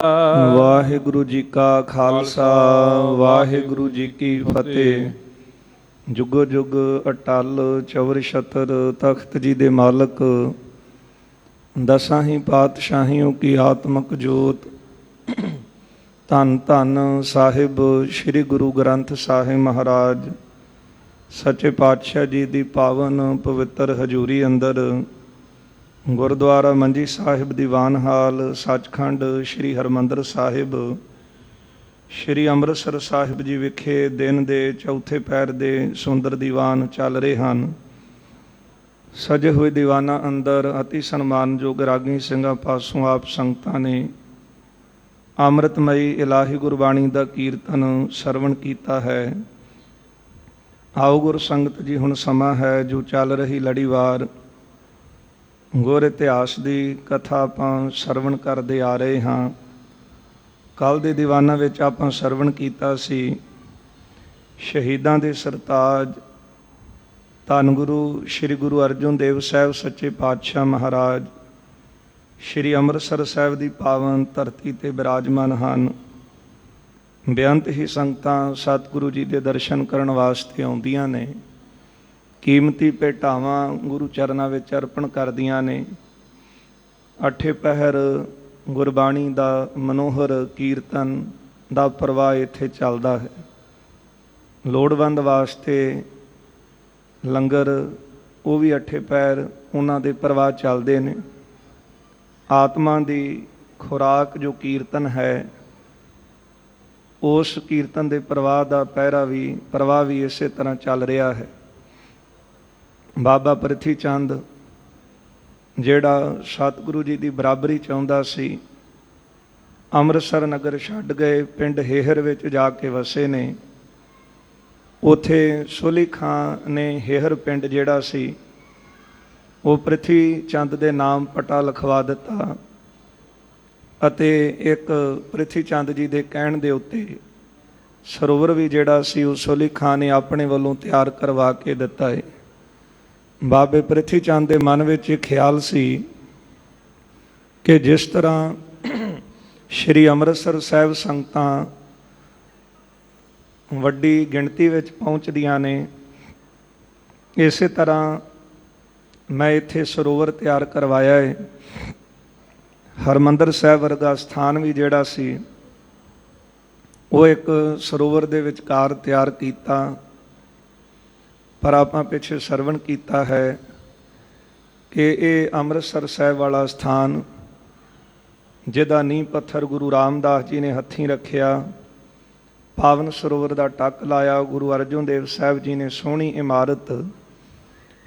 ਵਾਹਿਗੁਰੂ ਜੀ ਕਾ ਖਾਲਸਾ ਵਾਹਿਗੁਰੂ ਜੀ ਕੀ ਫਤਿਹ। ਜੁਗੋ ਜੁਗ ਅਟਲ ਚਵਰ ਛਤਰ ਤਖਤ ਜੀ ਦੇ ਮਾਲਕ, ਦਸਾਂ ਹੀ ਪਾਤਸ਼ਾਹੀਓਂ ਕੀ ਆਤਮਕ ਜੋਤ। ਧੰਨ ਧੰਨ ਸਾਹਿਬ ਸ੍ਰੀ ਗੁਰੂ ਗ੍ਰੰਥ ਸਾਹਿਬ ਮਹਾਰਾਜ ਸੱਚੇ ਪਾਤਸ਼ਾਹ ਜੀ ਦੀ ਪਾਵਨ ਪਵਿੱਤਰ ਹਜ਼ੂਰੀ ਅੰਦਰ ਗੁਰਦੁਆਰਾ ਮੰਜੀ ਸਾਹਿਬ ਦੀਵਾਨ ਹਾਲ ਸੱਚਖੰਡ ਸ੍ਰੀ ਹਰਿਮੰਦਰ ਸਾਹਿਬ ਸ੍ਰੀ ਅੰਮ੍ਰਿਤਸਰ ਸਾਹਿਬ ਜੀ ਵਿਖੇ ਦਿਨ ਦੇ ਚੌਥੇ ਪਹਿਰ ਦੇ ਸੁੰਦਰ ਦੀਵਾਨ ਚੱਲ ਰਹੇ ਹਨ। ਸਜੇ ਹੋਏ ਦੀਵਾਨਾਂ ਅੰਦਰ ਅਤੀ ਸਨਮਾਨਯੋਗ ਰਾਗੀ ਸਿੰਘਾਂ ਪਾਸੋਂ ਆਪ ਸੰਗਤਾਂ ਨੇ ਅੰਮ੍ਰਿਤਮਈ ਇਲਾਹੀ ਗੁਰਬਾਣੀ ਦਾ ਕੀਰਤਨ ਸਰਵਣ ਕੀਤਾ ਹੈ। ਆਓ ਗੁਰ ਸੰਗਤ ਜੀ, ਹੁਣ ਸਮਾਂ ਹੈ ਜੋ ਚੱਲ ਰਹੀ ਲੜੀਵਾਰ ਗੁਰ ਇਤਿਹਾਸ ਦੀ ਕਥਾ ਆਪਾਂ ਸਰਵਣ ਕਰਦੇ ਆ ਰਹੇ ਹਾਂ। ਕੱਲ੍ਹ ਦੇ ਦੀਵਾਨਾਂ ਵਿੱਚ ਆਪਾਂ ਸਰਵਣ ਕੀਤਾ ਸੀ ਸ਼ਹੀਦਾਂ ਦੇ ਸਰਤਾਜ ਧੰਨ ਗੁਰੂ ਸ੍ਰੀ ਗੁਰੂ ਅਰਜਨ ਦੇਵ ਸਾਹਿਬ ਸੱਚੇ ਪਾਤਸ਼ਾਹ ਮਹਾਰਾਜ ਸ੍ਰੀ ਅੰਮ੍ਰਿਤਸਰ ਸਾਹਿਬ ਦੀ ਪਾਵਨ ਧਰਤੀ 'ਤੇ ਬਿਰਾਜਮਾਨ ਹਨ। ਬੇਅੰਤ ਹੀ ਸੰਗਤਾਂ ਸਤਿਗੁਰੂ ਜੀ ਦੇ ਦਰਸ਼ਨ ਕਰਨ ਵਾਸਤੇ ਆਉਂਦੀਆਂ ਨੇ, ਕੀਮਤੀ ਭੇਟਾਵਾਂ ਗੁਰੂ ਚਰਨਾਂ ਵਿੱਚ ਅਰਪਣ ਕਰਦੀਆਂ ਨੇ। ਅੱਠੇ ਪਹਿਰ ਗੁਰਬਾਣੀ ਦਾ ਮਨੋਹਰ ਕੀਰਤਨ ਦਾ ਪ੍ਰਵਾਹ ਇੱਥੇ ਚੱਲਦਾ ਹੈ। ਲੋੜਵੰਦ ਵਾਸਤੇ ਲੰਗਰ ਉਹ ਵੀ ਅੱਠੇ ਪਹਿਰ ਉਹਨਾਂ ਦੇ ਪ੍ਰਵਾਹ ਚੱਲਦੇ ਨੇ। ਆਤਮਾ ਦੀ ਖੁਰਾਕ ਜੋ ਕੀਰਤਨ ਹੈ, ਉਸ ਕੀਰਤਨ ਦੇ ਪ੍ਰਵਾਹ ਦਾ ਪ੍ਰਵਾਹ ਵੀ ਇਸੇ ਤਰ੍ਹਾਂ ਚੱਲ ਰਿਹਾ ਹੈ। ਬਾਬਾ ਪ੍ਰਿਥੀ ਚੰਦ ਜਿਹੜਾ ਸਤਿਗੁਰੂ ਜੀ ਦੀ ਬਰਾਬਰੀ ਚਾਹੁੰਦਾ ਸੀ, ਅੰਮ੍ਰਿਤਸਰ ਨਗਰ ਛੱਡ ਗਏ, ਪਿੰਡ ਹੇਹਰ ਵਿੱਚ ਜਾ ਕੇ ਵਸੇ ਨੇ। ਉੱਥੇ ਸੋਲੀ ਖਾਂ ਨੇ ਹੇਹਰ ਪਿੰਡ ਜਿਹੜਾ ਸੀ ਉਹ ਪ੍ਰਿਥੀ ਚੰਦ ਦੇ ਨਾਮ ਪਟਾ ਲਿਖਵਾ ਦਿੱਤਾ ਅਤੇ ਇੱਕ ਪ੍ਰਿਥੀ ਚੰਦ ਜੀ ਦੇ ਕਹਿਣ ਦੇ ਉੱਤੇ ਸਰੋਵਰ ਵੀ ਜਿਹੜਾ ਸੀ ਉਹ ਸੋਲੀ ਖਾਂ ਨੇ ਆਪਣੇ ਵੱਲੋਂ ਤਿਆਰ ਕਰਵਾ ਕੇ ਦਿੱਤਾ ਹੈ। ਬਾਬੇ ਪ੍ਰਿਥੀ ਚੰਦ ਦੇ ਮਨ ਵਿੱਚ ਇਹ ਖਿਆਲ ਸੀ ਕਿ ਜਿਸ ਤਰ੍ਹਾਂ ਸ਼੍ਰੀ ਅੰਮ੍ਰਿਤਸਰ ਸਾਹਿਬ ਸੰਗਤਾਂ ਵੱਡੀ ਗਿਣਤੀ ਵਿੱਚ ਪਹੁੰਚਦੀਆਂ ਨੇ, ਇਸੇ ਤਰ੍ਹਾਂ ਮੈਂ ਇੱਥੇ ਸਰੋਵਰ ਤਿਆਰ ਕਰਵਾਇਆ ਹੈ। ਹਰਿਮੰਦਰ ਸਾਹਿਬ ਵਰਗਾ ਸਥਾਨ ਵੀ ਜਿਹੜਾ ਸੀ ਉਹ ਇੱਕ ਸਰੋਵਰ ਦੇ ਵਿਚਕਾਰ ਤਿਆਰ ਕੀਤਾ। ਪਰ ਆਪਾਂ ਪਿੱਛੇ ਸਰਵਣ ਕੀਤਾ ਹੈ ਕਿ ਇਹ ਅੰਮ੍ਰਿਤਸਰ ਸਾਹਿਬ ਵਾਲਾ ਸਥਾਨ ਜਿਹਦਾ ਨੀਂਹ ਪੱਥਰ ਗੁਰੂ ਰਾਮਦਾਸ ਜੀ ਨੇ ਹੱਥੀਂ ਰੱਖਿਆ, ਪਾਵਨ ਸਰੋਵਰ ਦਾ ਟੱਕ ਲਾਇਆ, ਗੁਰੂ ਅਰਜਨ ਦੇਵ ਸਾਹਿਬ ਜੀ ਨੇ ਸੋਹਣੀ ਇਮਾਰਤ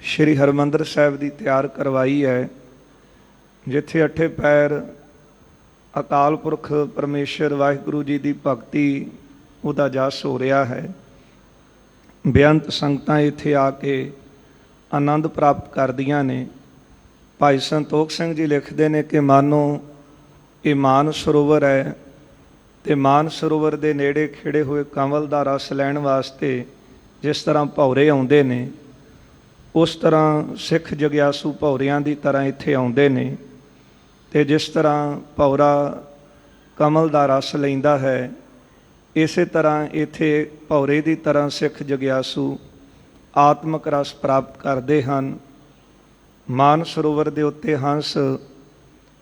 ਸ਼੍ਰੀ ਹਰਿਮੰਦਰ ਸਾਹਿਬ ਦੀ ਤਿਆਰ ਕਰਵਾਈ ਹੈ, ਜਿੱਥੇ ਅੱਠੇ ਪੈਰ ਅਕਾਲ ਪੁਰਖ ਪਰਮੇਸ਼ਰ ਵਾਹਿਗੁਰੂ ਜੀ ਦੀ ਭਗਤੀ ਉਹਦਾ ਜਸ ਹੋ ਰਿਹਾ ਹੈ। ਬੇਅੰਤ ਸੰਗਤਾਂ ਇੱਥੇ ਆ ਕੇ ਆਨੰਦ ਪ੍ਰਾਪਤ ਕਰਦੀਆਂ ਨੇ। ਭਾਈ ਸੰਤੋਖ ਸਿੰਘ ਜੀ ਲਿਖਦੇ ਨੇ ਕਿ ਮਾਨੋ ਇਹ ਮਾਨ ਸਰੋਵਰ ਹੈ ਅਤੇ ਮਾਨ ਸਰੋਵਰ ਦੇ ਨੇੜੇ ਖਿੜੇ ਹੋਏ ਕੰਵਲ ਦਾ ਰਸ ਲੈਣ ਵਾਸਤੇ ਜਿਸ ਤਰ੍ਹਾਂ ਭੌਰੇ ਆਉਂਦੇ ਨੇ, ਉਸ ਤਰ੍ਹਾਂ ਸਿੱਖ ਜਗਿਆਸੂ ਭੌਰਿਆਂ ਦੀ ਤਰ੍ਹਾਂ ਇੱਥੇ ਆਉਂਦੇ ਨੇ। ਅਤੇ ਜਿਸ ਤਰ੍ਹਾਂ ਭੌਰਾ ਕਮਲ ਦਾ ਰਸ ਲੈਂਦਾ ਹੈ, ਇਸੇ ਤਰ੍ਹਾਂ ਇੱਥੇ ਭੌਰੇ ਦੀ ਤਰ੍ਹਾਂ ਸਿੱਖ ਜਗਿਆਸੂ ਆਤਮਕ ਰਸ ਪ੍ਰਾਪਤ ਕਰਦੇ ਹਨ। ਮਾਨ ਸਰੋਵਰ ਦੇ ਉੱਤੇ ਹੰਸ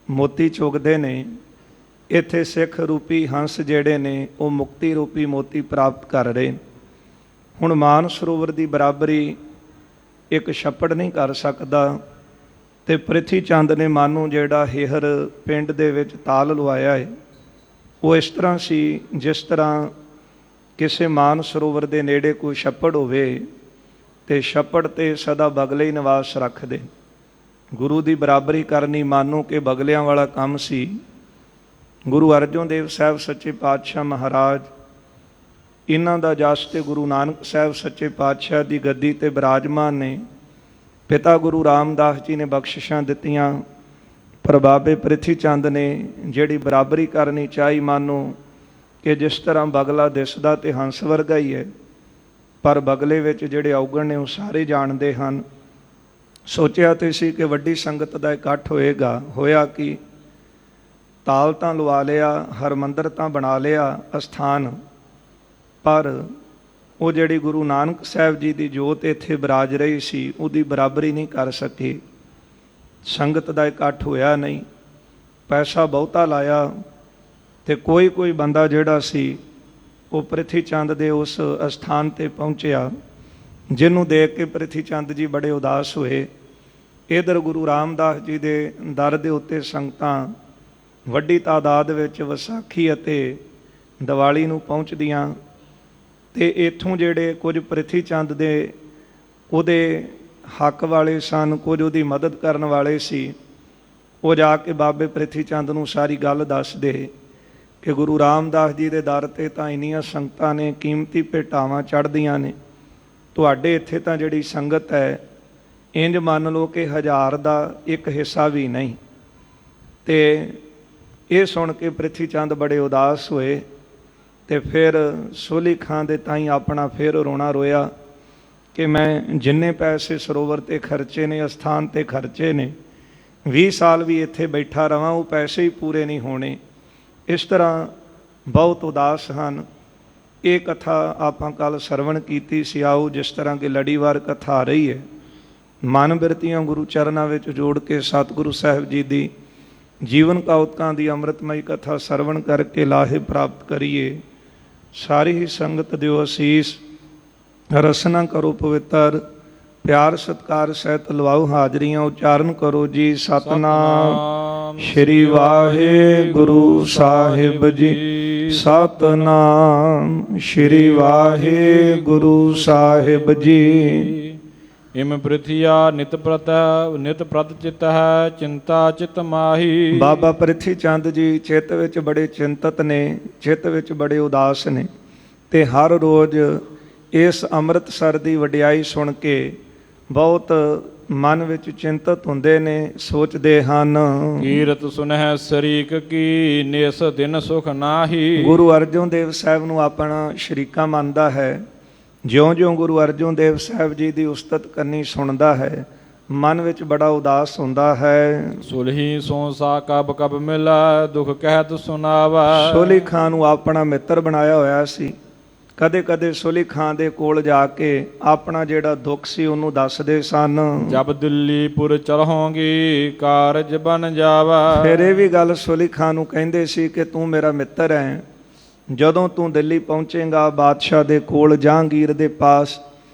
ਮੋਤੀ ਚੁਗਦੇ ਨੇ। ਇੱਥੇ ਸਿੱਖ ਰੂਪੀ ਹੰਸ ਜਿਹੜੇ ਨੇ ਉਹ ਮੁਕਤੀ ਰੂਪੀ ਮੋਤੀ ਪ੍ਰਾਪਤ ਕਰ ਰਹੇ। ਹੁਣ ਮਾਨ ਸਰੋਵਰ ਦੀ ਬਰਾਬਰੀ ਇੱਕ ਛੱਪੜ ਨਹੀਂ ਕਰ ਸਕਦਾ, ਅਤੇ ਪ੍ਰਿਥੀ ਚੰਦ ਨੇ ਮਾਨੋ ਜਿਹੜਾ ਹੇਹਰ ਪਿੰਡ ਦੇ ਵਿੱਚ ਤਾਲ ਲਵਾਇਆ ਹੈ, ਉਹ ਇਸ ਤਰ੍ਹਾਂ ਸੀ ਜਿਸ ਤਰ੍ਹਾਂ ਕਿਸੇ ਮਾਨ ਸਰੋਵਰ ਦੇ ਨੇੜੇ ਕੋਈ ਛੱਪੜ ਹੋਵੇ ਅਤੇ ਛੱਪੜ 'ਤੇ ਸਦਾ ਬਗਲੇ ਹੀ ਨਿਵਾਸ ਰੱਖਦੇ। ਗੁਰੂ ਦੀ ਬਰਾਬਰੀ ਕਰਨੀ ਮਾਨੋ ਕਿ ਬਗਲਿਆਂ ਵਾਲਾ ਕੰਮ ਸੀ। ਗੁਰੂ ਅਰਜਨ ਦੇਵ ਸਾਹਿਬ ਸੱਚੇ ਪਾਤਸ਼ਾਹ ਮਹਾਰਾਜ ਇਹਨਾਂ ਦਾ ਜਸ ਤੇ ਗੁਰੂ ਨਾਨਕ ਸਾਹਿਬ ਸੱਚੇ ਪਾਤਸ਼ਾਹ ਦੀ ਗੱਦੀ 'ਤੇ ਬਿਰਾਜਮਾਨ ਨੇ। ਪਿਤਾ ਗੁਰੂ ਰਾਮਦਾਸ ਜੀ ਨੇ ਬਖਸ਼ਿਸ਼ਾਂ ਦਿੱਤੀਆਂ, ਪਰ ਬਾਬੇ ਪ੍ਰਿਥੀ ਚੰਦ ਨੇ ਜਿਹੜੀ ਬਰਾਬਰੀ ਕਰਨੀ ਚਾਹੀ, ਮਾਨੋ ਕਿ ਜਿਸ ਤਰ੍ਹਾਂ ਬਗਲਾ ਦਿਸਦਾ ਤੇ ਹੰਸ ਵਰਗਾ ਹੀ ਹੈ, ਪਰ ਬਗਲੇ ਵਿੱਚ ਜਿਹੜੇ ਔਗਣ ਨੇ ਉਹ ਸਾਰੇ ਜਾਣਦੇ ਹਨ। ਸੋਚਿਆ ਤੇ ਸੀ ਕਿ ਵੱਡੀ ਸੰਗਤ ਦਾ ਇਕੱਠ ਹੋਏਗਾ, ਹੋਇਆ ਕਿ ਤਾਲ ਤਾਂ ਲਵਾ ਲਿਆ, ਹਰਮੰਦਰ ਤਾਂ ਬਣਾ ਲਿਆ ਅਸਥਾਨ, ਪਰ ਉਹ ਜਿਹੜੀ ਗੁਰੂ ਨਾਨਕ ਸਾਹਿਬ ਜੀ ਦੀ ਜੋਤ ਇੱਥੇ ਬਿਰਾਜ ਰਹੀ ਸੀ ਉਹਦੀ ਬਰਾਬਰੀ ਨਹੀਂ ਕਰ ਸਕੇ। ਸੰਗਤ ਦਾ ਇਕੱਠ ਹੋਇਆ ਨਹੀਂ, ਪੈਸਾ ਬਹੁਤਾ ਲਾਇਆ, ਤੇ ਕੋਈ ਬੰਦਾ ਜਿਹੜਾ ਸੀ ਉਹ ਪ੍ਰਿਥੀ ਚੰਦ ਦੇ ਉਸ ਅਸਥਾਨ ਤੇ ਪਹੁੰਚਿਆ, ਜਿਹਨੂੰ ਦੇਖ ਕੇ ਪ੍ਰਿਥੀ ਚੰਦ ਜੀ ਬੜੇ ਉਦਾਸ ਹੋਏ। ਇੱਧਰ ਗੁਰੂ ਰਾਮਦਾਸ ਜੀ ਦੇ ਦਰ ਦੇ ਉੱਤੇ ਸੰਗਤਾਂ ਵੱਡੀ ਤਾਦਾਦ ਵਿੱਚ ਵਿਸਾਖੀ ਅਤੇ ਦੀਵਾਲੀ ਨੂੰ ਪਹੁੰਚਦੀਆਂ, ਤੇ ਇੱਥੋਂ ਜਿਹੜੇ ਕੁਝ ਪ੍ਰਿਥੀ ਚੰਦ ਦੇ ਉਹਦੇ ਹੱਕ ਵਾਲੇ ਸਨ, ਕੁਝ ਉਹਦੀ ਮਦਦ ਕਰਨ ਵਾਲੇ ਸੀ, ਉਹ ਜਾ ਕੇ ਬਾਬੇ ਪ੍ਰਿਥੀ ਚੰਦ ਨੂੰ ਸਾਰੀ ਗੱਲ ਦੱਸਦੇ ਕਿ ਗੁਰੂ ਰਾਮਦਾਸ ਜੀ ਦੇ ਦਰ 'ਤੇ ਤਾਂ ਇੰਨੀਆਂ ਸੰਗਤਾਂ ਨੇ, ਕੀਮਤੀ ਭੇਟਾਵਾਂ ਚੜ੍ਹਦੀਆਂ ਨੇ, ਤੁਹਾਡੇ ਇੱਥੇ ਤਾਂ ਜਿਹੜੀ ਸੰਗਤ ਹੈ ਇੰਜ ਮੰਨ ਲਓ ਕਿ 1000 ਦਾ ਇੱਕ ਹਿੱਸਾ ਵੀ ਨਹੀਂ। ਤੇ ਇਹ ਸੁਣ ਕੇ ਪ੍ਰਿਥੀ ਚੰਦ ਬੜੇ ਉਦਾਸ ਹੋਏ, ਤੇ ਫਿਰ ਸੋਲੀ ਖਾਂ ਦੇ ਤਾਈਂ ਆਪਣਾ ਫਿਰ ਰੋਣਾ ਰੋਇਆ ਕਿ ਮੈਂ ਜਿੰਨੇ ਪੈਸੇ ਸਰੋਵਰ 'ਤੇ ਖਰਚੇ ਨੇ, ਅਸਥਾਨ 'ਤੇ ਖਰਚੇ ਨੇ, 20 ਸਾਲ ਵੀ ਇੱਥੇ ਬੈਠਾ ਰਵਾਂ ਉਹ ਪੈਸੇ ਹੀ ਪੂਰੇ ਨਹੀਂ ਹੋਣੇ। ਇਸ ਤਰ੍ਹਾਂ ਬਹੁਤ ਉਦਾਸ ਹਨ। ਇਹ ਕਥਾ ਆਪਾਂ ਕੱਲ੍ਹ ਸਰਵਣ ਕੀਤੀ ਸੀ। ਆਓ ਜਿਸ ਤਰ੍ਹਾਂ ਕਿ ਲੜੀਵਾਰ ਕਥਾ ਆ ਰਹੀ ਹੈ, ਮਨ ਬਿਰਤੀਆਂ ਗੁਰੂ ਚਰਨਾਂ ਵਿੱਚ ਜੋੜ ਕੇ ਸਤਿਗੁਰੂ ਸਾਹਿਬ ਜੀ ਦੀ ਜੀਵਨ ਕੌਤਕਾਂ ਦੀ ਅੰਮ੍ਰਿਤਮਈ ਕਥਾ ਸਰਵਣ ਕਰਕੇ ਲਾਹੇ ਪ੍ਰਾਪਤ ਕਰੀਏ। ਸਾਰੀ ਹੀ ਸੰਗਤ ਦਿਓ ਅਸੀਸ, ਰਸਨਾ ਕਰੋ ਪਵਿੱਤਰ, ਪਿਆਰ ਸਤਿਕਾਰ ਸਹਿਤ ਲਵਾਓ ਹਾਜ਼ਰੀਆਂ, ਉਚਾਰਨ ਕਰੋ ਜੀ ਸਤਨਾਮ ਸ਼੍ਰੀ ਵਾਹਿਗੁਰੂ ਸਾਹਿਬ ਜੀ। ਸਤਨਾਮ ਸ਼੍ਰੀ ਵਾਹਿਗੁਰੂ ਸਾਹਿਬ ਜੀ। ਇਮ ਪ੍ਰਿਥਿਆ ਨਿਤ ਪ੍ਰਤ ਚਿਤ ਹੈ, ਚਿੰਤਾ ਚਿਤ ਮਾਹੀ। ਬਾਬਾ ਪ੍ਰਿਥੀ ਚੰਦ ਜੀ ਚਿੱਤ ਵਿੱਚ ਬੜੇ ਚਿੰਤਤ ਨੇ, ਚਿੱਤ ਵਿੱਚ ਬੜੇ ਉਦਾਸ ਨੇ, ਤੇ ਹਰ ਰੋਜ਼ ਇਸ ਅੰਮ੍ਰਿਤਸਰ ਦੀ ਵਡਿਆਈ ਸੁਣ ਕੇ ਬਹੁਤ ਮਨ ਵਿੱਚ ਚਿੰਤਤ ਹੁੰਦੇ ਨੇ, ਸੋਚਦੇ ਹਨ ਕੀਰਤ ਸੁਨਹਿ ਸਰੀਕ ਕੀ, ਨਿਸ ਦਿਨ ਸੁਖ ਨਾਹੀ। ਗੁਰੂ ਅਰਜਨ ਦੇਵ ਸਾਹਿਬ ਨੂੰ ਆਪਣਾ ਸ਼ਰੀਕਾ ਮੰਨਦਾ ਹੈ। ਜਿਉਂ-ਜਿਉਂ ਗੁਰੂ ਅਰਜਨ ਦੇਵ ਸਾਹਿਬ ਜੀ ਦੀ ਉਸਤਤ ਕਰਨੀ ਸੁਣਦਾ ਹੈ, ਮਨ ਵਿੱਚ ਬੜਾ ਉਦਾਸ ਹੁੰਦਾ ਹੈ। ਸੁਲਹੀ ਸੋਸਾ ਕਬ ਕਬ ਮਿਲਾ, ਦੁਖ ਕਹਿਤ ਸੁਣਾਵਾ। ਸੋਲੀ ਖਾਂ ਨੂੰ ਆਪਣਾ ਮਿੱਤਰ ਬਣਾਇਆ ਹੋਇਆ ਸੀ। ਕਦੇ ਕਦੇ ਸੋਲੀ ਖਾਂ ਦੇ ਕੋਲ ਜਾ ਕੇ ਆਪਣਾ ਜਿਹੜਾ ਦੁੱਖ ਸੀ ਉਹਨੂੰ ਦੱਸਦੇ ਸਨ। ਜਬ ਦਿੱਲੀਪੁਰ ਚਲਹੋਂਗੀ, ਕਾਰਜ ਬਨ ਜਾਵਾ। ਫਿਰ ਇਹ ਵੀ ਗੱਲ ਸੋਲੀ ਖਾਂ ਨੂੰ ਕਹਿੰਦੇ ਸੀ ਕਿ ਤੂੰ ਮੇਰਾ ਮਿੱਤਰ ਹੈ, ਜਦੋਂ ਤੂੰ ਦਿੱਲੀ ਪਹੁੰਚੇਗਾ ਬਾਦਸ਼ਾਹ ਦੇ ਕੋਲ, ਜਹਾਂਗੀਰ ਦੇ ਪਾਸ,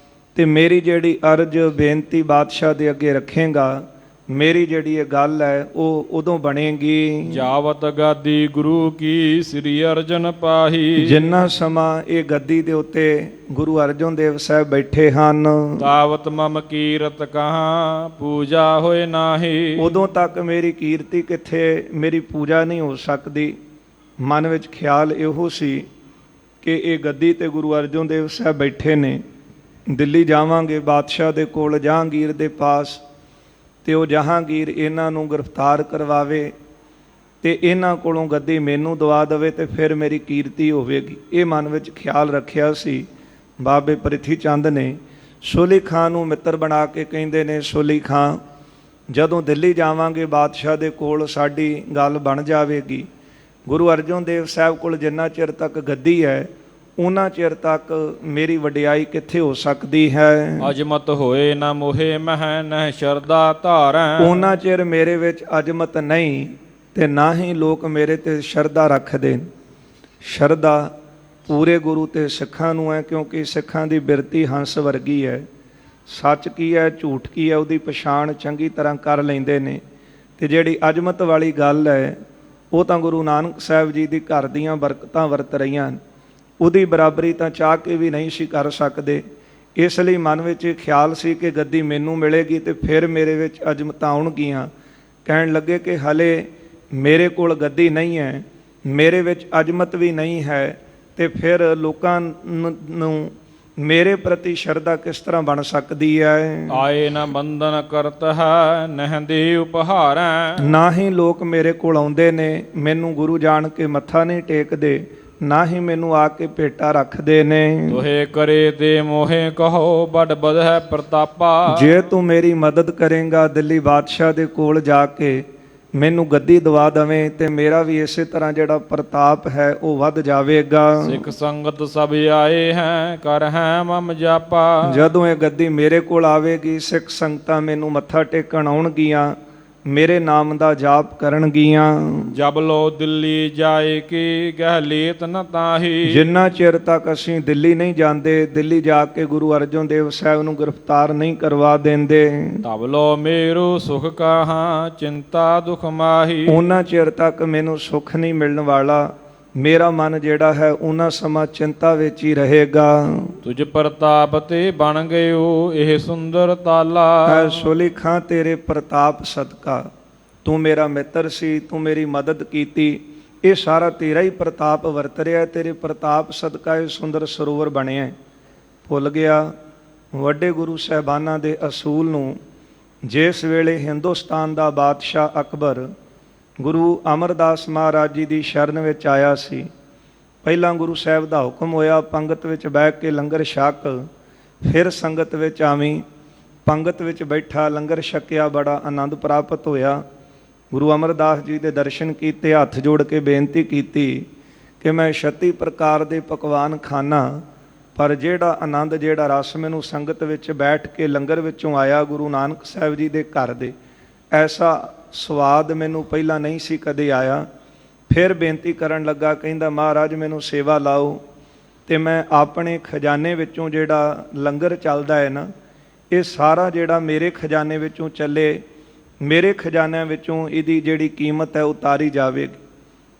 ਤੇ ਮੇਰੀ ਜਿਹੜੀ ਅਰਜ਼ ਬੇਨਤੀ ਬਾਦਸ਼ਾਹ ਦੇ ਅੱਗੇ ਰੱਖੇਗਾ, ਮੇਰੀ ਜਿਹੜੀ ਇਹ ਗੱਲ ਹੈ ਉਹ ਉਦੋਂ ਬਣੇਗੀ ਜਾਵਤ ਗਾਦੀ ਗੁਰੂ ਕੀ ਸ੍ਰੀ ਅਰਜਨ ਪਾਹੀ। ਜਿੰਨਾ ਸਮਾਂ ਇਹ ਗੱਦੀ ਦੇ ਉੱਤੇ ਗੁਰੂ ਅਰਜਨ ਦੇਵ ਸਾਹਿਬ ਬੈਠੇ ਹਨ, ਤਾਵਤ ਮਮ ਕੀਰਤ ਕਹਾਂ ਪੂਜਾ ਹੋਏ ਨਾਹੀ। ਉਦੋਂ ਤੱਕ ਮੇਰੀ ਕੀਰਤੀ ਕਿੱਥੇ, ਮੇਰੀ ਪੂਜਾ ਨਹੀਂ ਹੋ ਸਕਦੀ। ਮਨ ਵਿੱਚ ਖਿਆਲ ਇਹੋ ਸੀ ਕਿ ਇਹ ਗੱਦੀ ਤੇ ਗੁਰੂ ਅਰਜਨ ਦੇਵ ਸਾਹਿਬ ਬੈਠੇ ਨੇ, ਦਿੱਲੀ ਜਾਵਾਂਗੇ ਬਾਦਸ਼ਾਹ ਦੇ ਕੋਲ, ਜਹਾਂਗੀਰ ਦੇ ਪਾਸ, ਤੇ ਉਹ ਜਹਾਂਗੀਰ ਇਹਨਾਂ ਨੂੰ ਗ੍ਰਿਫਤਾਰ ਕਰਵਾਵੇ ਤੇ ਇਹਨਾਂ ਕੋਲੋਂ ਗੱਦੀ ਮੈਨੂੰ ਦਵਾ ਦੇਵੇ ਤੇ ਫਿਰ ਮੇਰੀ ਕੀਰਤੀ ਹੋਵੇਗੀ। ਇਹ ਮਨ ਵਿੱਚ ਖਿਆਲ ਰੱਖਿਆ ਸੀ। ਬਾਬੇ ਪ੍ਰਿਥੀ ਚੰਦ ਨੇ ਸੋਲੀ ਖਾਂ ਨੂੰ ਮਿੱਤਰ ਬਣਾ ਕੇ ਕਹਿੰਦੇ ਨੇ, ਸੋਲੀ ਖਾਂ, ਜਦੋਂ ਦਿੱਲੀ ਜਾਵਾਂਗੇ ਬਾਦਸ਼ਾਹ ਦੇ ਕੋਲ ਸਾਡੀ ਗੱਲ ਬਣ ਜਾਵੇਗੀ। ਗੁਰੂ ਅਰਜਨ ਦੇਵ ਸਾਹਿਬ ਕੋਲ ਜਿੰਨਾ ਚਿਰ ਤੱਕ ਗੱਦੀ ਹੈ ਉਹਨਾਂ ਚਿਰ ਤੱਕ ਮੇਰੀ ਵਡਿਆਈ ਕਿੱਥੇ ਹੋ ਸਕਦੀ ਹੈ। ਅਜਮਤ ਹੋਏ ਨਾ ਮੋਹੇ ਮਹਿ ਨਹਿ ਸ਼ਰਦਾ ਧਾਰੈ। ਉਹਨਾਂ ਚਿਰ ਮੇਰੇ ਵਿੱਚ ਅਜਮਤ ਨਹੀਂ ਤੇ ਨਾ ਹੀ ਲੋਕ ਮੇਰੇ ਤੇ ਸ਼ਰਧਾ ਰੱਖਦੇ। ਸ਼ਰਧਾ ਪੂਰੇ ਗੁਰੂ ਤੇ ਸਿੱਖਾਂ ਨੂੰ ਹੈ, ਕਿਉਂਕਿ ਸਿੱਖਾਂ ਦੀ ਬਿਰਤੀ ਹੰਸ ਵਰਗੀ ਹੈ। ਸੱਚ ਕੀ ਹੈ, ਝੂਠ ਕੀ ਹੈ, ਉਹਦੀ ਪਛਾਣ ਚੰਗੀ ਤਰ੍ਹਾਂ ਕਰ ਲੈਂਦੇ ਨੇ। ਤੇ ਜਿਹੜੀ ਅਜਮਤ ਵਾਲੀ ਗੱਲ ਹੈ ਉਹ ਤਾਂ ਗੁਰੂ ਨਾਨਕ ਸਾਹਿਬ ਜੀ ਦੀ ਘਰ ਦੀਆਂ ਬਰਕਤਾਂ ਵਰਤ ਰਹੀਆਂ, ਉਹਦੀ ਬਰਾਬਰੀ ਤਾਂ ਚਾਹ ਕੇ ਵੀ ਨਹੀਂ ਸੀ ਕਰ ਸਕਦੇ। ਇਸ ਲਈ ਮਨ ਵਿੱਚ ਇਹ ਖਿਆਲ ਸੀ ਕਿ ਗੱਦੀ ਮੈਨੂੰ ਮਿਲੇਗੀ ਤੇ ਫਿਰ ਮੇਰੇ ਵਿੱਚ ਅਜਮਤਾਂ ਆਉਣਗੀਆਂ। ਕਹਿਣ ਲੱਗੇ ਕਿ ਹਲੇ ਮੇਰੇ ਕੋਲ ਗੱਦੀ ਨਹੀਂ ਹੈ, ਮੇਰੇ ਵਿੱਚ ਅਜਮਤ ਵੀ ਨਹੀਂ ਹੈ, ਤੇ ਫਿਰ ਲੋਕਾਂ ਨੂੰ ਮੇਰੇ ਪ੍ਰਤੀ ਸ਼ਰਧਾ ਕਿਸ ਤਰ੍ਹਾਂ ਬਣ ਸਕਦੀ ਹੈ। ਆਏ ਨਾ ਬੰਧਨ ਕਰਤ ਹੈ ਨਹਿ ਦੇ ਉਪਹਾਰੈ। ਨਾ ਹੀ ਲੋਕ ਮੇਰੇ ਕੋਲ ਆਉਂਦੇ ਨੇ, ਮੈਨੂੰ ਗੁਰੂ ਜਾਣ ਕੇ ਮੱਥਾ ਨਹੀਂ ਟੇਕਦੇ, ਨਾ ਹੀ ਮੈਨੂੰ ਆ ਕੇ ਭੇਟਾ ਰੱਖਦੇ ਨੇ। ਤੋਹੇ ਕਰੇ ਤੇ ਮੋਹੇ ਕਹੋ ਬੜ ਬਦ ਹੈ ਪ੍ਰਤਾਪਾ। ਜੇ ਤੂੰ ਮੇਰੀ ਮਦਦ ਕਰੇਗਾ ਦਿੱਲੀ ਬਾਦਸ਼ਾਹ ਦੇ ਕੋਲ ਜਾ ਕੇ, ਮੈਨੂੰ ਗੱਦੀ ਦਵਾ ਦਵੇਂ ਤੇ ਮੇਰਾ ਵੀ ਇਸੇ ਤਰ੍ਹਾਂ ਜਿਹੜਾ ਪ੍ਰਤਾਪ ਹੈ ਉਹ ਵੱਧ ਜਾਵੇਗਾ। ਸਿੱਖ ਸੰਗਤ ਸਭ ਆਏ ਹੈ ਕਰ ਹੈ ਮਮ ਜਾਪਾ। ਜਦੋਂ ਇਹ ਗੱਦੀ ਮੇਰੇ ਕੋਲ ਆਵੇਗੀ, ਸਿੱਖ ਸੰਗਤਾਂ ਮੈਨੂੰ ਮੱਥਾ ਟੇਕਣ ਆਉਣਗੀਆਂ, ਮੇਰੇ ਨਾਮ ਦਾ ਜਾਪ ਕਰਨਗੀਆਂ। ਜਬ ਲੋ ਦਿੱਲੀ ਜਾਏ ਕੀ ਗਹਿ ਲੇਤ ਨ ਤਾਹੀ। ਜਿੰਨਾ ਚਿਰ ਤੱਕ ਅਸੀਂ ਦਿੱਲੀ ਨਹੀਂ ਜਾਂਦੇ, ਦਿੱਲੀ ਜਾ ਕੇ ਗੁਰੂ ਅਰਜਨ ਦੇਵ ਸਾਹਿਬ ਨੂੰ ਗ੍ਰਿਫਤਾਰ ਨਹੀਂ ਕਰਵਾ ਦਿੰਦੇ, ਤਬ ਲੋ ਮੇਰੂ ਸੁਖ ਕਾਹਾਂ ਚਿੰਤਾ ਦੁਖ ਮਾਹੀ। ਉਹਨਾਂ ਚਿਰ ਤੱਕ ਮੈਨੂੰ ਸੁੱਖ ਨਹੀਂ ਮਿਲਣ ਵਾਲਾ। ਮੇਰਾ ਮਨ ਜਿਹੜਾ ਹੈ ਉਹਨਾਂ ਸਮਾਂ ਚਿੰਤਾ ਵਿੱਚ ਹੀ ਰਹੇਗਾ। ਤੁਝ ਪ੍ਰਤਾਪ ਤੇ ਬਣ ਗਇਓ ਇਹ ਸੁੰਦਰ ਤਾਲਾ। ਐ ਸੁਲੇਖਾਂ ਤੇਰੇ ਪ੍ਰਤਾਪ ਸਦਕਾ, ਤੂੰ ਮੇਰਾ ਮਿੱਤਰ ਸੀ, ਤੂੰ ਮੇਰੀ ਮਦਦ ਕੀਤੀ, ਇਹ ਸਾਰਾ ਤੇਰਾ ਹੀ ਪ੍ਰਤਾਪ ਵਰਤ ਰਿਹਾ। ਤੇਰੇ ਪ੍ਰਤਾਪ ਸਦਕਾ ਇਹ ਸੁੰਦਰ ਸਰੋਵਰ ਬਣਿਆ। ਭੁੱਲ ਗਿਆ ਵੱਡੇ ਗੁਰੂ ਸਾਹਿਬਾਨਾਂ ਦੇ ਅਸੂਲ ਨੂੰ। ਜਿਸ ਵੇਲੇ ਹਿੰਦੁਸਤਾਨ ਦਾ ਬਾਦਸ਼ਾਹ ਅਕਬਰ ਗੁਰੂ ਅਮਰਦਾਸ ਮਹਾਰਾਜ ਜੀ ਦੀ ਸ਼ਰਨ ਵਿੱਚ ਆਇਆ ਸੀ, ਪਹਿਲਾਂ ਗੁਰੂ ਸਾਹਿਬ ਦਾ ਹੁਕਮ ਹੋਇਆ ਪੰਗਤ ਵਿੱਚ ਬਹਿ ਕੇ ਲੰਗਰ ਛਕ, ਫਿਰ ਸੰਗਤ ਵਿੱਚ ਆਵੀਂ। ਪੰਗਤ ਵਿੱਚ ਬੈਠਾ, ਲੰਗਰ ਛਕਿਆ, ਬੜਾ ਆਨੰਦ ਪ੍ਰਾਪਤ ਹੋਇਆ। ਗੁਰੂ ਅਮਰਦਾਸ ਜੀ ਦੇ ਦਰਸ਼ਨ ਕੀਤੇ, ਹੱਥ ਜੋੜ ਕੇ ਬੇਨਤੀ ਕੀਤੀ ਕਿ ਮੈਂ 36 ਪ੍ਰਕਾਰ ਦੇ ਪਕਵਾਨ ਖਾਣਾ, ਪਰ ਜਿਹੜਾ ਆਨੰਦ, ਜਿਹੜਾ ਰਸ ਮੈਨੂੰ ਸੰਗਤ ਵਿੱਚ ਬੈਠ ਕੇ ਲੰਗਰ ਵਿੱਚੋਂ ਆਇਆ ਗੁਰੂ ਨਾਨਕ ਸਾਹਿਬ ਜੀ ਦੇ ਘਰ ਦੇ, ਐਸਾ ਸਵਾਦ ਮੈਨੂੰ ਪਹਿਲਾਂ ਨਹੀਂ ਸੀ ਕਦੇ ਆਇਆ। ਫਿਰ ਬੇਨਤੀ ਕਰਨ ਲੱਗਾ, ਕਹਿੰਦਾ ਮਹਾਰਾਜ ਮੈਨੂੰ ਸੇਵਾ ਲਾਓ ਤੇ ਮੈਂ ਆਪਣੇ ਖਜ਼ਾਨੇ ਵਿੱਚੋਂ ਜਿਹੜਾ ਲੰਗਰ ਚੱਲਦਾ ਹੈ ਨਾ, ਇਹ ਸਾਰਾ ਜਿਹੜਾ ਮੇਰੇ ਖਜ਼ਾਨੇ ਵਿੱਚੋਂ ਚੱਲੇ, ਮੇਰੇ ਖਜ਼ਾਨਿਆਂ ਵਿੱਚੋਂ ਇਹਦੀ ਜਿਹੜੀ ਕੀਮਤ ਹੈ ਉਤਾਰੀ ਜਾਵੇਗੀ।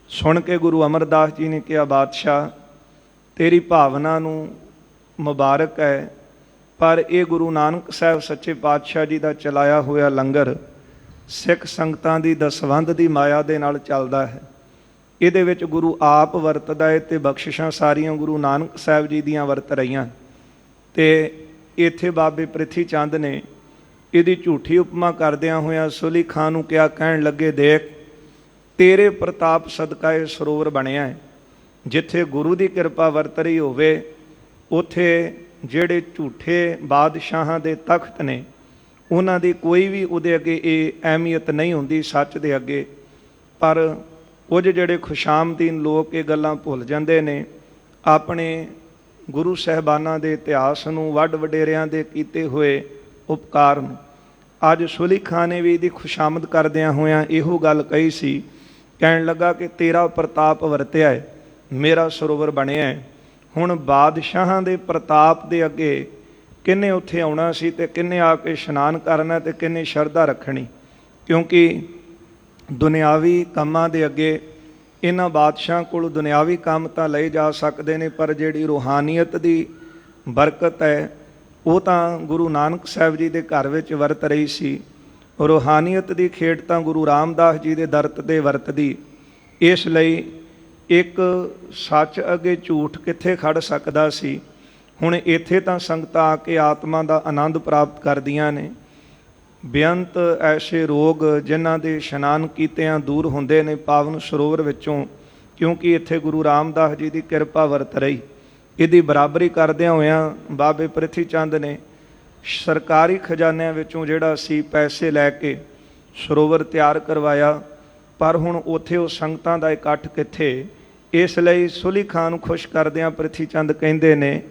ਸੁਣ ਕੇ ਗੁਰੂ ਅਮਰਦਾਸ ਜੀ ਨੇ ਕਿਹਾ, ਬਾਦਸ਼ਾਹ ਤੇਰੀ ਭਾਵਨਾ ਨੂੰ ਮੁਬਾਰਕ ਹੈ, ਪਰ ਇਹ ਗੁਰੂ ਨਾਨਕ ਸਾਹਿਬ ਸੱਚੇ ਪਾਤਸ਼ਾਹ ਜੀ ਦਾ ਚਲਾਇਆ ਹੋਇਆ ਲੰਗਰ ਸਿੱਖ ਸੰਗਤਾਂ ਦੀ ਦਸਵੰਧ ਦੀ ਮਾਇਆ ਦੇ ਨਾਲ ਚੱਲਦਾ ਹੈ। ਇਹਦੇ ਵਿੱਚ ਗੁਰੂ ਆਪ ਵਰਤਦਾ ਹੈ ਤੇ ਬਖਸ਼ਿਸ਼ਾਂ ਸਾਰੀਆਂ ਗੁਰੂ ਨਾਨਕ ਸਾਹਿਬ ਜੀ ਦੀਆਂ ਵਰਤ ਰਹੀਆਂ। ਤੇ ਇੱਥੇ ਬਾਬੇ ਪ੍ਰਿਥੀ ਚੰਦ ਨੇ ਇਹਦੀ ਝੂਠੀ ਉਪਮਾ ਕਰਦਿਆਂ ਹੋਇਆਂ ਸੁਲੀ ਖਾਂ ਨੂੰ ਕਿਹਾ, ਕਹਿਣ ਲੱਗੇ, ਦੇਖ ਤੇਰੇ ਪ੍ਰਤਾਪ ਸਦਕਾ ਇਹ ਸਰੋਵਰ ਬਣਿਆ ਹੈ। ਜਿੱਥੇ ਗੁਰੂ ਦੀ ਕਿਰਪਾ ਵਰਤ ਰਹੀ ਹੋਵੇ, ਉੱਥੇ ਜਿਹੜੇ ਝੂਠੇ ਬਾਦਸ਼ਾਹਾਂ ਦੇ ਤਖਤ ਨੇ, ਉਹਨਾਂ ਦੀ ਕੋਈ ਵੀ ਉਹਦੇ ਅੱਗੇ ਇਹ ਅਹਿਮੀਅਤ ਨਹੀਂ ਹੁੰਦੀ ਸੱਚ ਦੇ ਅੱਗੇ। ਪਰ ਕੁਝ ਜਿਹੜੇ ਖੁਸ਼ਾਮਦੀਨ ਲੋਕ ਇਹ ਗੱਲਾਂ ਭੁੱਲ ਜਾਂਦੇ ਨੇ, ਆਪਣੇ ਗੁਰੂ ਸਾਹਿਬਾਨਾਂ ਦੇ ਇਤਿਹਾਸ ਨੂੰ, ਵੱਡ ਵਡੇਰਿਆਂ ਦੇ ਕੀਤੇ ਹੋਏ ਉਪਕਾਰ ਨੂੰ। ਅੱਜ ਸੁਲੀ ਖਾਂ ਨੇ ਵੀ ਇਹਦੀ ਖੁਸ਼ਾਮਦ ਕਰਦਿਆਂ ਹੋਇਆਂ ਇਹੋ ਗੱਲ ਕਹੀ ਸੀ, ਕਹਿਣ ਲੱਗਾ ਕਿ ਤੇਰਾ ਪ੍ਰਤਾਪ ਵਰਤਿਆ ਹੈ, ਮੇਰਾ ਸਰੋਵਰ ਬਣਿਆ ਹੈ। ਹੁਣ ਬਾਦਸ਼ਾਹਾਂ ਦੇ ਪ੍ਰਤਾਪ ਦੇ ਅੱਗੇ ਕਿਹਨੇ ਉੱਥੇ ਆਉਣਾ ਸੀ ਤੇ ਕਿਹਨੇ ਆ ਕੇ ਇਸ਼ਨਾਨ ਕਰਨਾ ਤੇ ਕਿਹਨੇ ਸ਼ਰਧਾ ਰੱਖਣੀ? ਕਿਉਂਕਿ ਦੁਨਿਆਵੀ ਕੰਮਾਂ ਦੇ ਅੱਗੇ ਇਹਨਾਂ ਬਾਦਸ਼ਾਹਾਂ ਕੋਲ ਦੁਨਿਆਵੀ ਕੰਮ ਤਾਂ ਲਏ ਜਾ ਸਕਦੇ ਨੇ, ਪਰ ਜਿਹੜੀ ਰੂਹਾਨੀਅਤ ਦੀ ਬਰਕਤ ਹੈ ਉਹ ਤਾਂ ਗੁਰੂ ਨਾਨਕ ਸਾਹਿਬ ਜੀ ਦੇ ਘਰ ਵਿੱਚ ਵਰਤ ਰਹੀ ਸੀ। ਰੂਹਾਨੀਅਤ ਦੀ ਖੇਡ ਤਾਂ ਗੁਰੂ ਰਾਮਦਾਸ ਜੀ ਦੇ ਦਰ ਤੇ ਵਰਤਦੀ। ਇਸ ਲਈ ਇੱਕ ਸੱਚ ਅੱਗੇ ਝੂਠ ਕਿੱਥੇ ਖੜ ਸਕਦਾ ਸੀ। ਹੁਣ ਇੱਥੇ ਤਾਂ ਸੰਗਤਾਂ ਆ ਕੇ ਆਤਮਾ ਦਾ ਆਨੰਦ ਪ੍ਰਾਪਤ ਕਰਦੀਆਂ ਨੇ। ਬੇਅੰਤ ਐਸੇ ਰੋਗ ਜਿਨ੍ਹਾਂ ਦੇ ਇਸ਼ਨਾਨ ਕੀਤਿਆਂ ਦੂਰ ਹੁੰਦੇ ਨੇ ਪਾਵਨ ਸਰੋਵਰ ਵਿੱਚੋਂ, ਕਿਉਂਕਿ ਇੱਥੇ ਗੁਰੂ ਰਾਮਦਾਸ ਜੀ ਦੀ ਕਿਰਪਾ ਵਰਤ ਰਹੀ। ਇਹਦੀ ਬਰਾਬਰੀ ਕਰਦਿਆਂ ਹੋਇਆਂ ਬਾਬੇ ਪ੍ਰਿਥੀ ਚੰਦ ਨੇ ਸਰਕਾਰੀ ਖਜ਼ਾਨਿਆਂ ਵਿੱਚੋਂ ਜਿਹੜਾ ਸੀ ਪੈਸੇ ਲੈ ਕੇ ਸਰੋਵਰ ਤਿਆਰ ਕਰਵਾਇਆ, ਪਰ ਹੁਣ ਉੱਥੇ ਉਹ ਸੰਗਤਾਂ ਦਾ ਇਕੱਠ ਕਿੱਥੇ। ਇਸ ਲਈ ਸੁਲੀ ਖਾਂ ਨੂੰ ਖੁਸ਼ ਕਰਦਿਆਂ ਪ੍ਰਿਥੀ ਚੰਦ ਕਹਿੰਦੇ ਨੇ,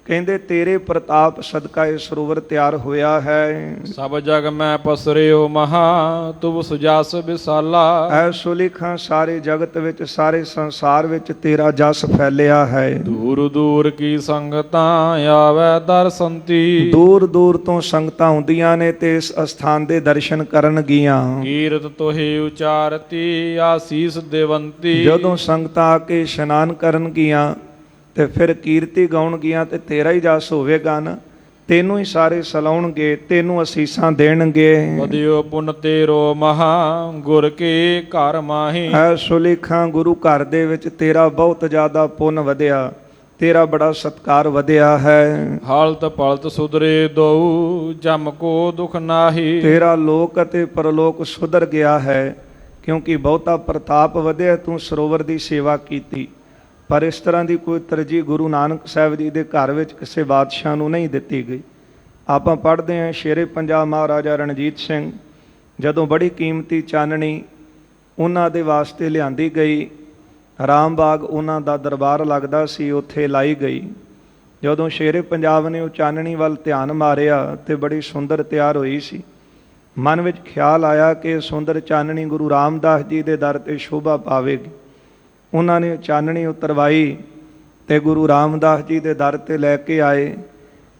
ਕਹਿੰਦੇ ਤੇਰੇ ਪ੍ਰਤਾਪ ਸਦਕਾ ਇਹ ਸਰੋਵਰ ਤਿਆਰ ਹੋਇਆ ਹੈ। ਸਭ ਜਗ ਮੈਂ ਪਸਰਿਓ ਮਹਾ ਤੁਬ ਸੁਜਾਸ ਵਿਸਾਲਾ। ਐ ਸੁਲੀ ਖਾਂ ਸਾਰੇ ਜਗਤ ਵਿੱਚ, ਸਾਰੇ ਸੰਸਾਰ ਵਿੱਚ ਤੇਰਾ ਜਸ ਫੈਲਿਆ ਹੈ। ਦੂਰ ਦੂਰ ਕੀ ਸੰਗਤਾਂ ਆਵੈ ਦਰਸੰਤੀ। ਦੂਰ ਦੂਰ ਤੋਂ ਸੰਗਤਾਂ ਆਉਂਦੀਆਂ ਨੇ ਤੇ ਇਸ ਅਸਥਾਨ ਦੇ ਦਰਸ਼ਨ ਕਰਨਗੀਆਂ। ਕੀਰਤ ਤੋਹੇ ਉਚਾਰਤੀ ਆਸੀਸ ਦੇਵੰਤੀ। ਜਦੋਂ ਸੰਗਤਾਂ ਆ ਕੇ ਇਸ਼ਨਾਨ ਕਰਨਗੀਆਂ ਤੇ ਫਿਰ ਕੀਰਤੀ ਗਾਉਣਗੀਆਂ ਤੇ ਤੇਰਾ ਹੀ ਜਸ ਹੋਵੇਗਾ ਨਾ। ਤੈਨੂੰ ਹੀ ਸਾਰੇ ਸਲਾਉਣਗੇ, ਤੈਨੂੰ ਅਸੀਸਾਂ ਦੇਣਗੇ। ਵਧਿਓ ਪੁੰਨ ਤੇਰੋ ਮਹਾ ਗੁਰ ਕੇ ਘਰ ਮਾਹੀ। ਐ ਸੁਲੀ ਖਾਂ ਗੁਰੂ ਘਰ ਦੇ ਵਿੱਚ ਤੇਰਾ ਬਹੁਤ ਜ਼ਿਆਦਾ ਪੁੰਨ ਵਧਿਆ, ਤੇਰਾ ਬੜਾ ਸਤਿਕਾਰ ਵਧਿਆ ਹੈ। ਹਾਲਤ ਪਲਤ ਸੁਧਰੇ ਦਉ ਜਮ ਕੋ ਦੁਖ ਨਾਹੀ। ਤੇਰਾ ਲੋਕ ਅਤੇ ਪਰਲੋਕ ਸੁਧਰ ਗਿਆ ਹੈ, ਕਿਉਂਕਿ ਬਹੁਤਾ ਪ੍ਰਤਾਪ ਵਧਿਆ, ਤੂੰ ਸਰੋਵਰ ਦੀ ਸੇਵਾ ਕੀਤੀ। ਪਰ ਇਸ ਤਰ੍ਹਾਂ ਦੀ ਕੋਈ ਤਰਜੀਹ ਗੁਰੂ ਨਾਨਕ ਸਾਹਿਬ ਜੀ ਦੇ ਘਰ ਵਿੱਚ ਕਿਸੇ ਬਾਦਸ਼ਾਹ ਨੂੰ ਨਹੀਂ ਦਿੱਤੀ ਗਈ। ਆਪਾਂ ਪੜ੍ਹਦੇ ਹਾਂ ਸ਼ੇਰੇ ਪੰਜਾਬ ਮਹਾਰਾਜਾ ਰਣਜੀਤ ਸਿੰਘ ਜਦੋਂ ਬੜੀ ਕੀਮਤੀ ਚਾਨਣੀ ਉਹਨਾਂ ਦੇ ਵਾਸਤੇ ਲਿਆਂਦੀ ਗਈ। ਰਾਮ ਬਾਗ ਉਹਨਾਂ ਦਾ ਦਰਬਾਰ ਲੱਗਦਾ ਸੀ, ਉੱਥੇ ਲਾਈ ਗਈ। ਜਦੋਂ ਸ਼ੇਰੇ ਪੰਜਾਬ ਨੇ ਉਹ ਚਾਨਣੀ ਵੱਲ ਧਿਆਨ ਮਾਰਿਆ ਤੇ ਬੜੀ ਸੁੰਦਰ ਤਿਆਰ ਹੋਈ ਸੀ। ਮਨ ਵਿੱਚ ਖਿਆਲ ਆਇਆ ਕਿ ਸੁੰਦਰ ਚਾਨਣੀ ਗੁਰੂ ਰਾਮਦਾਸ ਜੀ ਦੇ ਦਰ ਤੇ ਸ਼ੋਭਾ ਪਾਵੇਗੀ। ਉਹਨਾਂ ਨੇ ਚਾਨਣੀ ਉਤਰਵਾਈ ਤੇ ਗੁਰੂ ਰਾਮਦਾਸ ਜੀ ਦੇ ਦਰ ਤੇ ਲੈ ਕੇ ਆਏ।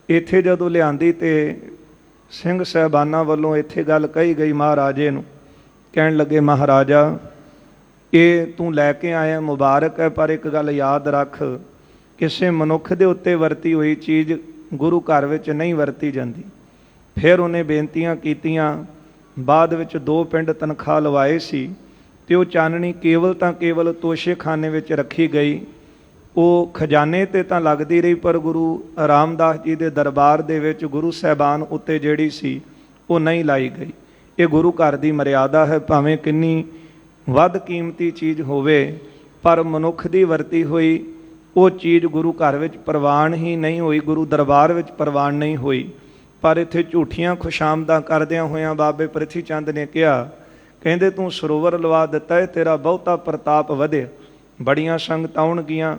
ਇੱਥੇ ਜਦੋਂ ਲਿਆਂਦੀ ਤੇ ਸਿੰਘ ਸਾਹਿਬਾਨਾਂ ਵੱਲੋਂ ਇੱਥੇ ਗੱਲ ਕਹੀ ਗਈ ਮਹਾਰਾਜੇ ਨੂੰ। ਕਹਿਣ ਲੱਗੇ, ਮਹਾਰਾਜਾ ਇਹ ਤੂੰ ਲੈ ਕੇ ਆਇਆ ਮੁਬਾਰਕ ਹੈ, ਪਰ ਇੱਕ ਗੱਲ ਯਾਦ ਰੱਖ, ਕਿਸੇ ਮਨੁੱਖ ਦੇ ਉੱਤੇ ਵਰਤੀ ਹੋਈ ਚੀਜ਼ ਗੁਰੂ ਘਰ ਵਿੱਚ ਨਹੀਂ ਵਰਤੀ ਜਾਂਦੀ। ਫਿਰ ਉਹਨੇ ਬੇਨਤੀਆਂ ਕੀਤੀਆਂ। ਬਾਅਦ ਵਿੱਚ 2 ਪਿੰਡ ਤਨਖਾਹ ਲਵਾਏ ਸੀ ਤੇ ਉਹ ਚਾਨਣੀ ਕੇਵਲ ਤਾਂ ਕੇਵਲ ਤੋਸ਼ੇਖਾਨੇ ਵਿੱਚ ਰੱਖੀ ਗਈ। ਉਹ ਖਜ਼ਾਨੇ ਤੇ ਤਾਂ ਲੱਗਦੀ ਰਹੀ, ਪਰ ਗੁਰੂ ਰਾਮਦਾਸ ਜੀ ਦੇ ਦਰਬਾਰ ਦੇ ਵਿੱਚ ਗੁਰੂ ਸਾਹਿਬਾਨ ਉੱਤੇ ਜਿਹੜੀ ਸੀ ਉਹ ਨਹੀਂ ਲਾਈ ਗਈ। ਇਹ ਗੁਰੂ ਘਰ ਦੀ ਮਰਿਆਦਾ ਹੈ। ਭਾਵੇਂ ਕਿੰਨੀ ਵੱਧ ਕੀਮਤੀ ਚੀਜ਼ ਹੋਵੇ, ਪਰ ਮਨੁੱਖ ਦੀ ਵਰਤੀ ਹੋਈ ਉਹ ਚੀਜ਼ ਗੁਰੂ ਘਰ ਵਿੱਚ ਪ੍ਰਵਾਨ ਹੀ ਨਹੀਂ ਹੋਈ, ਗੁਰੂ ਦਰਬਾਰ ਵਿੱਚ ਪ੍ਰਵਾਨ ਨਹੀਂ ਹੋਈ। ਪਰ ਇੱਥੇ ਝੂਠੀਆਂ ਖੁਸ਼ਾਮਦਾਂ ਕਰਦਿਆਂ ਹੋਇਆਂ ਬਾਬੇ ਪ੍ਰਿਥੀ ਚੰਦ ਨੇ ਕਿਹਾ, ਕਹਿੰਦੇ ਤੂੰ ਸਰੋਵਰ ਲਵਾ ਦਿੱਤਾ ਹੈ, ਤੇਰਾ ਬਹੁਤਾ ਪ੍ਰਤਾਪ ਵਧਿਆ। ਬੜੀਆਂ ਸੰਗਤਾਂ ਆਉਣਗੀਆਂ,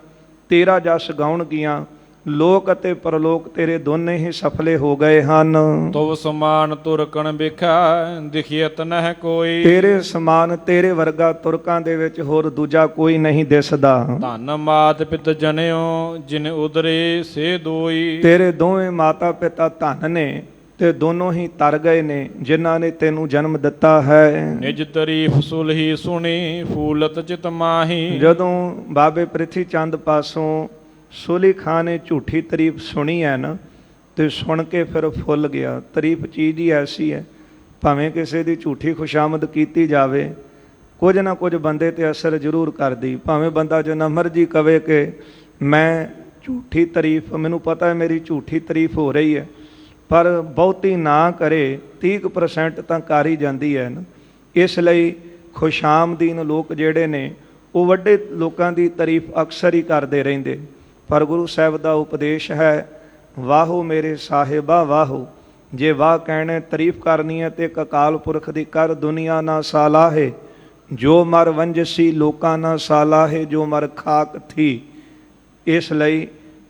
ਤੇਰਾ ਜਸ ਗਾਉਣਗੀਆਂ, ਲੋਕ ਅਤੇ ਪਰਲੋਕ ਤੇਰੇ ਦੋਨੇ ਹੀ ਸਫਲੇ ਹੋ ਗਏ ਹਨ। ਤੁਵ ਸਮਾਨ ਤੁਰਕਣ ਬਿਖਾ ਦਿਖਿਅਤ ਨਹਿ ਕੋਈ। ਤੇਰੇ ਸਮਾਨ, ਤੇਰੇ ਵਰਗਾ ਤੁਰਕਾਂ ਦੇ ਵਿੱਚ ਹੋਰ ਦੂਜਾ ਕੋਈ ਨਹੀਂ ਦਿਸਦਾ। ਧਨ ਮਾਤ ਪਿਤ ਜਨਿਓ ਜਿਨ ਉਦਰੇ ਸੇ ਦੋਈ। ਤੇਰੇ ਦੋਵੇਂ ਮਾਤਾ ਪਿਤਾ ਧਨ ਨੇ ਤੇ ਦੋਨੋਂ ਹੀ ਤਰ ਗਏ ਨੇ ਜਿਨ੍ਹਾਂ ਨੇ ਤੈਨੂੰ ਜਨਮ ਦਿੱਤਾ ਹੈ। ਨਿਜ ਤਾਰੀਫ ਸੁਲਹੀ ਸੁਣੀ ਫੂਲਤ ਚਿਤ ਮਾਹੀ। ਜਦੋਂ ਬਾਬੇ ਪ੍ਰਿਥੀ ਚੰਦ ਪਾਸੋਂ ਸੋਲੀ ਖਾਂ ਨੇ ਝੂਠੀ ਤਾਰੀਫ ਸੁਣੀ ਹੈ ਨਾ, ਤੇ ਸੁਣ ਕੇ ਫਿਰ ਫੁੱਲ ਗਿਆ। ਤਾਰੀਫ ਚੀਜ਼ ਹੀ ਐਸੀ ਹੈ, ਭਾਵੇਂ ਕਿਸੇ ਦੀ ਝੂਠੀ ਖੁਸ਼ਾਮਦ ਕੀਤੀ ਜਾਵੇ, ਕੁਝ ਨਾ ਕੁਝ ਬੰਦੇ ਤੇ ਅਸਰ ਜ਼ਰੂਰ ਕਰਦੀ। ਭਾਵੇਂ ਬੰਦਾ ਜਿੰਨਾ ਮਰਜ਼ੀ ਕਵੇ ਕਿ ਮੈਂ ਝੂਠੀ ਤਾਰੀਫ, ਮੈਨੂੰ ਪਤਾ ਹੈ ਮੇਰੀ ਝੂਠੀ ਤਾਰੀਫ ਹੋ ਰਹੀ ਹੈ, ਪਰ ਬਹੁਤੀ ਨਾ ਕਰੇ, 30% ਤਾਂ ਕਰ ਹੀ ਜਾਂਦੀ ਹੈ ਨਾ। ਇਸ ਲਈ ਖੁਸ਼ਾਮਦੀਨ ਲੋਕ ਜਿਹੜੇ ਨੇ ਉਹ ਵੱਡੇ ਲੋਕਾਂ ਦੀ ਤਾਰੀਫ ਅਕਸਰ ਹੀ ਕਰਦੇ ਰਹਿੰਦੇ। ਪਰ ਗੁਰੂ ਸਾਹਿਬ ਦਾ ਉਪਦੇਸ਼ ਹੈ, ਵਾਹੋ ਮੇਰੇ ਸਾਹਿਬਾ ਵਾਹੋ। ਜੇ ਵਾਹ ਕਹਿਣੇ ਤਾਰੀਫ ਕਰਨੀ ਹੈ ਤੇ ਅਕਾਲ ਪੁਰਖ ਦੀ ਕਰ। ਦੁਨੀਆ ਨਾ ਸਾਲਾਹੇ ਜੋ ਮਰ ਵੰਜਸੀ, ਲੋਕਾਂ ਨਾ ਸਾਲਾਹੇ ਜੋ ਮਰ ਖਾਕ ਥੀ। ਇਸ ਲਈ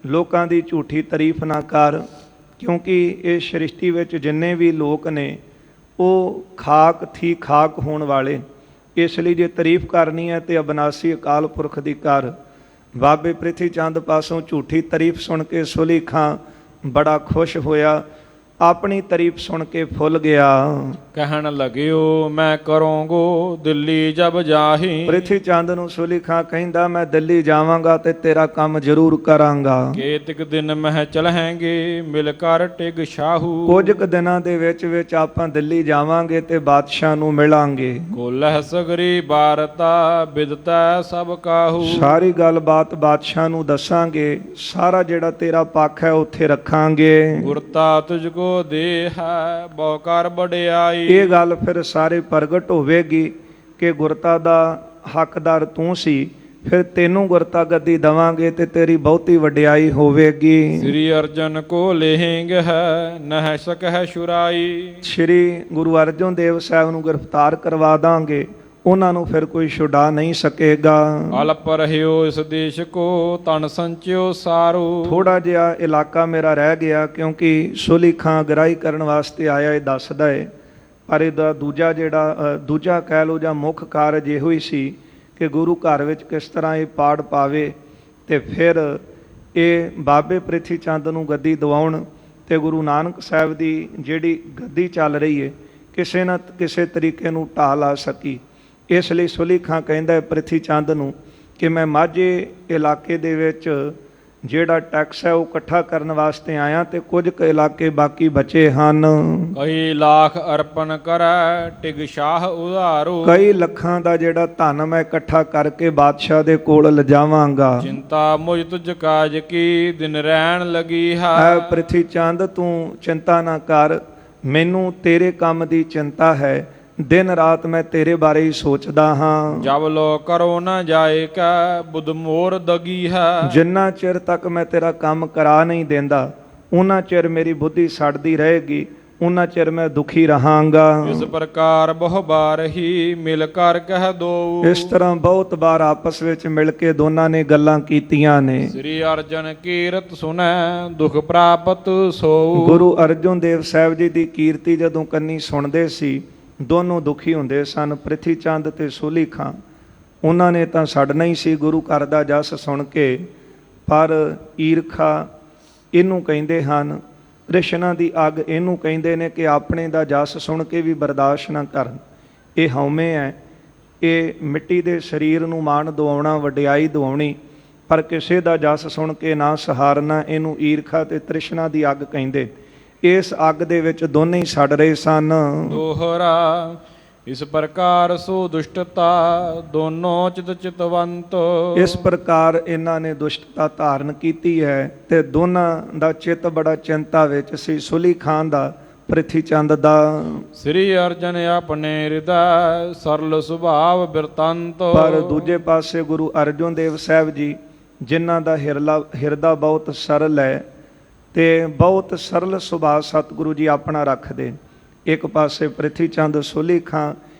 ਲੋਕਾਂ ਦੀ ਝੂਠੀ ਤਾਰੀਫ ਨਾ ਕਰ, ਕਿਉਂਕਿ ਇਸ ਸ੍ਰਿਸ਼ਟੀ ਵਿੱਚ ਜਿੰਨੇ ਵੀ ਲੋਕ ਨੇ ਉਹ ਖਾਕ ਥੀ, ਖਾਕ ਹੋਣ ਵਾਲੇ। ਇਸ ਲਈ ਜੇ ਤਾਰੀਫ ਕਰਨੀ ਹੈ ਤੇ ਅਬਨਾਸੀ ਅਕਾਲ ਪੁਰਖ ਦੀ ਕਰ। ਬਾਬੇ ਪ੍ਰਿਥੀ ਚੰਦ ਪਾਸੋਂ ਝੂਠੀ ਤਾਰੀਫ ਸੁਣ ਕੇ ਸੋਲੀ ਖਾਂ ਬੜਾ ਖੁਸ਼ ਹੋਇਆ, ਆਪਣੀ ਤਾਰੀਫ ਸੁਣ ਕੇ ਫੁੱਲ ਗਿਆ। ਕਹਿਣ ਲਗਿਓ ਮੈਂ ਕਰੋਂਗੋ ਦਿੱਲੀ ਜਬ ਜਾਹੀ। ਪ੍ਰਿਥੀ ਚੰਦ ਨੂੰ ਸੋਲੀ ਖਾਂ ਕਹਿੰਦਾ, ਮੈਂ ਦਿੱਲੀ ਜਾਵਾਂਗਾ ਤੇ ਤੇਰਾ ਕੰਮ ਜ਼ਰੂਰ ਕਰਾਂਗਾ। ਕੇਤਿਕ ਦਿਨ ਮਹਿ ਚਲਹਾਂਗੇ ਮਿਲ ਕਰ ਟਿਗ ਸ਼ਾਹੂ। ਕੁਝ ਕੁ ਦਿਨਾਂ ਦੇ ਵਿੱਚ ਆਪਾਂ ਦਿੱਲੀ ਜਾਵਾਂਗੇ ਤੇ ਬਾਦਸ਼ਾਹ ਨੂੰ ਮਿਲਾਂਗੇ। ਕੋਲਹ ਸਗਰੀ ਬਾਰਤਾ ਬਿਦਤਾ ਸਭ ਕਾਹੂ। ਸਾਰੀ ਗੱਲਬਾਤ ਬਾਦਸ਼ਾਹ ਨੂੰ ਦੱਸਾਂਗੇ, ਸਾਰਾ ਜਿਹੜਾ ਤੇਰਾ ਪੱਖ ਹੈ ਉੱਥੇ ਰੱਖਾਂਗੇ। ਗੁਰਤਾ ਤੁਝ ਕੋ ਦੇ ਹੈ ਬਹੁ ਕਰ ਬੜਿਆਈ। ਇਹ ਗੱਲ ਫਿਰ ਸਾਰੇ ਪ੍ਰਗਟ ਹੋਵੇਗੀ ਕਿ ਗੁਰਤਾ ਦਾ ਹੱਕਦਾਰ ਤੂੰ ਸੀ, ਫਿਰ ਤੈਨੂੰ ਗੁਰਤਾ ਗੱਦੀ ਦਵਾਂਗੇ ਤੇ ਤੇਰੀ ਬਹੁਤੀ ਵਡਿਆਈ ਹੋਵੇਗੀ। ਸ੍ਰੀ ਅਰਜਨ ਕੋ ਲੇਹਿੰਗ ਹੈ ਨਹਿ ਸਕਹਿ ਸ਼ੁਰਾਈ। ਸ਼੍ਰੀ ਗੁਰੂ ਅਰਜਨ ਦੇਵ ਸਾਹਿਬ ਨੂੰ ਗ੍ਰਿਫਤਾਰ ਕਰਵਾ ਦਾਂਗੇ, ਉਹਨਾਂ ਨੂੰ ਫਿਰ ਕੋਈ ਛੁਡਾ ਨਹੀਂ ਸਕੇਗਾ। ਅਲਪ ਰਹਿਓ ਇਸ ਦੇਸ਼ ਕੋ ਤਨ ਸੰਚਿਓ ਸਾਰੂ। ਥੋੜਾ ਜਿਹਾ ਇਲਾਕਾ ਮੇਰਾ ਰਹਿ ਗਿਆ, ਕਿਉਂਕਿ ਸੋਲੀ ਖਾਂ ਗ੍ਰਾਹੀ ਕਰਨ ਵਾਸਤੇ ਆਇਆ, ਇਹ ਦੱਸਦਾ ਹੈ। ਪਰ ਇਹਦਾ ਦੂਜਾ ਕਹਿ ਲਓ ਜਾਂ ਮੁੱਖ ਕਾਰਜ ਇਹੋ ਹੀ ਸੀ ਕਿ ਗੁਰੂ ਘਰ ਵਿੱਚ ਕਿਸ ਤਰ੍ਹਾਂ ਇਹ ਪਾੜ ਪਾਵੇ ਤੇ ਫਿਰ ਇਹ ਬਾਬੇ ਪ੍ਰਿਥੀ ਚੰਦ ਨੂੰ ਗੱਦੀ ਦਿਵਾਉਣ ਤੇ ਗੁਰੂ ਨਾਨਕ ਸਾਹਿਬ ਦੀ ਜਿਹੜੀ ਗੱਦੀ ਚੱਲ ਰਹੀ ਹੈ ਕਿਸੇ ਨਾ ਕਿਸੇ ਤਰੀਕੇ ਨੂੰ ਢਾਹ ਲਾ ਸਕੀ। ਇਸ ਲਈ ਸੋਲੀ ਖਾਂ ਕਹਿੰਦਾ ਪ੍ਰਿਥੀ ਚੰਦ ਨੂੰ ਕਿ ਮੈਂ ਮਾਝੇ ਇਲਾਕੇ ਦੇ ਵਿੱਚ ਜਿਹੜਾ ਟੈਕਸ ਹੈ ਉਹ ਇਕੱਠਾ ਕਰਨ ਵਾਸਤੇ ਆਇਆ ਤੇ ਕੁਝ ਕੁ ਇਲਾਕੇ ਬਾਕੀ ਬਚੇ ਹਨ। ਕਈ ਲੱਖ ਅਰਪਣ ਕਰੈ ਟਿਗ ਸ਼ਾਹ ਉਧਾਰੋ। ਕਈ ਲੱਖਾਂ ਦਾ ਜਿਹੜਾ ਧਨ ਮੈਂ ਇਕੱਠਾ ਕਰਕੇ ਬਾਦਸ਼ਾਹ ਦੇ ਕੋਲ ਲਿਜਾਵਾਂਗਾ। ਚਿੰਤਾ ਮੁਝ ਤੁਝ ਕਾਜ ਕੀ ਦਿਨ ਰਹਿਣ ਲਗੀ ਹੈ। ਪ੍ਰਿਥੀ ਚੰਦ ਤੂੰ ਚਿੰਤਾ ਨਾ ਕਰ, ਮੈਨੂੰ ਤੇਰੇ ਕੰਮ ਦੀ ਚਿੰਤਾ ਹੈ, ਦਿਨ ਰਾਤ ਮੈਂ ਤੇਰੇ ਬਾਰੇ ਹੀ ਸੋਚਦਾ ਹਾਂ। ਜਬ ਲੋ ਕਰੋ ਨਾ ਜਾਏ ਕਾ ਬੁੱਧ ਮੋਰ ਦਗੀ ਹੈ। ਜਿੰਨਾ ਚਿਰ ਤੱਕ ਮੈਂ ਤੇਰਾ ਕੰਮ ਕਰਾ ਨਹੀਂ ਦਿੰਦਾ ਉਹਨਾਂ ਚਿਰ ਮੇਰੀ ਬੁੱਧੀ ਸੜਦੀ ਰਹੇਗੀ। ਉਹਨਾਂ ਚਿਰ ਮੈਂ ਦੁਖੀ ਰਹਾਂਗਾ। ਇਸ ਪ੍ਰਕਾਰ ਬਹੁ ਬਾਰ ਹੀ ਮਿਲ ਕਰ ਕਹਿ ਦੋ। ਇਸ ਤਰ੍ਹਾਂ ਬਹੁਤ ਵਾਰ ਆਪਸ ਵਿੱਚ ਮਿਲ ਕੇ ਦੋਨਾਂ ਨੇ ਗੱਲਾਂ ਕੀਤੀਆਂ ਨੇ। ਸ੍ਰੀ ਅਰਜਨ ਕੀਰਤ ਸੁਨੈ ਦੁਖ ਪ੍ਰਾਪਤ ਸੋ। ਗੁਰੂ ਅਰਜਨ ਦੇਵ ਸਾਹਿਬ ਜੀ ਦੀ ਕੀਰਤੀ ਜਦੋਂ ਕੰਨੀ ਸੁਣਦੇ ਸੀ, ਦੋਨੋਂ ਦੁਖੀ ਹੁੰਦੇ ਸਨ, ਪ੍ਰਿਥੀ ਚੰਦ ਤੇ ਸੋਲੀ ਖਾਂ। ਉਹਨਾਂ ਨੇ ਤਾਂ ਛੱਡਣਾ ਹੀ ਸੀ ਗੁਰੂ ਘਰ ਦਾ ਜਸ ਸੁਣ ਕੇ, ਪਰ ਈਰਖਾ ਇਹਨੂੰ ਕਹਿੰਦੇ ਹਨ, ਤ੍ਰਿਸ਼ਨਾ ਦੀ ਅੱਗ ਇਹਨੂੰ ਕਹਿੰਦੇ ਨੇ ਕਿ ਆਪਣੇ ਦਾ ਜਸ ਸੁਣ ਕੇ ਵੀ ਬਰਦਾਸ਼ਤ ਨਾ ਕਰਨ। ਇਹ ਹਉਮੈ ਹੈ, ਇਹ ਮਿੱਟੀ ਦੇ ਸਰੀਰ ਨੂੰ ਮਾਣ ਦਿਵਾਉਣਾ, ਵਡਿਆਈ ਦਿਵਾਉਣੀ, ਪਰ ਕਿਸੇ ਦਾ ਜਸ ਸੁਣ ਕੇ ਨਾ ਸਹਾਰਨਾ, ਇਹਨੂੰ ਈਰਖਾ ਤੇ ਤ੍ਰਿਸ਼ਨਾ ਦੀ ਅੱਗ ਕਹਿੰਦੇ। ਇਸ ਅੱਗ ਦੇ ਵਿੱਚ ਦੋਨੇ ਹੀ ਸੜ ਰਹੇ ਸਨ। ਦੋਹਰਾ ਇਸ ਪ੍ਰਕਾਰ ਸੋ ਦੁਸ਼ਟਤਾ ਦੋਨੋਂ ਚਿਤ ਚਿਤਵੰਤ। ਇਸ ਪ੍ਰਕਾਰ ਇਹਨਾਂ ਨੇ ਦੁਸ਼ਟਤਾ ਧਾਰਨ ਕੀਤੀ ਹੈ ਤੇ ਦੋਨਾਂ ਦਾ ਚਿੱਤ ਬੜਾ ਚਿੰਤਾ ਵਿੱਚ ਸੀ, ਸੁਲੀ ਖਾਨ ਦਾ, ਪ੍ਰਿਥੀ ਚੰਦ ਦਾ। ਸ੍ਰੀ ਅਰਜਨ ਆਪਣੇ ਹਿਰਦੈ ਸਰਲ ਸੁਭਾਵ ਬਿਰਤੰਤ। ਪਰ ਦੂਜੇ ਪਾਸੇ ਗੁਰੂ ਅਰਜਨ ਦੇਵ ਸਾਹਿਬ ਜੀ, ਜਿਨ੍ਹਾਂ ਦਾ ਹਿਰਦਾ ਬਹੁਤ ਸਰਲ ਹੈ ਤੇ ਬਹੁਤ ਸਰਲ ਸੁਭਾਅ ਸਤਿਗੁਰੂ ਜੀ ਆਪਣਾ ਰੱਖਦੇ। ਇੱਕ ਪਾਸੇ ਪ੍ਰਿਥੀ ਚੰਦ, ਸੋਲੀ ਖਾਂ,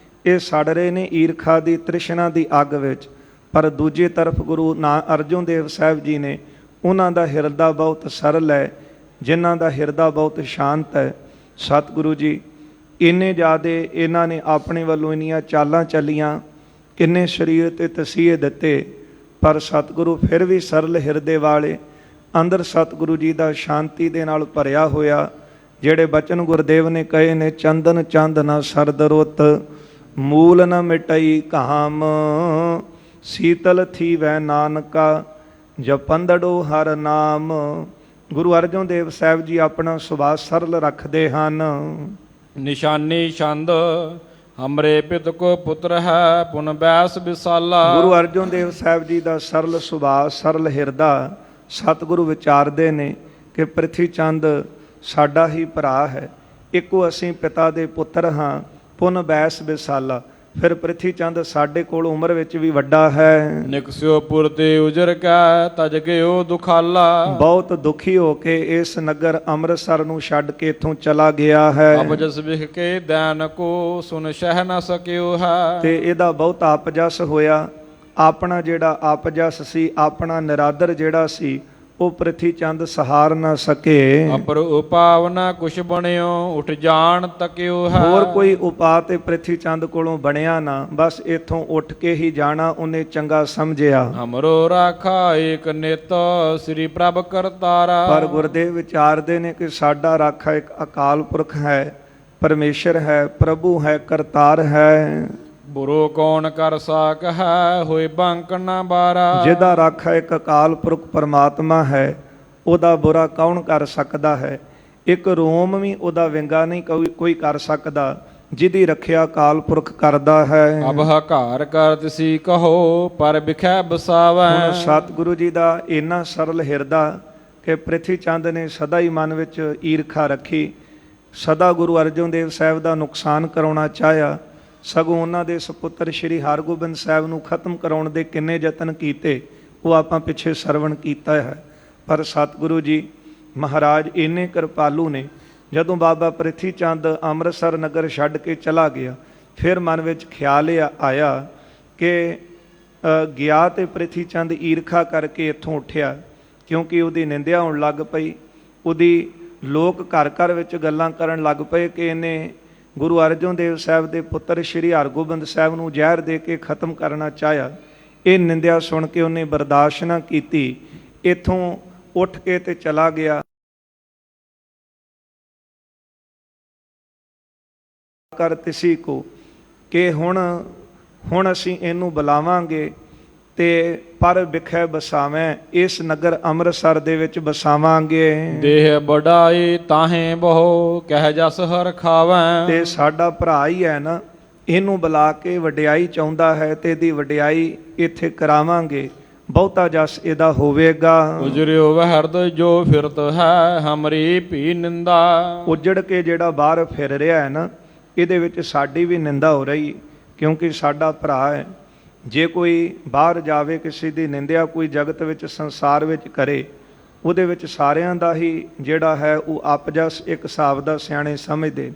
ਇਹ ਸੜ ਰਹੇ ਨੇ ਈਰਖਾ ਦੀ, ਤ੍ਰਿਸ਼ਨਾ ਦੀ ਅੱਗ ਵਿੱਚ, ਪਰ ਦੂਜੀ ਤਰਫ ਗੁਰੂ ਅਰਜਨ ਦੇਵ ਸਾਹਿਬ ਜੀ ਨੇ, ਉਹਨਾਂ ਦਾ ਹਿਰਦਾ ਬਹੁਤ ਸਰਲ ਹੈ, ਜਿਨ੍ਹਾਂ ਦਾ ਹਿਰਦਾ ਬਹੁਤ ਸ਼ਾਂਤ ਹੈ। ਸਤਿਗੁਰੂ ਜੀ ਇੰਨੇ ਜ਼ਿਆਦਾ ਇਹਨਾਂ ਨੇ ਆਪਣੇ ਵੱਲੋਂ ਇੰਨੀਆਂ ਚਾਲਾਂ ਚੱਲੀਆਂ, ਕਿੰਨੇ ਸਰੀਰ ਤੇ ਤਸੀਹੇ ਦਿੱਤੇ, ਪਰ ਸਤਿਗੁਰੂ ਫਿਰ ਵੀ ਸਰਲ ਹਿਰਦੇ ਵਾਲੇ, ਅੰਦਰ ਸਤਿਗੁਰੂ ਜੀ ਦਾ ਸ਼ਾਂਤੀ ਦੇ ਨਾਲ ਭਰਿਆ ਹੋਇਆ, ਜਿਹੜੇ ਬਚਨ ਗੁਰਦੇਵ ਨੇ ਕਹੇ ਨੇ, ਚੰਦਨ ਚੰਦ ਨਾ ਸਰਦ ਰੁੱਤ, ਮੂਲ ਨ ਮਿਟਈ ਕਾਮ, ਸੀਤਲ ਥੀ ਵੈ ਨਾਨਕਾ, ਜਪੰਦੜੋ ਹਰ ਨਾਮ। ਗੁਰੂ ਅਰਜਨ ਦੇਵ ਸਾਹਿਬ ਜੀ ਆਪਣਾ ਸੁਭਾਅ ਸਰਲ ਰੱਖਦੇ ਹਨ। ਨਿਸ਼ਾਨੀ ਛੰਦ ਹਮਰੇ ਪਿਤ ਕੋ ਪੁੱਤਰ ਹੈ ਪੁਨ ਬੈਸ ਵਿਸਾਲਾ। ਗੁਰੂ ਅਰਜਨ ਦੇਵ ਸਾਹਿਬ ਜੀ ਦਾ ਸਰਲ ਸੁਭਾਅ, ਸਰਲ ਹਿਰਦਾ, ਸਤਿਗੁਰੂ ਵਿਚਾਰਦੇ ਨੇ ਕਿ ਪ੍ਰਿਥੀ ਚੰਦ ਸਾਡਾ ਹੀ ਭਰਾ ਹੈ, ਇੱਕੋ ਅਸੀਂ ਪਿਤਾ ਦੇ ਪੁੱਤਰ ਹਾਂ, ਪੁਨ ਬੈਸ ਵਿਸਾਲਾ। ਫਿਰ ਪ੍ਰਿਥੀ ਚੰਦ ਸਾਡੇ ਕੋਲ ਉਮਰ ਵਿੱਚ ਵੀ ਵੱਡਾ ਹੈ। ਨਿਕਸਿਓ ਪੁਰ ਤੇ ਉਜਰ ਕੈ ਤਜ ਗਿਓ ਦੁਖਾਲਾ। ਬਹੁਤ ਦੁਖੀ ਹੋ ਕੇ ਇਸ ਨਗਰ ਅੰਮ੍ਰਿਤਸਰ ਨੂੰ ਛੱਡ ਕੇ ਇੱਥੋਂ ਚਲਾ ਗਿਆ ਹੈ। ਅਪਜਸ ਵਿਖ ਕੇ ਦੈਨ ਕੋ ਸੁਨ ਸਹਿ ਨ ਸਕਿਓ ਹੈ। ਤੇ ਇਹਦਾ ਬਹੁਤ ਆਪਜਸ ਹੋਇਆ। ਆਪਣਾ ਜਿਹੜਾ ਆਪਜਸ ਸੀ, ਆਪਣਾ ਨਿਰਾਦਰ ਜਿਹੜਾ ਸੀ, ਉਹ ਪ੍ਰਿਥੀ ਚੰਦ ਸਹਾਰ ਨਾ ਸਕੇ। ਅਪਰ ਉਪਾਵ ਨ ਕੁਛ ਬਣਿਓ ਉਠ ਜਾਣ ਤਕਿਓ ਹੈ। ਹੋਰ ਕੋਈ ਉਪਾਅ ਤੇ ਪ੍ਰਿਥੀ ਚੰਦ ਕੋਲੋਂ ਬਣਿਆ ਨਾ, ਬਸ ਇੱਥੋਂ ਉੱਠ ਕੇ ਹੀ ਜਾਣਾ ਉਹਨੇ ਚੰਗਾ ਸਮਝਿਆ। ਹਮਰੋ ਰਾਖਾ ਏਕ ਨਿਤ ਸ੍ਰੀ ਪ੍ਰਭ ਕਰਤਾਰਾ। ਪਰ ਗੁਰਦੇਵ ਵਿਚਾਰਦੇ ਨੇ ਕਿ ਸਾਡਾ ਰਾਖਾ ਇੱਕ ਅਕਾਲ ਪੁਰਖ ਹੈ, ਪਰਮੇਸ਼ਰ ਹੈ, ਪ੍ਰਭੂ ਹੈ, ਕਰਤਾਰ ਹੈ। ਬੁਰੋ ਕੌਣ ਕਰ ਸਾਕ ਹੈ ਹੋਏ ਬੰਕ ਨਾ ਬਾਰਾ। ਜਿਹਦਾ ਰਾਖਾ ਇੱਕ ਅਕਾਲ ਪੁਰਖ ਪਰਮਾਤਮਾ ਹੈ, ਉਹਦਾ ਬੁਰਾ ਕੌਣ ਕਰ ਸਕਦਾ ਹੈ। ਇੱਕ ਰੋਮ ਵੀ ਉਹਦਾ ਵਿੰਗਾ ਨਹੀਂ ਕੋਈ ਕਰ ਸਕਦਾ, ਜਿਹਦੀ ਰੱਖਿਆ ਅਕਾਲ ਪੁਰਖ ਕਰਦਾ ਹੈ। ਅਬ ਹਕਾਰ ਕਰ ਤਿਸੀ ਕਹੋ ਪਰ ਬਿਖੈ ਬਸਾਵੈ। ਹੁਣ ਸਤਿਗੁਰੂ ਜੀ ਦਾ ਇੰਨਾ ਸਰਲ ਹਿਰਦਾ ਕਿ ਪ੍ਰਿਥੀ ਚੰਦ ਨੇ ਸਦਾ ਹੀ ਮਨ ਵਿੱਚ ਈਰਖਾ ਰੱਖੀ, ਸਦਾ ਗੁਰੂ ਅਰਜਨ ਦੇਵ ਸਾਹਿਬ ਦਾ ਨੁਕਸਾਨ ਕਰਾਉਣਾ ਚਾਹਿਆ। ਸਗੋਂ ਉਹਨਾਂ ਦੇ ਸਪੁੱਤਰ ਸ਼੍ਰੀ ਹਰਗੋਬਿੰਦ ਸਾਹਿਬ ਨੂੰ ਖਤਮ ਕਰਾਉਣ ਦੇ ਕਿੰਨੇ ਯਤਨ ਕੀਤੇ, ਉਹ ਆਪਾਂ ਪਿੱਛੇ ਸਰਵਣ ਕੀਤਾ ਹੈ। ਪਰ ਸਤਿਗੁਰੂ ਜੀ ਮਹਾਰਾਜ ਇੰਨੇ ਕਿਰਪਾਲੂ ਨੇ, ਜਦੋਂ ਬਾਬਾ ਪ੍ਰਿਥੀ ਚੰਦ ਅੰਮ੍ਰਿਤਸਰ ਨਗਰ ਛੱਡ ਕੇ ਚਲਾ ਗਿਆ, ਫਿਰ ਮਨ ਵਿੱਚ ਖਿਆਲ ਆਇਆ ਕਿ ਗਿਆ ਤੇ ਪ੍ਰਿਥੀ ਚੰਦ ਈਰਖਾ ਕਰਕੇ ਇੱਥੋਂ ਉੱਠਿਆ, ਕਿਉਂਕਿ ਉਹਦੀ ਨਿੰਦਿਆ ਹੋਣ ਲੱਗ ਪਈ। ਉਹਦੀ ਲੋਕ ਘਰ ਘਰ ਵਿੱਚ ਗੱਲਾਂ ਕਰਨ ਲੱਗ ਪਏ ਕਿ ਇਹਨੇ ਗੁਰੂ ਅਰਜਨ ਦੇਵ ਸਾਹਿਬ ਦੇ ਪੁੱਤਰ ਸ਼੍ਰੀ ਹਰਗੋਬਿੰਦ ਸਾਹਿਬ ਨੂੰ ਜ਼ਹਿਰ ਦੇ ਕੇ ਖਤਮ ਕਰਨਾ ਚਾਹਿਆ। ਇਹ ਨਿੰਦਿਆ ਸੁਣ ਕੇ ਉਹਨੇ ਬਰਦਾਸ਼ਤ ਨਾ ਕੀਤੀ, ਇੱਥੋਂ ਉੱਠ ਕੇ ਤੇ ਚਲਾ ਗਿਆ। ਕਰ ਤਿਸੀ ਕੋ ਕਿ ਹੁਣ ਅਸੀਂ ਇਹਨੂੰ ਬੁਲਾਵਾਂਗੇ ਤੇ ਪਰ ਬਿਖੈ ਬਸਾਵੇਂ, ਇਸ ਨਗਰ ਅੰਮ੍ਰਿਤਸਰ ਦੇ ਵਿੱਚ ਬਸਾਵਾਂਗੇ। ਦੇਹ ਬੜਾਈ ਤਾਹੇ ਬਹੁ ਕਹਿ ਜਸ ਹਰ ਖਾਵੈ। ਤੇ ਸਾਡਾ ਭਰਾ ਹੀ ਹੈ ਨਾ, ਇਹਨੂੰ ਬੁਲਾ ਕੇ ਵਡਿਆਈ ਚਾਹੁੰਦਾ ਹੈ ਤੇ ਇਹਦੀ ਵਡਿਆਈ ਇੱਥੇ ਕਰਾਵਾਂਗੇ, ਬਹੁਤਾ ਜਸ ਇਹਦਾ ਹੋਵੇਗਾ। ਉਜਰਿਓ ਵਹਿ ਹਿਰਦਿ ਜੋ ਫਿਰਤ ਹੈ ਹਮਰੀ ਭੀ ਨਿੰਦਾ। ਉਜੜ ਕੇ ਜਿਹੜਾ ਬਾਹਰ ਫਿਰ ਰਿਹਾ ਹੈ ਨਾ, ਇਹਦੇ ਵਿੱਚ ਸਾਡੀ ਵੀ ਨਿੰਦਾ ਹੋ ਰਹੀ, ਕਿਉਂਕਿ ਸਾਡਾ ਭਰਾ ਹੈ। ਜੇ ਕੋਈ ਬਾਹਰ ਜਾਵੇ, ਕਿਸੇ ਦੀ ਨਿੰਦਿਆ ਕੋਈ ਜਗਤ ਵਿੱਚ ਸੰਸਾਰ ਵਿੱਚ ਕਰੇ, ਉਹਦੇ ਵਿੱਚ ਸਾਰਿਆਂ ਦਾ ਹੀ ਜਿਹੜਾ ਹੈ ਉਹ ਆਪਜਸ ਇੱਕ ਹਿਸਾਬ ਦਾ ਸਿਆਣੇ ਸਮਝਦੇ,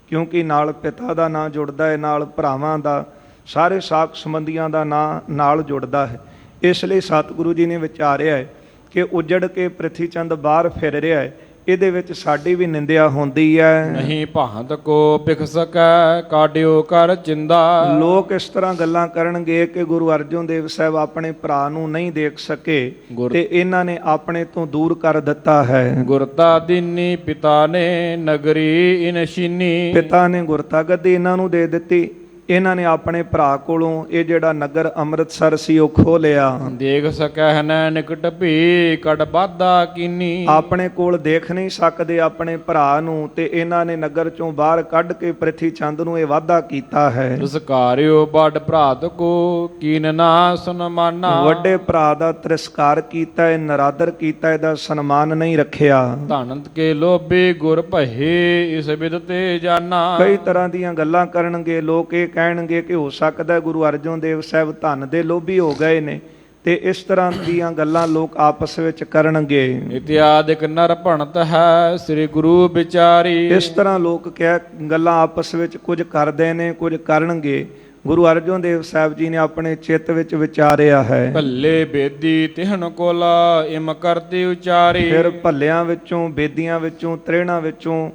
ਕਿਉਂਕਿ ਨਾਲ ਪਿਤਾ ਦਾ ਨਾਂ ਜੁੜਦਾ ਹੈ, ਨਾਲ ਭਰਾਵਾਂ ਦਾ, ਸਾਰੇ ਸਾਕ ਸੰਬੰਧੀਆਂ ਦਾ ਨਾਂ ਨਾਲ ਜੁੜਦਾ ਹੈ। ਇਸ ਲਈ ਸਤਿਗੁਰੂ ਜੀ ਨੇ ਵਿਚਾਰਿਆ ਹੈ ਕਿ ਉਜੜ ਕੇ ਪ੍ਰਿਥੀ ਚੰਦ ਬਾਹਰ ਫਿਰ ਰਿਹਾ ਹੈ, ਇਹਦੇ ਵਿੱਚ ਸਾਡੀ ਵੀ ਨਿੰਦਿਆ ਹੁੰਦੀ ਹੈ। ਨਹੀਂ ਭਾਂਤ ਕੋ ਭਿਖ ਸਕੈ ਕਾਢਿਓ ਕਰ ਚਿੰਦਾ। ਲੋਕ ਇਸ ਤਰ੍ਹਾਂ ਗੱਲਾਂ ਕਰਨਗੇ ਕਿ ਗੁਰੂ ਅਰਜਨ ਦੇਵ ਸਾਹਿਬ ਆਪਣੇ ਭਰਾ ਨੂੰ ਨਹੀਂ ਦੇਖ ਸਕੇ ਤੇ ਇਹਨਾਂ ਨੇ ਆਪਣੇ ਤੋਂ ਦੂਰ ਕਰ ਦਿੱਤਾ ਹੈ। ਗੁਰਤਾ ਦੀਨੀ ਪਿਤਾ ਨੇ ਨਗਰੀ ਇਨਸ਼ੀਨੀ। ਪਿਤਾ ਨੇ ਗੁਰਤਾ ਗੱਦੀ ਇਹਨਾਂ ਨੂੰ ਦੇ ਦਿੱਤੀ, ਇਹਨਾਂ ਨੇ ਆਪਣੇ ਭਰਾ ਕੋਲੋਂ ਇਹ ਜਿਹੜਾ ਨਗਰ ਅੰਮ੍ਰਿਤਸਰ ਸੀ ਉਹ ਖੋਹ ਲਿਆ। ਦੇਖ ਸਕੈ ਨੈ ਨਿਕਟ ਭੀ ਕੜ ਬਾਧਾ ਕੀਨੀ। ਆਪਣੇ ਕੋਲ ਦੇਖ ਨਹੀਂ ਸਕਦੇ ਆਪਣੇ ਭਰਾ ਨੂੰ, ਤੇ ਇਹਨਾਂ ਨੇ ਨਗਰ ਚੋਂ ਬਾਹਰ ਕੱਢ ਕੇ ਪ੍ਰਿਥੀ ਚੰਦ ਨੂੰ ਇਹ ਵਾਅਦਾ ਕੀਤਾ ਹੈ। ਤਿਰਸਕਾਰਿਓ ਬੜ ਭਰਾਤ ਕੋ ਕੀਨ ਨਾ ਸਨਮਾਨਾ। ਵੱਡੇ ਭਰਾ ਦਾ ਤਿਰਸਕਾਰ ਕੀਤਾ ਹੈ, ਨਰਾਦਰ ਕੀਤਾ, ਇਹਦਾ ਸਨਮਾਨ ਨਹੀਂ ਰੱਖਿਆ। ਧਨੰਤ ਕੇ ਲੋਭੇ ਗੁਰ ਭਏ ਇਸ ਬਿਦ ਤੇ ਜਾਨਾ। ਕਈ ਤਰ੍ਹਾਂ ਦੀਆਂ ਗੱਲਾਂ ਕਰਨਗੇ ਲੋਕ, ਇਹ ਕਹਿਣਗੇ ਕਿ ਹੋ ਸਕਦਾ ਗੁਰੂ ਅਰਜਨ ਦੇਵ ਸਾਹਿਬ ਧਨ ਦੇ ਲੋਭੀ ਹੋ ਗਏ ਨੇ, ਤੇ ਇਸ ਤਰ੍ਹਾਂ ਦੀਆਂ ਗੱਲਾਂ ਲੋਕ ਆਪਸ ਵਿੱਚ ਕਰਨਗੇ। ਇਤਿਆਦਿਕ ਨਰ ਭਣਤ ਹੈ ਸ੍ਰੀ ਗੁਰੂ ਵਿਚਾਰੀ। ਇਸ ਤਰ੍ਹਾਂ ਲੋਕ ਗੱਲਾਂ ਆਪਸ ਵਿੱਚ ਕੁਝ ਕਰਦੇ ਨੇ, ਕੁਝ ਕਰਨਗੇ। ਗੁਰੂ ਅਰਜਨ ਦੇਵ ਸਾਹਿਬ ਜੀ ਨੇ ਆਪਣੇ ਚਿੱਤ ਵਿੱਚ ਵਿਚਾਰਿਆ ਹੈ। ਭੱਲੇ ਬੇਦੀ ਤਿਹਨ ਕੋਲ ਇਮ ਕਰਤੀ ਉਚਾਰੀ। ਫਿਰ ਭੱਲਿਆਂ ਵਿੱਚੋਂ, ਬੇਦੀਆਂ ਵਿੱਚੋਂ, ਤ੍ਰੇਣਾ ਵਿੱਚੋਂ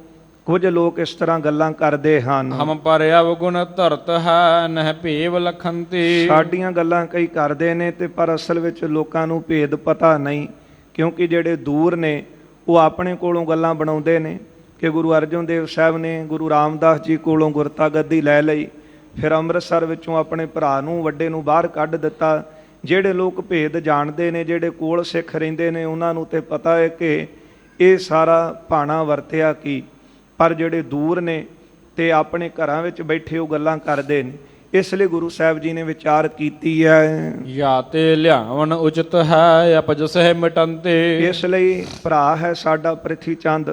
ਕੁਝ ਲੋਕ ਇਸ ਤਰ੍ਹਾਂ ਗੱਲਾਂ ਕਰਦੇ ਹਨ। ਹਮ ਪਰ ਅਵਗੁਣ ਧਰਤ ਹੈ ਨਹਿ ਭੇਵ ਲਖੰਤੀ। ਸਾਡੀਆਂ ਗੱਲਾਂ ਕਈ ਕਰਦੇ ਨੇ ਤੇ ਪਰ ਅਸਲ ਵਿੱਚ ਲੋਕਾਂ ਨੂੰ ਭੇਦ ਪਤਾ ਨਹੀਂ, ਕਿਉਂਕਿ ਜਿਹੜੇ ਦੂਰ ਨੇ ਉਹ ਆਪਣੇ ਕੋਲੋਂ ਗੱਲਾਂ ਬਣਾਉਂਦੇ ਨੇ ਕਿ ਗੁਰੂ ਅਰਜਨ ਦੇਵ ਸਾਹਿਬ ਨੇ ਗੁਰੂ ਰਾਮਦਾਸ ਜੀ ਕੋਲੋਂ ਗੁਰਤਾ ਗੱਦੀ ਲੈ ਲਈ, ਫਿਰ ਅੰਮ੍ਰਿਤਸਰ ਵਿੱਚੋਂ ਆਪਣੇ ਭਰਾ ਨੂੰ ਵੱਡੇ ਨੂੰ ਬਾਹਰ ਕੱਢ ਦਿੱਤਾ। ਜਿਹੜੇ ਲੋਕ ਭੇਦ ਜਾਣਦੇ ਨੇ, ਜਿਹੜੇ ਕੋਲ ਸਿੱਖ ਰਹਿੰਦੇ ਨੇ, ਉਹਨਾਂ ਨੂੰ ਤੇ ਪਤਾ ਹੈ ਕਿ ਇਹ ਸਾਰਾ ਭਾਣਾ ਵਰਤਿਆ ਕੀ, ਪਰ ਜਿਹੜੇ ਦੂਰ ਨੇ ਤੇ ਆਪਣੇ ਘਰਾਂ ਵਿੱਚ ਬੈਠੇ ਉਹ ਗੱਲਾਂ ਕਰਦੇ ਨੇ। ਇਸ ਲਈ ਗੁਰੂ ਸਾਹਿਬ ਜੀ ਨੇ ਵਿਚਾਰ ਕੀਤੀ ਹੈ, ਜਾਂ ਤੇ ਲਿਆਵਣ ਉਚਿਤ ਹੈ ਅਪਜਸਹਿ ਮਿਟੰਤੇ। ਇਸ ਲਈ ਭਰਾ ਹੈ ਸਾਡਾ ਪ੍ਰਿਥੀ ਚੰਦ,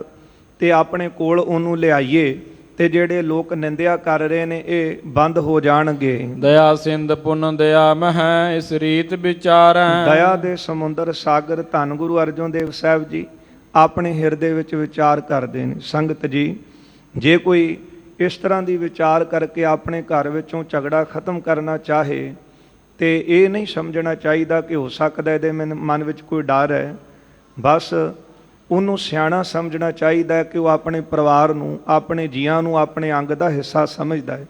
ਤੇ ਆਪਣੇ ਕੋਲ ਉਹਨੂੰ ਲਿਆਈਏ, ਤੇ ਜਿਹੜੇ ਲੋਕ ਨਿੰਦਿਆ ਕਰ ਰਹੇ ਨੇ ਇਹ ਬੰਦ ਹੋ ਜਾਣਗੇ। ਦਇਆ ਸਿੰਧ ਪੁੰਨ ਦਇਆ ਮਹਿ ਇਸ ਰੀਤ ਵਿਚਾਰੈ। ਦਇਆ ਦੇ ਸਮੁੰਦਰ ਸਾਗਰ ਧੰਨ ਗੁਰੂ ਅਰਜਨ ਦੇਵ ਸਾਹਿਬ ਜੀ ਆਪਣੇ ਹਿਰਦੇ ਵਿੱਚ ਵਿਚਾਰ ਕਰਦੇ ਨੇ। ਸੰਗਤ ਜੀ, ਜੇ ਕੋਈ ਇਸ ਤਰ੍ਹਾਂ ਦੀ ਵਿਚਾਰ ਕਰਕੇ ਆਪਣੇ ਘਰ ਵਿੱਚੋਂ ਝਗੜਾ ਖਤਮ ਕਰਨਾ ਚਾਹੇ, ਤੇ ਇਹ ਨਹੀਂ ਸਮਝਣਾ ਚਾਹੀਦਾ ਕਿ ਹੋ ਸਕਦਾ ਇਹਦੇ ਮਨ ਵਿੱਚ ਕੋਈ ਡਰ ਹੈ। ਬਸ ਉਹਨੂੰ ਸਿਆਣਾ ਸਮਝਣਾ ਚਾਹੀਦਾ ਹੈ ਕਿ ਉਹ ਆਪਣੇ ਪਰਿਵਾਰ ਨੂੰ, ਆਪਣੇ ਜੀਆਂ ਨੂੰ ਆਪਣੇ ਅੰਗ ਦਾ ਹਿੱਸਾ ਸਮਝਦਾ ਹੈ,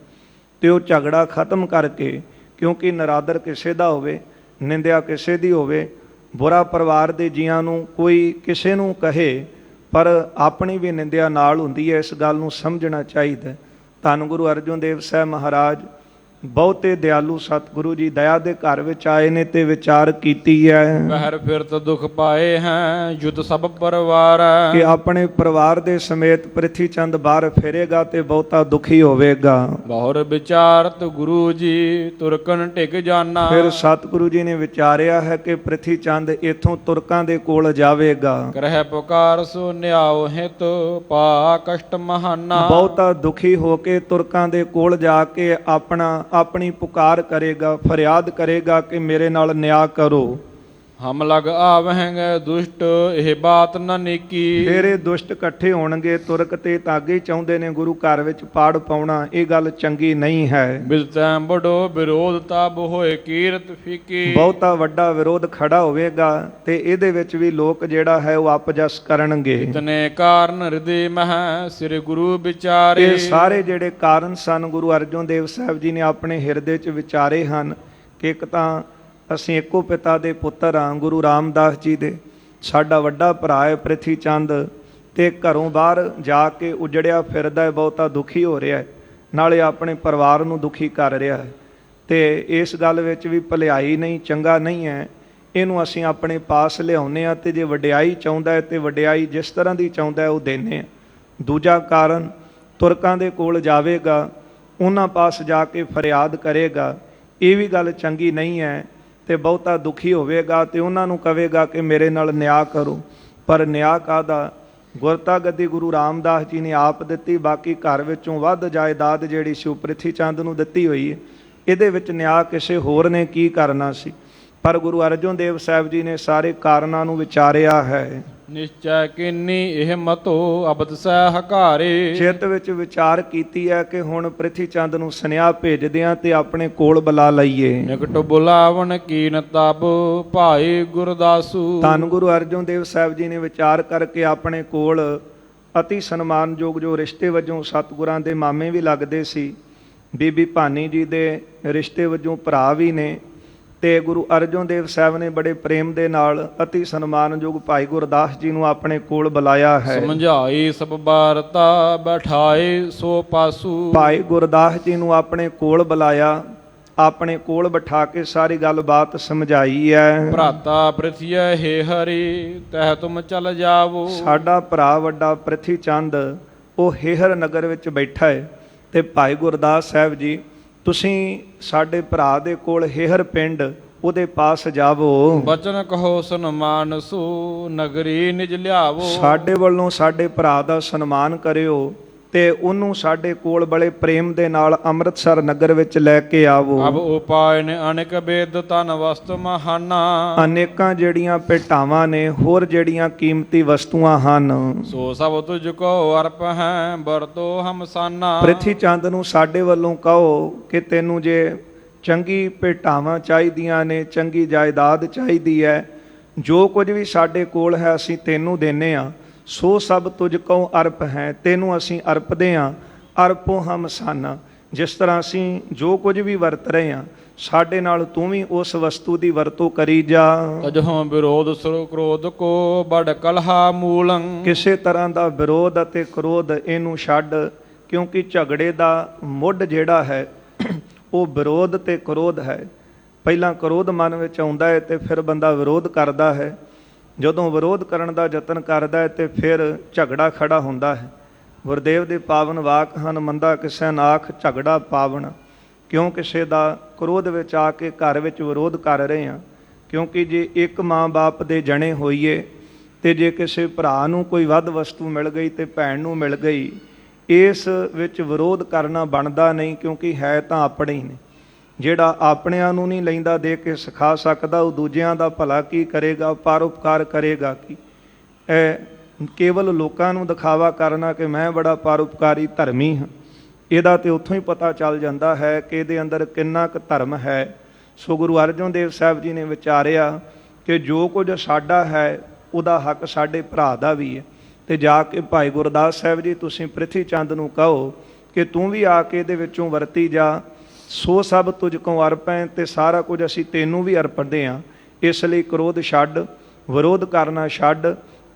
ਤੇ ਉਹ ਝਗੜਾ ਖਤਮ ਕਰਕੇ, ਕਿਉਂਕਿ ਨਰਾਦਰ ਕਿਸੇ ਦਾ ਹੋਵੇ, ਨਿੰਦਿਆ ਕਿਸੇ ਦੀ ਹੋਵੇ, ਬੁਰਾ ਪਰਿਵਾਰ ਦੇ ਜੀਆਂ ਨੂੰ ਕੋਈ ਕਿਸੇ ਨੂੰ ਕਹੇ, ਪਰ ਆਪਣੀ ਵੀ ਨਿੰਦਿਆ ਨਾਲ ਹੁੰਦੀ ਹੈ। ਇਸ ਗੱਲ ਨੂੰ ਸਮਝਣਾ ਚਾਹੀਦਾ। ਧੰਨ ਗੁਰੂ ਅਰਜਨ ਦੇਵ ਸਾਹਿਬ ਮਹਾਰਾਜ ਬਹੁਤੇ ਦਿਆਲੂ ਸਤਿਗੁਰੂ ਜੀ ਦਇਆ ਦੇ ਘਰ ਵਿੱਚ ਆਏ ਨੇ ਤੇ ਵਿਚਾਰ ਕੀਤੀ ਹੈ। ਬਹਿਰ ਫਿਰਤ ਦੁਖ ਪਾਏ ਹੈ ਜੁਦ ਸਭ ਪਰਿਵਾਰ। ਕਿ ਆਪਣੇ ਪਰਿਵਾਰ ਦੇ ਸਮੇਤ ਪ੍ਰਿਥੀ ਚੰਦ ਬਾਹਰ ਫਿਰੇਗਾ ਤੇ ਬਹੁਤਾ ਦੁਖੀ ਹੋਵੇਗਾ। ਬਹੁਰ ਵਿਚਾਰਤ ਗੁਰੂ ਜੀ ਤੁਰਕਨ ਟਿਕ ਜਾਣਾ। ਫਿਰ ਸਤਿਗੁਰੂ ਜੀ ਨੇ ਵਿਚਾਰਿਆ ਹੈ ਕਿ ਪ੍ਰਿਥੀ ਚੰਦ ਇਥੋਂ ਤੁਰਕਾਂ ਦੇ ਕੋਲ ਜਾਵੇਗਾ। ਕਰਹਿ ਪੁਕਾਰ ਸੋ ਨਿਆਉ ਹਿਤ ਪਾ ਕਸ਼ਟ ਮਹਾਨਾ। ਬਹੁਤਾ ਦੁਖੀ ਹੋ ਕੇ ਤੁਰਕਾਂ ਦੇ ਕੋਲ ਜਾ ਕੇ ਆਪਣੀ ਪੁਕਾਰ ਕਰੇਗਾ, ਫਰਿਆਦ ਕਰੇਗਾ ਕਿ ਮੇਰੇ ਨਾਲ ਨਿਆਂ ਕਰੋ। ਹਮ ਲਗ ਆਵਹਿੰਗੇ ਦੁਸ਼ਟ ਇਹ ਬਾਤ ਨ ਨੇਕੀ। ਫਿਰ ਇਹ ਦੁਸ਼ਟ ਇਕੱਠੇ ਹੋਣਗੇ ਤੁਰਕ ਤੇ ਤਾਗੇ ਹੀ ਚਾਹੁੰਦੇ ਨੇ ਗੁਰੂ ਘਰ ਵਿੱਚ ਪਾੜ ਪਾਉਣਾ। ਇਹ ਗੱਲ ਚੰਗੀ ਨਹੀਂ ਹੈ। ਬਿਲਤੈ ਬੜੋ ਵਿਰੋਧ ਤਬ ਹੋਏ ਕੀਰਤ ਫੀਕੀ। ਬਹੁਤਾ ਵੱਡਾ ਵਿਰੋਧ ਖੜਾ ਹੋਵੇਗਾ ਤੇ ਇਹਦੇ ਵਿੱਚ ਵੀ ਲੋਕ ਜਿਹੜਾ ਹੈ ਉਹ ਆਪਜਸ ਕਰਨਗੇ। ਇਤਨੇ ਕਾਰਨ ਹਿਰਦੇ ਮਹਿ ਸ੍ਰੀ ਗੁਰੂ ਵਿਚਾਰੇ। ਇਹ ਸਾਰੇ ਜਿਹੜੇ ਕਾਰਨ ਸਨ ਗੁਰੂ ਅਰਜਨ ਦੇਵ ਸਾਹਿਬ ਜੀ ਨੇ ਆਪਣੇ ਹਿਰਦੇ 'ਚ ਵਿਚਾਰੇ ਹਨ ਕਿ ਇੱਕ ਤਾਂ ਅਸੀਂ ਇੱਕੋ ਪਿਤਾ ਦੇ ਪੁੱਤਰ ਹਾਂ ਗੁਰੂ ਰਾਮਦਾਸ ਜੀ ਦੇ। ਸਾਡਾ ਵੱਡਾ ਭਰਾ ਹੈ ਪ੍ਰਿਥੀ ਚੰਦ, ਤੇ ਘਰੋਂ ਬਾਹਰ ਜਾ ਕੇ ਉਜੜਿਆ ਫਿਰਦਾ ਹੈ, ਬਹੁਤਾ ਦੁਖੀ ਹੋ ਰਿਹਾ ਹੈ, ਨਾਲੇ ਆਪਣੇ ਪਰਿਵਾਰ ਨੂੰ ਦੁਖੀ ਕਰ ਰਿਹਾ ਹੈ। ਤੇ ਇਸ ਗੱਲ ਵਿੱਚ ਵੀ ਭਲਾਈ ਨਹੀਂ, ਚੰਗਾ ਨਹੀਂ ਹੈ। ਇਹਨੂੰ ਅਸੀਂ ਆਪਣੇ ਪਾਸ ਲਿਆਉਂਦੇ ਹਾਂ, ਤੇ ਜੇ ਵਡਿਆਈ ਚਾਹੁੰਦਾ ਹੈ ਤੇ ਵਡਿਆਈ ਜਿਸ ਤਰ੍ਹਾਂ ਦੀ ਚਾਹੁੰਦਾ ਹੈ ਉਹ ਦਿੰਦੇ ਹਾਂ। ਦੂਜਾ ਕਾਰਨ, ਤੁਰਕਾਂ ਦੇ ਕੋਲ ਜਾਵੇਗਾ, ਉਹਨਾਂ ਪਾਸ ਜਾ ਕੇ ਫਰਿਆਦ ਕਰੇਗਾ। ਇਹ ਵੀ ਗੱਲ ਚੰਗੀ ਨਹੀਂ ਹੈ। ਤੇ ਬਹੁਤਾ ਦੁਖੀ ਹੋਵੇਗਾ ਤੇ ਉਹਨਾਂ ਨੂੰ ਕਹੇਗਾ ਕਿ ਮੇਰੇ ਨਾਲ ਨਿਆਂ ਕਰੋ। ਪਰ ਨਿਆਂ ਕਾਹਦਾ? ਗੁਰਤਾ ਗੱਦੀ ਗੁਰੂ ਰਾਮਦਾਸ ਜੀ ਨੇ ਆਪ ਦਿੱਤੀ, ਬਾਕੀ ਘਰ ਵਿੱਚੋਂ ਵੱਧ ਜਾਇਦਾਦ ਜਿਹੜੀ ਸੀ ਉਹ ਪ੍ਰਿਥੀ ਚੰਦ ਨੂੰ ਦਿੱਤੀ ਹੋਈ ਹੈ। ਇਹਦੇ ਵਿੱਚ ਨਿਆਂ ਕਿਸੇ ਹੋਰ ਨੇ ਕੀ ਕਰਨਾ ਸੀ? ਪਰ ਗੁਰੂ ਅਰਜਨ ਦੇਵ ਸਾਹਿਬ ਜੀ ਨੇ ਸਾਰੇ ਕਾਰਨਾਂ ਨੂੰ ਵਿਚਾਰਿਆ ਹੈ। ਨਿਸ਼ਚੈ ਕੀਨੀ ਇਹ ਮਤੋ ਅਬਦ ਸਹਿ ਹਕਾਰੇ। ਚਿੱਤ ਵਿੱਚ ਵਿਚਾਰ ਕੀਤੀ ਹੈ ਕਿ ਹੁਣ ਪ੍ਰਿਥੀ ਚੰਦ ਨੂੰ ਸੁਨੇਹਾ ਭੇਜਦੇ ਹਾਂ ਤੇ ਆਪਣੇ ਕੋਲ ਬੁਲਾ ਲਈਏ। ਨਿਕਟ ਬੁਲਾਵਣ ਕੀਨ ਤਬ ਭਾਈ ਗੁਰਦਾਸੂ। ਧੰਨ ਗੁਰੂ ਅਰਜਨ ਦੇਵ ਸਾਹਿਬ ਜੀ ਨੇ ਵਿਚਾਰ ਕਰਕੇ ਆਪਣੇ ਕੋਲ ਅਤੀ ਸਨਮਾਨਯੋਗ ਜੋ ਰਿਸ਼ਤੇ ਵਜੋਂ ਸਤਿਗੁਰਾਂ ਦੇ ਮਾਮੇ ਵੀ ਲੱਗਦੇ ਸੀ, ਬੀਬੀ ਭਾਨੀ ਜੀ ਦੇ ਰਿਸ਼ਤੇ ਵਜੋਂ ਭਰਾ ਵੀ ਨੇ, ਤੇ ਗੁਰੂ ਅਰਜਨ ਦੇਵ ਸਾਹਿਬ ਨੇ ਬੜੇ ਪ੍ਰੇਮ ਦੇ ਨਾਲ ਅਤੀ ਸਨਮਾਨਯੋਗ ਭਾਈ ਗੁਰਦਾਸ ਜੀ ਨੂੰ ਆਪਣੇ ਕੋਲ ਬੁਲਾਇਆ ਹੈ। ਸਮਝਾਈ ਸਭ ਬਾਰਤਾ ਬਿਠਾਏ ਸੋ ਪਾਸੂ। ਭਾਈ ਗੁਰਦਾਸ ਜੀ ਨੂੰ ਆਪਣੇ ਕੋਲ ਬੁਲਾਇਆ, ਆਪਣੇ ਕੋਲ ਬਿਠਾ ਕੇ ਸਾਰੀ ਗੱਲਬਾਤ ਸਮਝਾਈ ਹੈ। ਭਰਾਤਾ ਪ੍ਰਿਥਿਆ ਹੇ ਹਰੀ ਤਹਿ ਤੁਮ ਚਲ ਜਾਵੋ। ਸਾਡਾ ਭਰਾ ਵੱਡਾ ਪ੍ਰਿਥੀ ਚੰਦ ਉਹ ਹੇਹਰ ਨਗਰ ਵਿੱਚ ਬੈਠਾ ਹੈ ਤੇ ਭਾਈ ਗੁਰਦਾਸ ਸਾਹਿਬ ਜੀ ਤੁਸੀਂ ਸਾਡੇ ਭਰਾ ਦੇ ਕੋਲ ਹੇਹਰ ਪਿੰਡ ਉਹਦੇ ਪਾਸ ਜਾਵੋ। ਬਚਨ ਕਹੋ ਸਨਮਾਨਸੂ ਨਗਰੀ ਨਿਜ ਲਿਆਵੋ। ਸਾਡੇ ਵੱਲੋਂ ਸਾਡੇ ਭਰਾ ਦਾ ਸਨਮਾਨ ਕਰਿਓ ਤੇ ਉਹਨੂੰ ਸਾਡੇ ਕੋਲ ਬੜੇ ਪ੍ਰੇਮ ਦੇ ਨਾਲ ਅੰਮ੍ਰਿਤਸਰ ਨਗਰ ਵਿੱਚ ਲੈ ਕੇ ਆਵੋ। ਅਬ ਉਪਾਇ ਨੇ ਅਨੇਕ ਬੇਦ ਤਨ ਵਸਤ ਮਹਾਨਾ। ਅਨੇਕਾਂ ਜਿਹੜੀਆਂ ਭੇਟਾਵਾਂ ਨੇ, ਹੋਰ ਜਿਹੜੀਆਂ ਕੀਮਤੀ ਵਸਤੂਆਂ ਹਨ, ਸੋ ਸਭ ਤੁਝ ਕੋ ਅਰਪ ਹੈ ਵਰਤੋ ਹਮਸਾਨਾ। ਪ੍ਰਿਥੀ ਚੰਦ ਨੂੰ ਸਾਡੇ ਵੱਲੋਂ ਕਹੋ ਕਿ ਤੈਨੂੰ ਜੇ ਚੰਗੀ ਭੇਟਾਵਾਂ ਚਾਹੀਦੀਆਂ ਨੇ, ਚੰਗੀ ਜਾਇਦਾਦ ਚਾਹੀਦੀ ਹੈ, ਜੋ ਕੁਝ ਵੀ ਸਾਡੇ ਕੋਲ ਹੈ ਅਸੀਂ ਤੈਨੂੰ ਦੇਨੇ ਆ, ਸੋ ਸਭ ਤੁਝ ਕਉ ਅਰਪ ਹੈ, ਤੈਨੂੰ ਅਸੀਂ ਅਰਪਦੇ ਹਾਂ। ਅਰਪੋ ਹਮ ਸਾਨਾ, ਜਿਸ ਤਰ੍ਹਾਂ ਅਸੀਂ ਜੋ ਕੁਝ ਵੀ ਵਰਤ ਰਹੇ ਹਾਂ ਸਾਡੇ ਨਾਲ ਤੂੰ ਵੀ ਉਸ ਵਸਤੂ ਦੀ ਵਰਤੋਂ ਕਰੀ ਜਾ। ਤਜਹੁ ਵਿਰੋਧ ਸੁਰ ਕ੍ਰੋਧ ਕੋ ਬੜ ਕਲਹਾ ਮੂਲੰ। ਕਿਸੇ ਤਰ੍ਹਾਂ ਦਾ ਵਿਰੋਧ ਅਤੇ ਕ੍ਰੋਧ ਇਹਨੂੰ ਛੱਡ, ਕਿਉਂਕਿ ਝਗੜੇ ਦਾ ਮੁੱਢ ਜਿਹੜਾ ਹੈ ਉਹ ਵਿਰੋਧ ਤੇ ਕ੍ਰੋਧ ਹੈ। ਪਹਿਲਾਂ ਕ੍ਰੋਧ ਮਨ ਵਿੱਚ ਆਉਂਦਾ ਹੈ ਤੇ ਫਿਰ ਬੰਦਾ ਵਿਰੋਧ ਕਰਦਾ ਹੈ। ਜਦੋਂ ਵਿਰੋਧ ਕਰਨ ਦਾ ਯਤਨ ਕਰਦਾ ਹੈ ਤੇ ਫਿਰ ਝਗੜਾ ਖੜਾ ਹੁੰਦਾ ਹੈ। ਗੁਰਦੇਵ ਦੇ ਪਾਵਨ ਵਾਕ ਹਨ, ਮੰਦਾ ਕਿਸੇ ਨਾਖ ਝਗੜਾ ਪਾਵਨ। ਕਿਉਂ ਕਿਸੇ ਦਾ ਕ੍ਰੋਧ ਵਿੱਚ ਆ ਕੇ ਘਰ ਵਿੱਚ ਵਿਰੋਧ ਕਰ ਰਹੇ ਹਾਂ? ਕਿਉਂਕਿ ਜੇ ਇੱਕ ਮਾਂ ਬਾਪ ਦੇ ਜਣੇ ਹੋਈਏ ਤੇ ਜੇ ਕਿਸੇ ਭਰਾ ਨੂੰ ਕੋਈ ਵੱਧ ਵਸਤੂ ਮਿਲ ਗਈ ਤੇ ਭੈਣ ਨੂੰ ਮਿਲ ਗਈ, ਇਸ ਵਿੱਚ ਵਿਰੋਧ ਕਰਨਾ ਬਣਦਾ ਨਹੀਂ, ਕਿਉਂਕਿ ਹੈ ਤਾਂ ਆਪਣੇ ਹੀ ਨੇ। ਜਿਹੜਾ ਆਪਣਿਆਂ ਨੂੰ ਨਹੀਂ ਲੈਂਦਾ ਦੇ ਕੇ ਸਿਖਾ ਸਕਦਾ, ਉਹ ਦੂਜਿਆਂ ਦਾ ਭਲਾ ਕੀ ਕਰੇਗਾ, ਪਰਉਪਕਾਰ ਕਰੇਗਾ ਕੀ? ਇਹ ਕੇਵਲ ਲੋਕਾਂ ਨੂੰ ਦਿਖਾਵਾ ਕਰਨਾ ਕਿ ਮੈਂ ਬੜਾ ਪਰਉਪਕਾਰੀ ਧਰਮੀ ਹਾਂ, ਇਹਦਾ ਤੇ ਉੱਥੋਂ ਹੀ ਪਤਾ ਚੱਲ ਜਾਂਦਾ ਹੈ ਕਿ ਇਹਦੇ ਅੰਦਰ ਕਿੰਨਾ ਕੁ ਧਰਮ ਹੈ। ਸੋ ਗੁਰੂ ਅਰਜਨ ਦੇਵ ਸਾਹਿਬ ਜੀ ਨੇ ਵਿਚਾਰਿਆ ਕਿ ਜੋ ਕੁਝ ਸਾਡਾ ਹੈ ਉਹਦਾ ਹੱਕ ਸਾਡੇ ਭਰਾ ਦਾ ਵੀ ਹੈ। ਤੇ ਜਾ ਕੇ ਭਾਈ ਗੁਰਦਾਸ ਸਾਹਿਬ ਜੀ ਤੁਸੀਂ ਪ੍ਰਿਥੀ ਚੰਦ ਨੂੰ ਕਹੋ ਕਿ ਤੂੰ ਵੀ ਆ ਕੇ ਇਹਦੇ ਵਿੱਚੋਂ ਵਰਤੀ ਜਾ। ਸੋ ਸਭ ਤੁਝ ਕੋ ਅਰਪੈ, ਤੇ ਸਾਰਾ ਕੁਝ ਅਸੀਂ ਤੈਨੂੰ ਵੀ ਅਰਪਦੇ ਹਾਂ। ਇਸ ਲਈ ਕ੍ਰੋਧ ਛੱਡ, ਵਿਰੋਧ ਕਰਨਾ ਛੱਡ,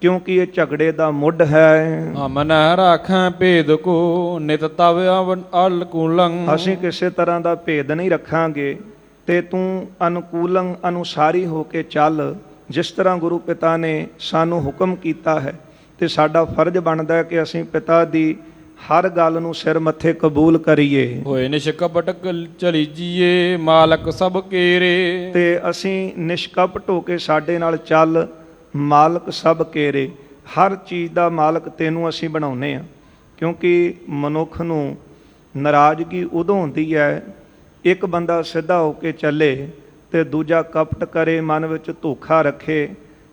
ਕਿਉਂਕਿ ਇਹ ਝਗੜੇ ਦਾ ਮੁੱਢ ਹੈ। ਅਮਨ ਰਾਖਾਂ ਭੇਦ ਕੋ ਨਿਤ ਤਵ ਅਲਕੂਲੰ। ਅਸੀਂ ਕਿਸੇ ਤਰ੍ਹਾਂ ਦਾ ਭੇਦ ਨਹੀਂ ਰੱਖਾਂਗੇ ਤੇ ਤੂੰ ਅਨੁਕੂਲੰ ਅਨੁਸਾਰੀ ਹੋ ਕੇ ਚੱਲ, ਜਿਸ ਤਰ੍ਹਾਂ ਗੁਰੂ ਪਿਤਾ ਨੇ ਸਾਨੂੰ ਹੁਕਮ ਕੀਤਾ ਹੈ। ਤੇ ਸਾਡਾ ਫਰਜ਼ ਬਣਦਾ ਹੈ ਕਿ ਅਸੀਂ ਪਿਤਾ ਦੀ ਹਰ ਗੱਲ ਨੂੰ ਸਿਰ ਮੱਥੇ ਕਬੂਲ ਕਰੀਏ। ਹੋਏ ਨਿਸ਼ਕਪਟ ਚਲੀਜੀਏ ਮਾਲਕ ਸਭ ਕੇਰੇ। ਤੇ ਅਸੀਂ ਨਿਸ਼ਕਪਟ ਹੋ ਕੇ ਸਾਡੇ ਨਾਲ ਚੱਲ, ਮਾਲਕ ਸਭ ਕੇਰੇ। ਹਰ ਚੀਜ਼ ਦਾ ਮਾਲਕ ਤੈਨੂੰ ਅਸੀਂ ਬਣਾਉਂਦੇ ਹਾਂ। ਕਿਉਂਕਿ ਮਨੁੱਖ ਨੂੰ ਨਾਰਾਜ਼ਗੀ ਉਦੋਂ ਹੁੰਦੀ ਹੈ, ਇੱਕ ਬੰਦਾ ਸਿੱਧਾ ਹੋ ਕੇ ਚੱਲੇ ਤੇ ਦੂਜਾ ਕਪਟ ਕਰੇ, ਮਨ ਵਿੱਚ ਧੋਖਾ ਰੱਖੇ,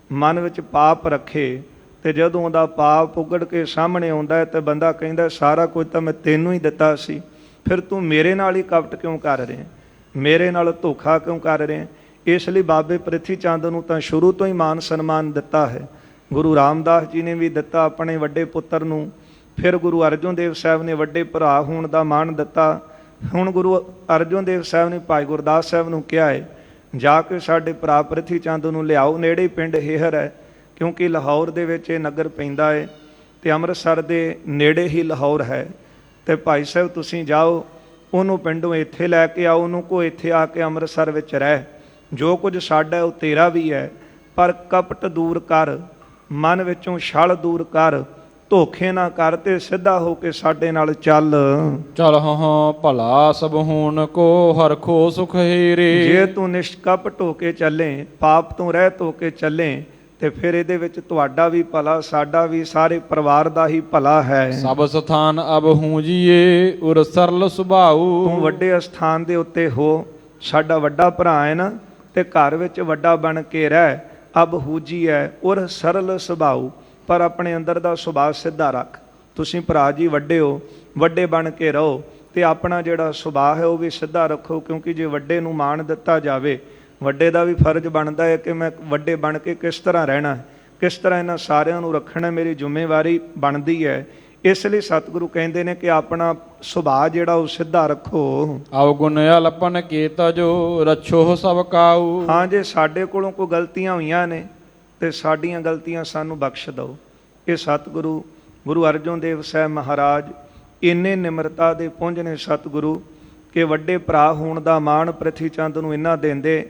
ਮਨ ਵਿੱਚ ਪਾਪ ਰੱਖੇ। ਤੇ ਜਦੋਂ ਉਹਦਾ ਪਾਪ ਉਗੜ ਕੇ ਸਾਹਮਣੇ ਆਉਂਦਾ ਹੈ ਤੇ ਬੰਦਾ ਕਹਿੰਦਾ ਸਾਰਾ ਕੁਝ ਤਾਂ ਮੈਂ ਤੈਨੂੰ ਹੀ ਦਿੱਤਾ ਸੀ, ਫਿਰ ਤੂੰ ਮੇਰੇ ਨਾਲ ਹੀ ਕਪਟ ਕਿਉਂ ਕਰ ਰਿਹਾ, ਮੇਰੇ ਨਾਲ ਧੋਖਾ ਕਿਉਂ ਕਰ ਰਿਹਾ? ਇਸ ਲਈ ਬਾਬੇ ਪ੍ਰਿਥੀ ਚੰਦ ਨੂੰ ਤਾਂ ਸ਼ੁਰੂ ਤੋਂ ਹੀ ਮਾਨ ਸਨਮਾਨ ਦਿੱਤਾ ਹੈ। ਗੁਰੂ ਰਾਮਦਾਸ ਜੀ ਨੇ ਵੀ ਦਿੱਤਾ ਆਪਣੇ ਵੱਡੇ ਪੁੱਤਰ ਨੂੰ, ਫਿਰ ਗੁਰੂ ਅਰਜਨ ਦੇਵ ਸਾਹਿਬ ਨੇ ਵੱਡੇ ਭਰਾ ਹੋਣ ਦਾ ਮਾਣ ਦਿੱਤਾ। ਹੁਣ ਗੁਰੂ ਅਰਜਨ ਦੇਵ ਸਾਹਿਬ ਨੇ ਭਾਈ ਗੁਰਦਾਸ ਸਾਹਿਬ ਨੂੰ ਕਿਹਾ ਹੈ ਜਾ ਕੇ ਸਾਡੇ ਭਰਾ ਪ੍ਰਿਥੀ ਚੰਦ ਨੂੰ ਲਿਆਓ। ਨੇੜੇ ਪਿੰਡ ਹੇਹਰ ਹੈ, ਕਿਉਂਕਿ ਲਾਹੌਰ ਦੇ ਵਿੱਚ ਇਹ ਨਗਰ ਪੈਂਦਾ ਹੈ ਤੇ ਅੰਮ੍ਰਿਤਸਰ ਦੇ ਨੇੜੇ ਹੀ ਲਾਹੌਰ ਹੈ। ਤੇ ਭਾਈ ਸਾਹਿਬ ਤੁਸੀਂ ਜਾਓ, ਉਹਨੂੰ ਪਿੰਡੋਂ ਇੱਥੇ ਲੈ ਕੇ ਆਓ, ਉਹਨੂੰ ਕੋ ਇੱਥੇ ਆ ਕੇ ਅੰਮ੍ਰਿਤਸਰ ਵਿੱਚ ਰਹਿ, ਜੋ ਕੁਝ ਸਾਡਾ ਉਹ ਤੇਰਾ ਵੀ ਹੈ, ਪਰ ਕਪਟ ਦੂਰ ਕਰ, ਮਨ ਵਿੱਚੋਂ ਛਲ ਦੂਰ ਕਰ, ਧੋਖੇ ਨਾ ਕਰ ਤੇ ਸਿੱਧਾ ਹੋ ਕੇ ਸਾਡੇ ਨਾਲ ਚੱਲ। ਚਲ ਹਾਂ ਭਲਾ ਸਭ ਹੋਣ ਕੋ ਹਰਖੋ ਸੁਖ ਹੀਰੇ। ਜੇ ਤੂੰ ਨਿਸ਼ਕਪਟ ਹੋ ਕੇ ਚੱਲੇ, ਪਾਪ ਤੋਂ ਰਹਿਤ ਹੋ ਕੇ ਚੱਲੇ, ਤੇ ਫਿਰ ਇਹਦੇ ਵਿੱਚ ਤੁਹਾਡਾ ਵੀ ਭਲਾ, ਸਾਡਾ ਵੀ, ਸਾਰੇ ਪਰਿਵਾਰ ਦਾ ਹੀ ਭਲਾ ਹੈ। ਸਭ ਸਥਾਨ ਅਬ ਹੂੰ ਜੀਏ ਉਰ ਸਰਲ ਸੁਭਾਉ। ਤੂੰ ਵੱਡੇ ਅਸਥਾਨ ਦੇ ਉੱਤੇ ਹੋ, ਸਾਡਾ ਵੱਡਾ ਭਰਾ ਹੈ ਨਾ, ਤੇ ਘਰ ਵਿੱਚ ਵੱਡਾ ਬਣ ਕੇ ਰਹਿ। ਅਬ ਹੂਜੀ ਹੈ ਔਰ ਸਰਲ ਸੁਭਾਉ, ਪਰ ਆਪਣੇ ਅੰਦਰ ਦਾ ਸੁਭਾਅ ਸਿੱਧਾ ਰੱਖ। ਤੁਸੀਂ ਭਰਾ ਜੀ ਵੱਡੇ ਹੋ, ਵੱਡੇ ਬਣ ਕੇ ਰਹੋ ਤੇ ਆਪਣਾ ਜਿਹੜਾ ਸੁਭਾਅ ਹੈ ਉਹ ਵੀ ਸਿੱਧਾ ਰੱਖੋ, ਕਿਉਂਕਿ ਜੇ ਵੱਡੇ ਨੂੰ ਮਾਣ ਦਿੱਤਾ ਜਾਵੇ, ਵੱਡੇ ਦਾ ਵੀ ਫਰਜ਼ ਬਣਦਾ ਹੈ ਕਿ ਮੈਂ ਵੱਡੇ ਬਣ ਕੇ ਕਿਸ ਤਰ੍ਹਾਂ ਰਹਿਣਾ, ਕਿਸ ਤਰ੍ਹਾਂ ਇਹਨਾਂ ਸਾਰਿਆਂ ਨੂੰ ਰੱਖਣਾ, ਮੇਰੀ ਜ਼ਿੰਮੇਵਾਰੀ ਬਣਦੀ ਹੈ। ਇਸ ਲਈ ਸਤਿਗੁਰੂ ਕਹਿੰਦੇ ਨੇ ਕਿ ਆਪਣਾ ਸੁਭਾਅ ਜਿਹੜਾ ਉਹ ਸਿੱਧਾ ਰੱਖੋ। ਅਵਗੁਣ ਅਲਪਨ ਕੀਤ ਜੋ ਰਛੋ ਸਭ ਕਾਊ। ਹਾਂ, ਜੇ ਸਾਡੇ ਕੋਲੋਂ ਕੋਈ ਗਲਤੀਆਂ ਹੋਈਆਂ ਨੇ ਤੇ ਸਾਡੀਆਂ ਗਲਤੀਆਂ ਸਾਨੂੰ ਬਖਸ਼ ਦਿਓ। ਇਹ ਸਤਿਗੁਰੂ ਗੁਰੂ ਅਰਜਨ ਦੇਵ ਸਾਹਿਬ ਮਹਾਰਾਜ ਇੰਨੇ ਨਿਮਰਤਾ ਦੇ ਪੁੰਜ ਨੇ ਸਤਿਗੁਰੂ ਕਿ ਵੱਡੇ ਭਰਾ ਹੋਣ ਦਾ ਮਾਣ ਪ੍ਰਿਥੀ ਚੰਦ ਨੂੰ ਇੰਨਾ ਦਿੰਦੇ,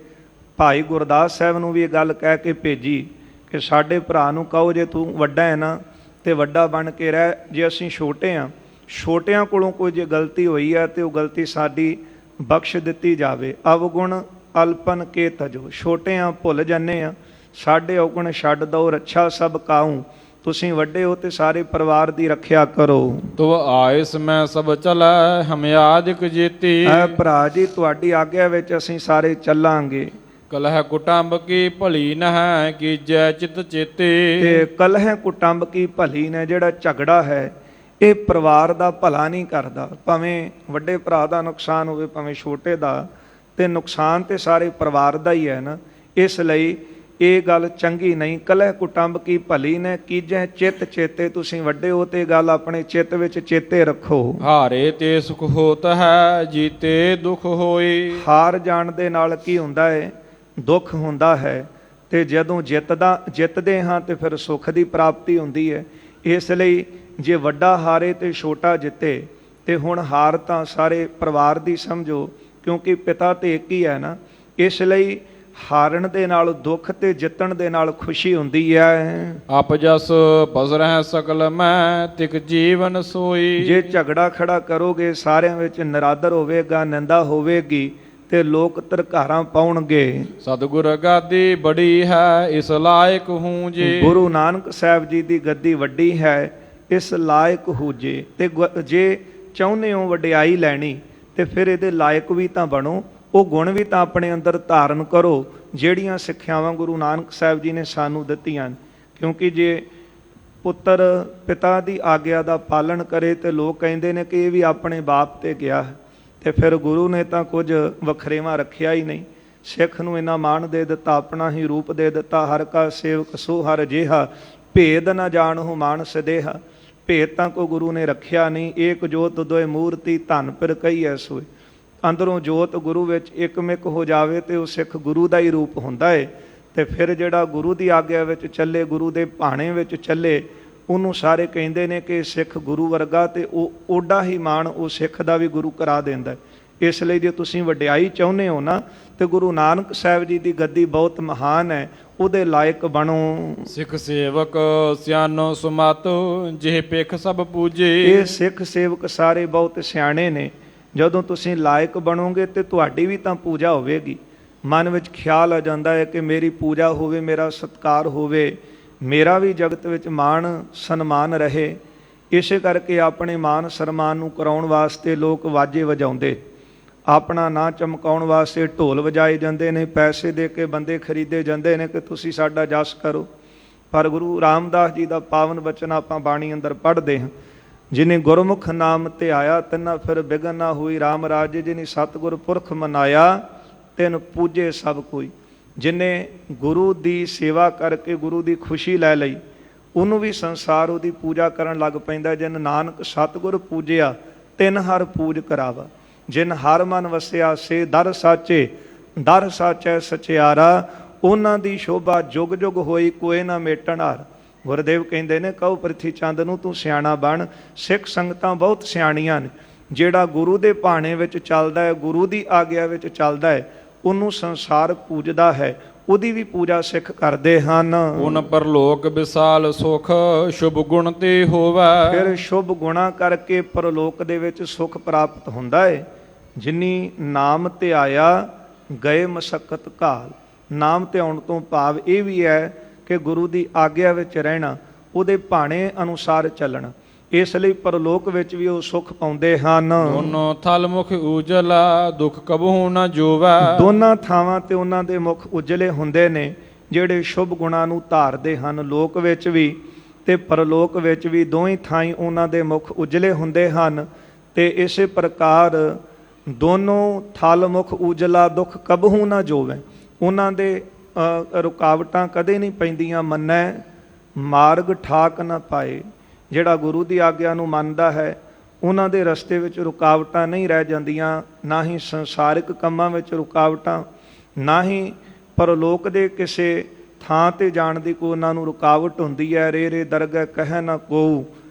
ਭਾਈ ਗੁਰਦਾਸ ਸਾਹਿਬ ਨੂੰ ਵੀ ਇਹ ਗੱਲ ਕਹਿ ਕੇ ਭੇਜੀ ਕਿ ਸਾਡੇ ਭਰਾ ਨੂੰ ਕਹੋ ਜੇ ਤੂੰ ਵੱਡਾ ਹੈ ਨਾ ਤੇ ਵੱਡਾ ਬਣ ਕੇ ਰਹਿ, ਜੇ ਅਸੀਂ ਛੋਟੇ ਹਾਂ, ਛੋਟਿਆਂ ਕੋਲੋਂ ਕੋਈ ਜੇ ਗਲਤੀ ਹੋਈ ਹੈ ਤੇ ਉਹ ਗਲਤੀ ਸਾਡੀ ਬਖਸ਼ ਦਿੱਤੀ ਜਾਵੇ। ਅਵਗੁਣ ਅਲਪਨ ਕੇ ਤਜੋ, ਛੋਟੇ ਹਾਂ ਭੁੱਲ ਜਾਂਦੇ ਹਾਂ, ਸਾਡੇ ਔਗੁਣ ਛੱਡ ਦਓ। ਰੱਛਾ ਸਭ ਕਾਊ, ਤੁਸੀਂ ਵੱਡੇ ਹੋ ਤੇ ਸਾਰੇ ਪਰਿਵਾਰ ਦੀ ਰੱਖਿਆ ਕਰੋ। ਤੋ ਆਇਸ ਮੈਂ ਸਭ ਚਲੈ ਹਮਿਆਦਿਕ ਜੀਤੀ। ਐ ਭਰਾ ਜੀ ਤੁਹਾਡੀ ਆਗਿਆ ਵਿੱਚ ਅਸੀਂ ਸਾਰੇ ਚੱਲਾਂਗੇ। ਕਲਹ ਕੁਟੰਬ ਕੀ ਭਲੀ ਨਹਿ ਕੀਜੈ ਚਿਤ ਚੇਤੇ। ਤੇ ਕਲਹ ਕੁਟੰਬ ਕੀ ਭਲੀ ਨੇ, ਜਿਹੜਾ ਝਗੜਾ ਹੈ ਇਹ ਪਰਿਵਾਰ ਦਾ ਭਲਾ ਨਹੀਂ ਕਰਦਾ। ਭਾਵੇਂ ਵੱਡੇ ਭਰਾ ਦਾ ਨੁਕਸਾਨ ਹੋਵੇ, ਭਾਵੇਂ ਛੋਟੇ ਦਾ, ਤੇ ਨੁਕਸਾਨ ਤੇ ਸਾਰੇ ਪਰਿਵਾਰ ਦਾ ਹੀ ਹੈ ਨਾ। ਇਸ ਲਈ ਇਹ ਗੱਲ ਚੰਗੀ ਨਹੀਂ। ਕਲਹ ਕੁਟੰਬ ਕੀ ਭਲੀ ਨੇ ਕੀਜੈ ਚਿਤ ਚੇਤੇ, ਤੁਸੀਂ ਵੱਡੇ ਹੋ ਤੇ ਗੱਲ ਆਪਣੇ ਚਿੱਤ ਵਿੱਚ ਚੇਤੇ ਰੱਖੋ। ਹਾਰੇ ਤੇ ਸੁਖ ਹੋਤ ਹੈ ਜੀਤੇ ਦੁਖ ਹੋਈ। ਹਾਰ ਜਾਣ ਦੇ ਨਾਲ ਕੀ ਹੁੰਦਾ ਹੈ? ਦੁੱਖ ਹੁੰਦਾ ਹੈ। ਤੇ ਜਦੋਂ ਜਿੱਤਦੇ ਹਾਂ ਤੇ ਫਿਰ ਸੁੱਖ ਦੀ ਪ੍ਰਾਪਤੀ ਹੁੰਦੀ ਹੈ। ਇਸ ਲਈ ਜੇ ਵੱਡਾ ਹਾਰੇ ਤੇ ਛੋਟਾ ਜਿੱਤੇ, ਤੇ ਹੁਣ ਹਾਰ ਤਾਂ ਸਾਰੇ ਪਰਿਵਾਰ ਦੀ ਸਮਝੋ, ਕਿਉਂਕਿ ਪਿਤਾ ਤੇ ਇੱਕ ਹੀ ਹੈ ਨਾ। ਇਸ ਲਈ ਹਾਰਨ ਦੇ ਨਾਲ ਦੁੱਖ ਤੇ ਜਿੱਤਣ ਦੇ ਨਾਲ ਖੁਸ਼ੀ ਹੁੰਦੀ ਹੈ। ਆਪ ਜਸ ਪਸਰਹਿ ਸਕਲ ਮੈਂ ਤਿਕ ਜੀਵਨ ਸੋਈ। ਜੇ ਝਗੜਾ ਖੜਾ ਕਰੋਗੇ, ਸਾਰਿਆਂ ਵਿੱਚ ਨਿਰਾਦਰ ਹੋਵੇਗਾ, ਨਿੰਦਾ ਹੋਵੇਗੀ ਤੇ ਲੋਕ ਧਰਕਾਰਾਂ ਪਾਉਣਗੇ। ਸਤਿਗੁਰ ਗਾਦੀ ਬੜੀ ਹੈ ਇਸ ਲਾਇਕ ਹੂੰ ਜੀ। ਗੁਰੂ ਨਾਨਕ ਸਾਹਿਬ ਜੀ ਦੀ ਗੱਦੀ ਵੱਡੀ ਹੈ, ਇਸ ਲਾਇਕ ਹੋ ਜੇ। ਤੇ ਜੇ ਚਾਹੁੰਦੇ ਹੋ ਵਡਿਆਈ ਲੈਣੀ ਤੇ ਫਿਰ ਇਹਦੇ ਲਾਇਕ ਵੀ ਤਾਂ ਬਣੋ, ਉਹ ਗੁਣ ਵੀ ਤਾਂ ਆਪਣੇ ਅੰਦਰ ਧਾਰਨ ਕਰੋ ਜਿਹੜੀਆਂ ਸਿੱਖਿਆਵਾਂ ਗੁਰੂ ਨਾਨਕ ਸਾਹਿਬ ਜੀ ਨੇ ਸਾਨੂੰ ਦਿੱਤੀਆਂ। ਕਿਉਂਕਿ ਜੇ ਪੁੱਤਰ ਪਿਤਾ ਦੀ ਆਗਿਆ ਦਾ ਪਾਲਣ ਕਰੇ ਤੇ ਲੋਕ ਕਹਿੰਦੇ ਨੇ ਕਿ ਇਹ ਵੀ ਆਪਣੇ ਬਾਪ ਤੇ ਗਿਆ, ਤੇ ਫਿਰ ਗੁਰੂ ਨੇ ਤਾਂ ਕੁਝ ਵਖਰੇਵਾਂ ਰੱਖਿਆ ਹੀ ਨਹੀਂ। ਸਿੱਖ ਨੂੰ ਇੰਨਾ ਮਾਣ ਦੇ ਦਿੱਤਾ, ਆਪਣਾ ਹੀ ਰੂਪ ਦੇ ਦਿੱਤਾ। ਹਰ ਕਾ ਸੇਵਕ ਸੋ ਹਰ ਜਿਹਾ, ਭੇਦ ਨਾ ਜਾਣਹੁ ਮਾਨਸ ਦੇਹਾ। ਭੇਦ ਤਾਂ ਕੋਈ ਗੁਰੂ ਨੇ ਰੱਖਿਆ ਨਹੀਂ। ਏਕ ਜੋਤ ਦੋਇ ਮੂਰਤੀ ਧਨ ਪਿਰ ਕਹੀਐ ਸੋਇ। ਅੰਦਰੋਂ ਜੋਤ ਗੁਰੂ ਵਿੱਚ ਇੱਕਮਿਕ ਹੋ ਜਾਵੇ ਤੇ ਉਹ ਸਿੱਖ ਗੁਰੂ ਦਾ ਹੀ ਰੂਪ ਹੁੰਦਾ ਹੈ। ਤੇ ਫਿਰ ਜਿਹੜਾ ਗੁਰੂ ਦੀ ਆਗਿਆ ਵਿੱਚ ਚੱਲੇ, ਗੁਰੂ ਦੇ ਭਾਣੇ ਵਿੱਚ ਚੱਲੇ, ਉਹਨੂੰ ਸਾਰੇ ਕਹਿੰਦੇ ਨੇ ਕਿ ਸਿੱਖ ਗੁਰੂ ਵਰਗਾ, ਤੇ ਉਹ ਓਡਾ ਹੀ ਮਾਣ ਉਹ ਸਿੱਖ ਦਾ ਵੀ ਗੁਰੂ ਕਰਾ ਦਿੰਦਾ। ਇਸ ਲਈ ਜੇ ਤੁਸੀਂ ਵਡਿਆਈ ਚਾਹੁੰਦੇ ਹੋ ਨਾ, ਤੇ ਗੁਰੂ ਨਾਨਕ ਸਾਹਿਬ ਜੀ ਦੀ ਗੱਦੀ ਬਹੁਤ ਮਹਾਨ ਹੈ, ਉਹਦੇ ਲਾਇਕ ਬਣੋ। ਸਿੱਖ ਸੇਵਕ ਸਿਆਣੋ ਸੁਮਤ ਜਿਹ ਪੇਖ ਸਭ ਪੂਜੇ। ਇਹ ਸਿੱਖ ਸੇਵਕ ਸਾਰੇ ਬਹੁਤ ਸਿਆਣੇ ਨੇ। ਜਦੋਂ ਤੁਸੀਂ ਲਾਇਕ ਬਣੋਗੇ ਤੇ ਤੁਹਾਡੀ ਵੀ ਤਾਂ ਪੂਜਾ ਹੋਵੇਗੀ। ਮਨ ਵਿੱਚ ਖਿਆਲ ਆ ਜਾਂਦਾ ਹੈ ਕਿ ਮੇਰੀ ਪੂਜਾ ਹੋਵੇ, ਮੇਰਾ ਸਤਿਕਾਰ ਹੋਵੇ, ਮੇਰਾ ਵੀ ਜਗਤ ਵਿੱਚ ਮਾਣ ਸਨਮਾਨ ਰਹੇ। ਇਸੇ ਕਰਕੇ ਆਪਣੇ ਮਾਨ ਸਨਮਾਨ ਨੂੰ ਕਰਾਉਣ ਵਾਸਤੇ ਲੋਕ ਵਾਜੇ ਵਜਾਉਂਦੇ, ਆਪਣਾ ਨਾਂ ਚਮਕਾਉਣ ਵਾਸਤੇ ਢੋਲ ਵਜਾਏ ਜਾਂਦੇ ਨੇ, ਪੈਸੇ ਦੇ ਕੇ ਬੰਦੇ ਖਰੀਦੇ ਜਾਂਦੇ ਨੇ ਕਿ ਤੁਸੀਂ ਸਾਡਾ ਜਸ ਕਰੋ। ਪਰ ਗੁਰੂ ਰਾਮਦਾਸ ਜੀ ਦਾ ਪਾਵਨ ਬਚਨ ਆਪਾਂ ਬਾਣੀ ਅੰਦਰ ਪੜ੍ਹਦੇ ਹਾਂ, ਜਿਨੇ ਗੁਰਮੁਖ ਨਾਮ ਤੇ ਆਇਆ ਤਿਨਾ ਫਿਰ ਬਿਗਨ ਨਾ ਹੋਈ। ਰਾਮ ਰਾਜੇ ਜਿਨੀ ਸਤਿਗੁਰ ਪੁਰਖ ਮਨਾਇਆ ਤਿਨ ਪੂਜੇ ਸਭ ਕੋਈ। ਜਿਨੇ ਗੁਰੂ ਦੀ ਸੇਵਾ ਕਰਕੇ ਗੁਰੂ ਦੀ ਖੁਸ਼ੀ ਲੈ ਲਈ, ਉਹਨੂੰ ਵੀ ਸੰਸਾਰ ਉਹਦੀ ਪੂਜਾ ਕਰਨ ਲੱਗ ਪੈਂਦਾ। ਜਿਨ ਨਾਨਕ ਸਤਿਗੁਰ ਪੂਜਿਆ ਤਿਨ ਹਰ ਪੂਜ ਕਰਾਵਾ। ਜਿਨ ਹਰ ਮਨ ਵਸਿਆ ਸੇ ਦਰ ਸਾਚੇ, ਦਰ ਸਾਚੈ ਸਚਿਆਰਾ। ਉਹਨਾਂ ਦੀ ਸ਼ੋਭਾ ਜੁਗ ਜੁਗ ਹੋਈ, ਕੋਏ ਨਾ ਮੇਟਣ ਹਾਰ। ਗੁਰਦੇਵ ਕਹਿੰਦੇ ਨੇ ਕਹੋ ਪ੍ਰਿਥੀ ਚੰਦ ਨੂੰ ਤੂੰ ਸਿਆਣਾ ਬਣ। ਸਿੱਖ ਸੰਗਤਾਂ ਬਹੁਤ ਸਿਆਣੀਆਂ ਨੇ। ਜਿਹੜਾ ਗੁਰੂ ਦੇ ਭਾਣੇ ਵਿੱਚ ਚੱਲਦਾ ਹੈ, ਗੁਰੂ ਦੀ ਆਗਿਆ ਵਿੱਚ ਚੱਲਦਾ ਹੈ, ਉਹਨੂੰ ਸੰਸਾਰ ਪੂਜਦਾ ਹੈ, ਉਹਦੀ ਵੀ ਪੂਜਾ ਸਿੱਖ ਕਰਦੇ ਹਨ। ਉਨ ਪਰਲੋਕ ਵਿਸਾਲ ਸੁਖ ਸ਼ੁਭ ਗੁਣ ਤੇ ਹੋਵੈ। ਫਿਰ ਸ਼ੁਭ ਗੁਣਾ ਕਰਕੇ ਪਰਲੋਕ ਦੇ ਵਿੱਚ ਸੁਖ ਪ੍ਰਾਪਤ ਹੁੰਦਾ ਹੈ। ਜਿਨੀ ਨਾਮ ਧਿਆਇਆ ਗਏ ਮਸਕਤ ਘਾਲ। ਨਾਮ ਧਿਆਉਣ ਤੋਂ ਭਾਵ ਇਹ ਵੀ ਹੈ ਕਿ ਗੁਰੂ ਦੀ ਆਗਿਆ ਵਿੱਚ ਰਹਿਣਾ, ਉਹਦੇ ਭਾਣੇ ਅਨੁਸਾਰ ਚੱਲਣਾ। ਇਸ ਲਈ ਪਰਲੋਕ ਵਿੱਚ ਵੀ ਉਹ ਸੁਖ ਪਾਉਂਦੇ ਹਨ। ਦੋਨੋਂ ਥਲ ਮੁਖ ਉਜਲਾ ਦੁਖ ਕਬਹੂ ਨਾ ਜੋਵੈ। ਦੋਨਾਂ ਥਾਵਾਂ ਤੇ ਉਹਨਾਂ ਦੇ ਮੁਖ ਉਜਲੇ ਹੁੰਦੇ ਨੇ। ਜਿਹੜੇ ਸ਼ੁਭ ਗੁਣਾਂ ਨੂੰ ਧਾਰਦੇ ਹਨ, ਲੋਕ ਵਿੱਚ ਵੀ ਤੇ ਪਰਲੋਕ ਵਿੱਚ ਵੀ, ਦੋਵੇਂ ਥਾਈਂ ਉਹਨਾਂ ਦੇ ਮੁਖ ਉਜਲੇ ਹੁੰਦੇ ਹਨ। ਤੇ ਇਸੇ ਪ੍ਰਕਾਰ ਦੋਨੋਂ ਥਲ ਮੁਖ ਉਜਲਾ ਦੁੱਖ ਕਬਹੂ ਨਾ ਜੋਵੇ, ਉਹਨਾਂ ਦੇ ਰੁਕਾਵਟਾਂ ਕਦੇ ਨਹੀਂ ਪੈਂਦੀਆਂ। ਮੰਨੈ ਮਾਰਗ ਠਾਕ ਨਾ ਪਾਏ, ਜਿਹੜਾ ਗੁਰੂ ਦੀ ਆਗਿਆ ਨੂੰ ਮੰਨਦਾ ਹੈ ਉਹਨਾਂ ਦੇ ਰਸਤੇ ਵਿੱਚ ਰੁਕਾਵਟਾਂ ਨਹੀਂ ਰਹਿ ਜਾਂਦੀਆਂ, ਨਾ ਹੀ ਸੰਸਾਰਿਕ ਕੰਮਾਂ ਵਿੱਚ ਰੁਕਾਵਟਾਂ, ਨਾ ਹੀ ਪਰਲੋਕ ਦੇ ਕਿਸੇ ਥਾਂ ਤੇ ਜਾਣ ਦੀ ਕੋਈ ਉਹਨਾਂ ਨੂੰ ਰੁਕਾਵਟ ਹੁੰਦੀ ਹੈ। ਰੇ ਰੇ ਦਰਗਹਿ ਕਹਿ ਨਾ ਕੋਊ,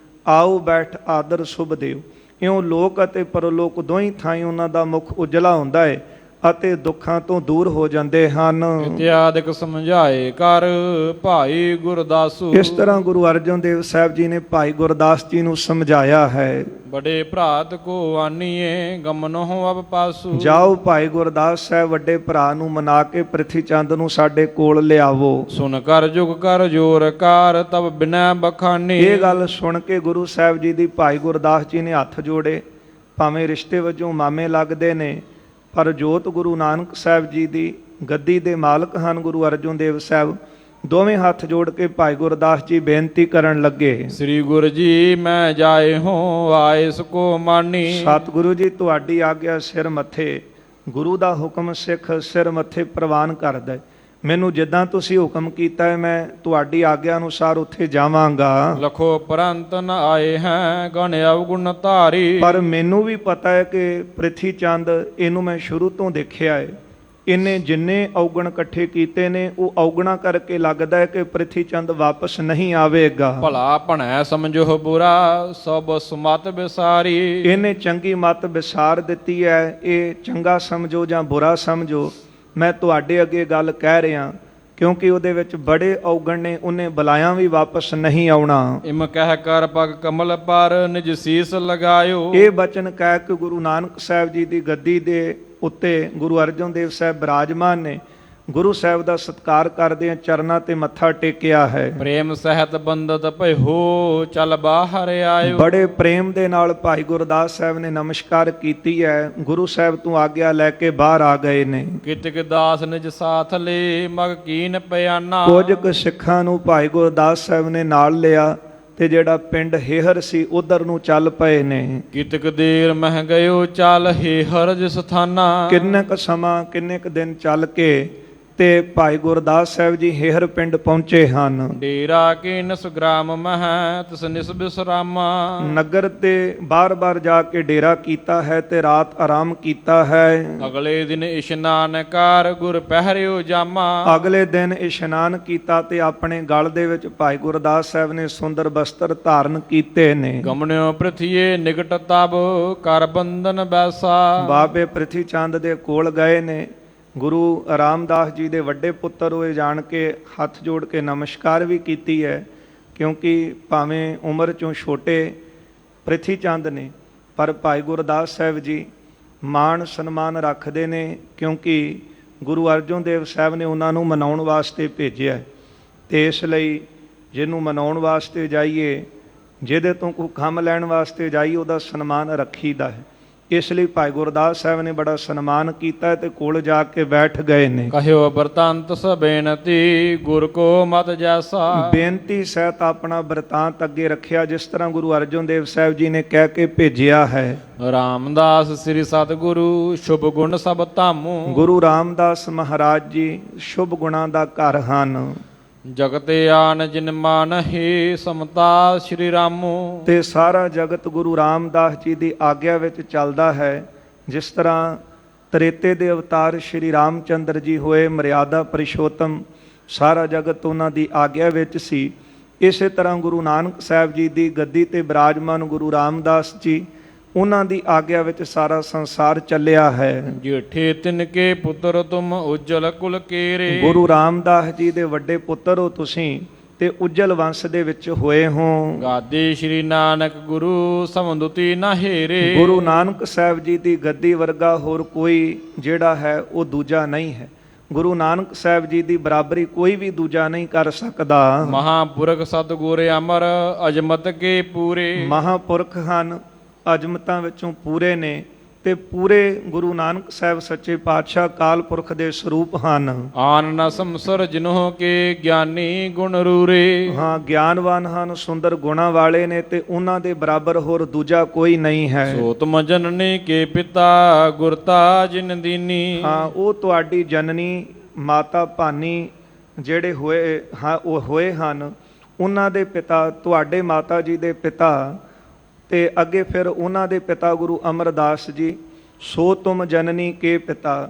ਆਓ ਬੈਠ ਆਦਰ ਸੁਭ ਦੇਵ। ਇਉਂ ਲੋਕ ਅਤੇ ਪਰਲੋਕ ਦੋਹੀਂ ਥਾਈਂ ਉਹਨਾਂ ਦਾ ਮੁਖ ਉਜਲਾ ਹੁੰਦਾ ਹੈ ਅਤੇ ਦੁੱਖਾਂ ਤੋਂ ਦੂਰ ਹੋ ਜਾਂਦੇ ਹਨ। ਇਤਿਆਦਿਕ ਸਮਝਾਏ ਕਰ ਭਾਈ ਗੁਰਦਾਸੂ। ਇਸ ਤਰ੍ਹਾਂ ਗੁਰੂ ਅਰਜਨ ਦੇਵ ਸਾਹਿਬ ਜੀ ਨੇ ਭਾਈ ਗੁਰਦਾਸ ਜੀ ਨੂੰ ਸਮਝਾਇਆ ਹੈ। ਬੜੇ ਭਰਾਤ ਕੋ ਆਨੀਏ ਗਮਨੋ ਅਬ ਪਾਸੂ। ਜਾਓ ਭਾਈ ਗੁਰਦਾਸ ਸਾਹਿਬ ਵੱਡੇ ਭਰਾ ਨੂੰ ਮਨਾ ਕੇ ਪ੍ਰਿਥੀ ਚੰਦ ਨੂੰ ਸਾਡੇ ਕੋਲ ਲਿਆਵੋ। ਸੁਨ ਕਰ ਜੁਗ ਕਰ ਜੋਰ ਕਾਰ ਤਬ ਬਿਨੈ ਬਖਾਨੀ। ਇਹ ਗੱਲ ਸੁਣ ਕੇ ਗੁਰੂ ਸਾਹਿਬ ਜੀ ਦੀ ਭਾਈ ਗੁਰਦਾਸ ਜੀ ਨੇ ਹੱਥ ਜੋੜੇ। ਭਾਵੇਂ ਰਿਸ਼ਤੇ ਵਜੋਂ ਮਾਮੇ ਲੱਗਦੇ ਨੇ, ਪਰ ਜੋਤ ਗੁਰੂ ਨਾਨਕ ਸਾਹਿਬ ਜੀ ਦੀ ਗੱਦੀ ਦੇ ਮਾਲਕ ਹਨ ਗੁਰੂ ਅਰਜਨ ਦੇਵ ਸਾਹਿਬ। ਦੋਵੇਂ ਹੱਥ ਜੋੜ ਕੇ ਭਾਈ ਗੁਰਦਾਸ ਜੀ ਬੇਨਤੀ ਕਰਨ ਲੱਗੇ। ਸ੍ਰੀ ਗੁਰੂ ਜੀ ਮੈਂ ਜਾਏ ਹੋ ਆਏ ਸਕੋ ਮਾਨੀ। ਸਤਿਗੁਰੂ ਜੀ ਤੁਹਾਡੀ ਆਗਿਆ ਸਿਰ ਮੱਥੇ, ਗੁਰੂ ਦਾ ਹੁਕਮ ਸਿੱਖ ਸਿਰ ਮੱਥੇ ਪ੍ਰਵਾਨ ਕਰਦਾ। ਮੈਨੂੰ ਜਿੱਦਾਂ ਤੁਸੀਂ ਹੁਕਮ ਕੀਤਾ ਹੈ ਮੈਂ ਤੁਹਾਡੀ ਆਗਿਆ ਅਨੁਸਾਰ ਉੱਥੇ ਜਾਵਾਂਗਾ। ਲਖੋ ਪਰੰਤ ਨ ਆਏ ਹੈ ਗਣ ਅਵਗੁਣ ਧਾਰੀ। ਪਰ ਮੈਨੂੰ ਵੀ ਪਤਾ ਹੈ ਕਿ ਪ੍ਰਿਥੀ ਚੰਦ, ਇਹਨੂੰ ਮੈਂ ਸ਼ੁਰੂ ਤੋਂ ਦੇਖਿਆ ਹੈ, ਇਹਨੇ ਜਿੰਨੇ ਔਗਣ ਇਕੱਠੇ ਕੀਤੇ ਨੇ ਉਹ ਔਗਣਾ ਕਰਕੇ ਲੱਗਦਾ ਹੈ ਕਿ ਪ੍ਰਿਥੀ ਚੰਦ ਵਾਪਸ ਨਹੀਂ ਆਵੇਗਾ। ਭਲਾ ਭਣੈ ਸਮਝੋ ਬੁਰਾ ਸਭ ਸੁਮਤ ਵਿਸਾਰੀ। ਇਹਨੇ ਚੰਗੀ ਮੱਤ ਵਿਸਾਰ ਦਿੱਤੀ ਹੈ, ਇਹ ਚੰਗਾ ਸਮਝੋ ਜਾਂ ਬੁਰਾ ਸਮਝੋ, ਮੈਂ ਤੁਹਾਡੇ ਅੱਗੇ ਗੱਲ ਕਹਿ ਰਿਹਾ, ਕਿਉਂਕਿ ਉਹਦੇ ਵਿੱਚ ਬੜੇ ਔਗਣ ਨੇ, ਉਹਨੇ ਬੁਲਾਇਆ ਵੀ ਵਾਪਸ ਨਹੀਂ ਆਉਣਾ। ਇਮ ਕਹਿ ਕਰ ਪਗ ਕਮਲ ਪਰ ਨਿਜ ਸੀਸ ਲਗਾਇਓ। ਇਹ ਬਚਨ ਕਹਿ ਕੇ ਗੁਰੂ ਨਾਨਕ ਸਾਹਿਬ ਜੀ ਦੀ ਗੱਦੀ ਦੇ ਉੱਤੇ ਗੁਰੂ ਅਰਜਨ ਦੇਵ ਸਾਹਿਬ ਬਿਰਾਜਮਾਨ ਨੇ। ਗੁਰੂ ਸਾਹਿਬ ਦਾ ਸਤਿਕਾਰ ਕਰਦੇ ਚਰਨਾਂ ਤੇ ਮੱਥਾ ਟੇਕਿਆ ਹੈ। ਪ੍ਰੇਮ ਸਹਿਤ ਬੰਦਤ ਭਇਓ ਚਲ ਬਾਹਰ ਆਇਓ। ਬੜੇ ਪ੍ਰੇਮ ਦੇ ਨਾਲ ਭਾਈ ਗੁਰਦਾਸ ਸਾਹਿਬ ਨੇ ਨਮਸਕਾਰ ਕੀਤੀ ਹੈ। ਗੁਰੂ ਸਾਹਿਬ ਤੋਂ ਆਗਿਆ ਲੈ ਕੇ ਬਾਹਰ ਆ ਗਏ ਨੇ। ਕਿਤਕ ਦਾਸ ਨਿਜ ਸਾਥ ਲੈ ਮਗ ਕੀਨ ਪਿਆਨਾ। ਕੁਝ ਕੁ ਸਿੱਖਾਂ ਨੂੰ ਭਾਈ ਗੁਰਦਾਸ ਸਾਹਿਬ ਨੇ ਨਾਲ ਲਿਆ ਤੇ ਜਿਹੜਾ ਪਿੰਡ ਹੇਹਰ ਸੀ ਉਧਰ ਨੂੰ ਚੱਲ ਪਏ ਨੇ। ਕਿਤਕ ਦੇਰ ਮਹਿ ਗਇਓ ਚਲ ਹੇਹਰ ਜਿਸ ਥਾਨਾ। ਕਿੰਨੇ ਕੁ ਸਮਾਂ, ਕਿੰਨੇ ਕੁ ਦਿਨ ਚੱਲ ਕੇ ਤੇ ਭਾਈ ਗੁਰਦਾਸ ਸਾਹਿਬ ਜੀ ਹੇਹਰ ਪਿੰਡ ਪਹੁੰਚੇ ਹਨ। ਡੇਰਾ ਕੇ ਨਸ ਗ੍ਰਾਮ ਮਹਿ ਤਿਸ ਨਿਸ ਬਿਸਰਾਮਾ। ਨਗਰ ਤੇ ਬਾਰ-ਬਾਰ ਜਾ ਕੇ ਡੇਰਾ ਕੀਤਾ ਹੈ ਤੇ ਰਾਤ ਆਰਾਮ ਕੀਤਾ ਹੈ। ਅਗਲੇ ਦਿਨ ਇਸ਼ਨਾਨ ਕਰ ਗੁਰ ਪਹਿਰਿਓ ਜਾਮਾ। ਅਗਲੇ ਦਿਨ ਇਸ਼ਨਾਨ ਕੀਤਾ ਤੇ ਆਪਣੇ ਗਲ ਦੇ ਵਿੱਚ ਭਾਈ ਗੁਰਦਾਸ ਸਾਹਿਬ ਨੇ ਸੁੰਦਰ ਬਸਤਰ ਧਾਰਨ ਕੀਤੇ ਨੇ। ਗਮਨਿਓ ਪ੍ਰਿਥੀਏ ਨਿਕਟ ਤਬ ਕਰ ਬੰਧਨ ਬੈਸਾ। ਬਾਬੇ ਪ੍ਰਿਥੀ ਚੰਦ ਦੇ ਕੋਲ ਗਏ ਨੇ। ਗੁਰੂ ਰਾਮਦਾਸ ਜੀ ਦੇ ਵੱਡੇ ਪੁੱਤਰ ਹੋਏ ਜਾਣ ਕੇ ਹੱਥ ਜੋੜ ਕੇ ਨਮਸਕਾਰ ਵੀ ਕੀਤੀ ਹੈ, ਕਿਉਂਕਿ ਭਾਵੇਂ ਉਮਰ 'ਚੋਂ ਛੋਟੇ ਪ੍ਰਿਥੀ ਚੰਦ ਨੇ, ਪਰ ਭਾਈ ਗੁਰਦਾਸ ਸਾਹਿਬ ਜੀ ਮਾਣ ਸਨਮਾਨ ਰੱਖਦੇ ਨੇ, ਕਿਉਂਕਿ ਗੁਰੂ ਅਰਜਨ ਦੇਵ ਸਾਹਿਬ ਨੇ ਉਹਨਾਂ ਨੂੰ ਮਨਾਉਣ ਵਾਸਤੇ ਭੇਜਿਆ। ਅਤੇ ਇਸ ਲਈ ਜਿਹਨੂੰ ਮਨਾਉਣ ਵਾਸਤੇ ਜਾਈਏ, ਜਿਹਦੇ ਤੋਂ ਕੋਈ ਕੰਮ ਲੈਣ ਵਾਸਤੇ ਜਾਈਏ, ਉਹਦਾ ਸਨਮਾਨ ਰੱਖੀਦਾ ਹੈ। ਇਸ ਲਈ ਭਾਈ ਗੁਰਦਾਸ ਸਾਹਿਬ ਨੇ ਬੜਾ ਸਨਮਾਨ ਕੀਤਾ ਤੇ ਕੋਲ ਜਾ ਕੇ ਬੈਠ ਗਏ ਨੇ। ਕਹਿਓ ਬਰਤੰਤ ਸ ਬੇਨਤੀ ਗੁਰ ਕੋ ਮਤ ਜੈਸਾ। ਬੇਨਤੀ ਸਹਿਤ ਆਪਣਾ ਬਰਤਾਂਤ ਅੱਗੇ ਰੱਖਿਆ, ਜਿਸ ਤਰ੍ਹਾਂ ਗੁਰੂ ਅਰਜਨ ਦੇਵ ਸਾਹਿਬ ਜੀ ਨੇ ਕਹਿ ਕੇ ਭੇਜਿਆ ਹੈ। ਰਾਮਦਾਸ ਸ੍ਰੀ ਸਤਿਗੁਰੂ ਸ਼ੁਭ ਗੁਣ ਸਭ ਧਾਮੂ। ਗੁਰੂ ਰਾਮਦਾਸ ਮਹਾਰਾਜ ਜੀ ਸ਼ੁਭ ਗੁਣਾਂ ਦਾ ਘਰ ਹਨ। ਜਗਤੇ ਆਨ ਜਿਨ ਮਾਨਹਿ ਸਮਤਾ ਸ਼੍ਰੀ ਰਾਮੂ। ਤੇ ਸਾਰਾ ਜਗਤ ਗੁਰੂ ਰਾਮਦਾਸ ਜੀ ਦੀ ਆਗਿਆ ਵਿੱਚ ਚੱਲਦਾ ਹੈ। ਜਿਸ ਤਰ੍ਹਾਂ ਤ੍ਰੇਤੇ ਦੇ ਅਵਤਾਰ ਸ਼੍ਰੀ ਰਾਮਚੰਦਰ ਜੀ ਹੋਏ ਮਰਿਆਦਾ ਪੁਰਸ਼ੋਤਮ, ਸਾਰਾ ਜਗਤ ਉਹਨਾਂ ਦੀ ਆਗਿਆ ਵਿੱਚ ਸੀ। ਇਸੇ ਤਰ੍ਹਾਂ ਗੁਰੂ ਨਾਨਕ ਸਾਹਿਬ ਜੀ ਦੀ ਗੱਦੀ ਤੇ ਬਿਰਾਜਮਾਨ ਗੁਰੂ ਰਾਮਦਾਸ ਜੀ, ਉਹਨਾਂ ਦੀ ਆਗਿਆ ਵਿੱਚ ਸਾਰਾ ਸੰਸਾਰ ਚੱਲਿਆ ਹੈ। ਜੇਠੇ ਤਿਨ ਕੇ ਪੁੱਤਰ ਤੁਮ ਉਜਲ ਕੁਲ ਕੇਰੇ। ਗੁਰੂ ਰਾਮਦਾਸ ਜੀ ਦੇ ਵੱਡੇ ਪੁੱਤਰ ਹੋ ਤੁਸੀਂ ਤੇ ਉਜਲ ਵੰਸ਼ ਦੇ ਵਿੱਚ ਹੋਏ ਹੋ। ਗਾਦੀ ਸ਼੍ਰੀ ਨਾਨਕ ਗੁਰੂ ਸਮਦੁਤੀ ਨਾ ਹੇਰੇ। ਗੁਰੂ ਨਾਨਕ ਸਾਹਿਬ ਜੀ ਦੀ ਗੱਦੀ ਵਰਗਾ ਹੋਰ ਕੋਈ ਜਿਹੜਾ ਹੈ ਉਹ ਦੂਜਾ ਨਹੀਂ ਹੈ। ਗੁਰੂ ਨਾਨਕ ਸਾਹਿਬ ਜੀ ਦੀ ਬਰਾਬਰੀ ਕੋਈ ਵੀ ਦੂਜਾ ਨਹੀਂ ਕਰ ਸਕਦਾ। ਮਹਾਂਪੁਰਖ ਸਤਿਗੁਰ ਅਮਰ ਅਜਮਤ ਕੇ ਪੂਰੇ। ਮਹਾਂਪੁਰਖ ਹਨ, ਅਜਮਤਾਂ ਵਿੱਚੋਂ ਪੂਰੇ ਨੇ, ਤੇ ਪੂਰੇ ਗੁਰੂ ਨਾਨਕ ਸਾਹਿਬ ਸੱਚੇ ਪਾਤਸ਼ਾਹ ਅਕਾਲ ਪੁਰਖ ਦੇ ਸਰੂਪ ਹਨ। ਆਨ ਨ ਸੰਸਰ ਜਿਨਹੁ ਕੇ ਗਿਆਨੀ ਗੁਣ ਰੂਰੇ। ਹਾਂ, ਗਿਆਨਵਾਨ ਹਨ, ਸੁੰਦਰ ਗੁਣਾਂ ਵਾਲੇ ਨੇ ਤੇ ਉਹਨਾਂ ਦੇ ਬਰਾਬਰ ਹੋਰ ਦੂਜਾ ਕੋਈ ਨਹੀਂ ਹੈ। ਸੋ ਤੁਮ ਜਨਨੀ ਕੇ ਪਿਤਾ ਗੁਰਤਾ ਜਿਨ ਦੀਨੀ। ਹਾਂ, ਉਹ ਤੁਹਾਡੀ ਜਨਨੀ ਮਾਤਾ ਭਾਨੀ ਜਿਹੜੇ ਉਹ ਹੋਏ ਹਨ, ਉਹਨਾਂ ਦੇ ਪਿਤਾ, ਤੁਹਾਡੇ ਮਾਤਾ ਜੀ ਦੇ ਪਿਤਾ ਤੇ ਅੱਗੇ ਫਿਰ ਉਹਨਾਂ ਦੇ ਪਿਤਾ ਗੁਰੂ ਅਮਰਦਾਸ ਜੀ। ਸੋ ਤੁਮ ਜਨਨੀ ਕੇ ਪਿਤਾ,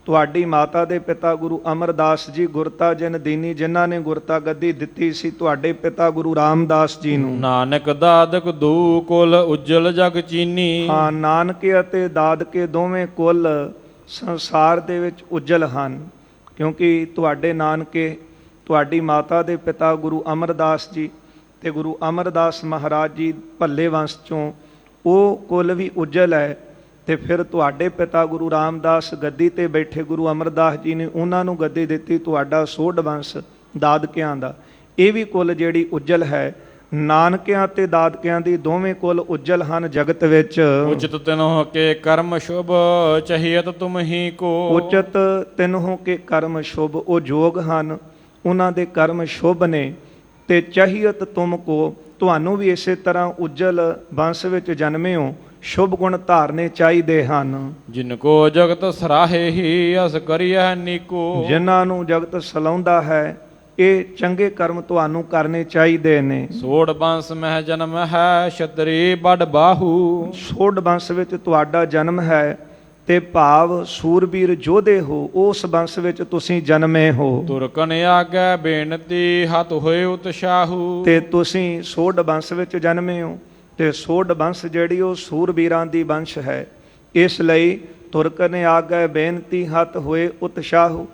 ਤੁਹਾਡੀ ਮਾਤਾ ਦੇ ਪਿਤਾ ਗੁਰੂ ਅਮਰਦਾਸ ਜੀ ਗੁਰਤਾ ਜਿਨ ਦੀਨੀ, ਜਿਨ੍ਹਾਂ ਨੇ ਗੁਰਤਾ ਗੱਦੀ ਦਿੱਤੀ ਸੀ ਤੁਹਾਡੇ ਪਿਤਾ ਗੁਰੂ ਰਾਮਦਾਸ ਜੀ ਨੂੰ। ਨਾਨਕ ਦਾਦਕ ਦੂ ਕੁਲ ਉਜਲ ਜਗ ਚੀਨੀ। ਹਾਂ, ਨਾਨਕੇ ਅਤੇ ਦਾਦਕੇ ਦੋਵੇਂ ਕੁਲ ਸੰਸਾਰ ਦੇ ਵਿੱਚ ਉਜਲ ਹਨ, ਕਿਉਂਕਿ ਤੁਹਾਡੇ ਨਾਨਕੇ, ਤੁਹਾਡੀ ਮਾਤਾ ਦੇ ਪਿਤਾ ਗੁਰੂ ਅਮਰਦਾਸ ਜੀ ਤੇ ਗੁਰੂ ਅਮਰਦਾਸ ਮਹਾਰਾਜ ਜੀ ਭੱਲੇ ਵੰਸ਼ ਚੋਂ, ਉਹ ਕੁਲ ਵੀ ਉਜਲ ਹੈ। ਤੇ ਫਿਰ ਤੁਹਾਡੇ ਪਿਤਾ ਗੁਰੂ ਰਾਮਦਾਸ ਗੱਦੀ ਤੇ ਬੈਠੇ ਗੁਰੂ ਅਮਰਦਾਸ ਜੀ ਨੇ ਉਹਨਾਂ ਨੂੰ ਗੱਦੀ ਦਿੱਤੀ, ਤੁਹਾਡਾ ਸੋਢ ਵੰਸ਼ ਦਾਦਕਿਆਂ ਦਾ, ਇਹ ਵੀ ਕੁਲ ਜਿਹੜੀ ਉਜਲ ਹੈ। ਨਾਨਕਿਆਂ ਤੇ ਦਾਦਕਿਆਂ ਦੀ ਦੋਵੇਂ ਕੁਲ ਉਜਲ ਹਨ ਜਗਤ ਵਿੱਚ। ਉਚਿਤ ਤਿਨਹੁ ਕੇ ਕਰਮ ਸ਼ੁਭ ਚਹੀਤ ਤੁਮ ਹੀ ਕੋ। ਉਚਿਤ ਤਿਨਹੁ ਕੇ ਕਰਮ ਸ਼ੁਭ, ਉਹ ਜੋਗ ਹਨ, ਉਹਨਾਂ ਦੇ ਕਰਮ ਸ਼ੁਭ ਨੇ। ਤੇ ਚਾਹੀਤ ਤੁਮ ਕੋ, ਤੁਹਾਨੂੰ ਵੀ ਇਸੇ ਤਰ੍ਹਾਂ ਉਜਲ ਵੰਸ਼ ਵਿੱਚ ਜਨਮੇ ਹੋ, ਸ਼ੁਭ ਗੁਣ ਧਾਰਨੇ ਚਾਹੀਦੇ ਹਨ। ਜਿਨ ਕੋ ਜਗਤ ਸਰਾਹੇ ਹੀ ਅਸ ਕਰੀਐ ਨੀਕੋ। ਜਿਨ੍ਹਾਂ ਨੂੰ ਜਗਤ ਸਲਾਉਂਦਾ ਹੈ, ਇਹ ਚੰਗੇ ਕਰਮ ਤੁਹਾਨੂੰ ਕਰਨੇ ਚਾਹੀਦੇ ਨੇ। ਸੋੜ ਬੰਸ ਮਹਿ ਜਨਮ ਹੈ ਛਤਰੀ ਬੜ ਬਾਹੂ। ਸੋਢ ਵੰਸ਼ ਵਿੱਚ ਤੁਹਾਡਾ ਜਨਮ ਹੈ ਤੇ ਭਾਵ ਸੂਰਬੀਰ ਯੋਧੇ ਹੋ, ਉਸ ਵੰਸ਼ ਵਿੱਚ ਤੁਸੀਂ ਜਨਮੇ ਹੋ। ਤੁਰਕਨ ਆਗੈ ਬੇਨਤੀ ਹੱਥ ਹੋਏ ਉਤਸ਼ਾਹੂ। ਤੇ ਤੁਸੀਂ ਸੋਢ ਵੰਸ਼ ਵਿੱਚ ਜਨਮੇ ਹੋ, ਤੇ ਸੋਢ ਵੰਸ਼ ਜਿਹੜੀ ਉਹ ਸੂਰਬੀਰਾਂ ਦੀ ਵੰਸ਼ ਹੈ। ਇਸ ਲਈ ਤੁਰਕਨ ਆਗੈ ਬੇਨਤੀ ਹੱਥ ਹੋਏ ਉਤਸ਼ਾਹੂ,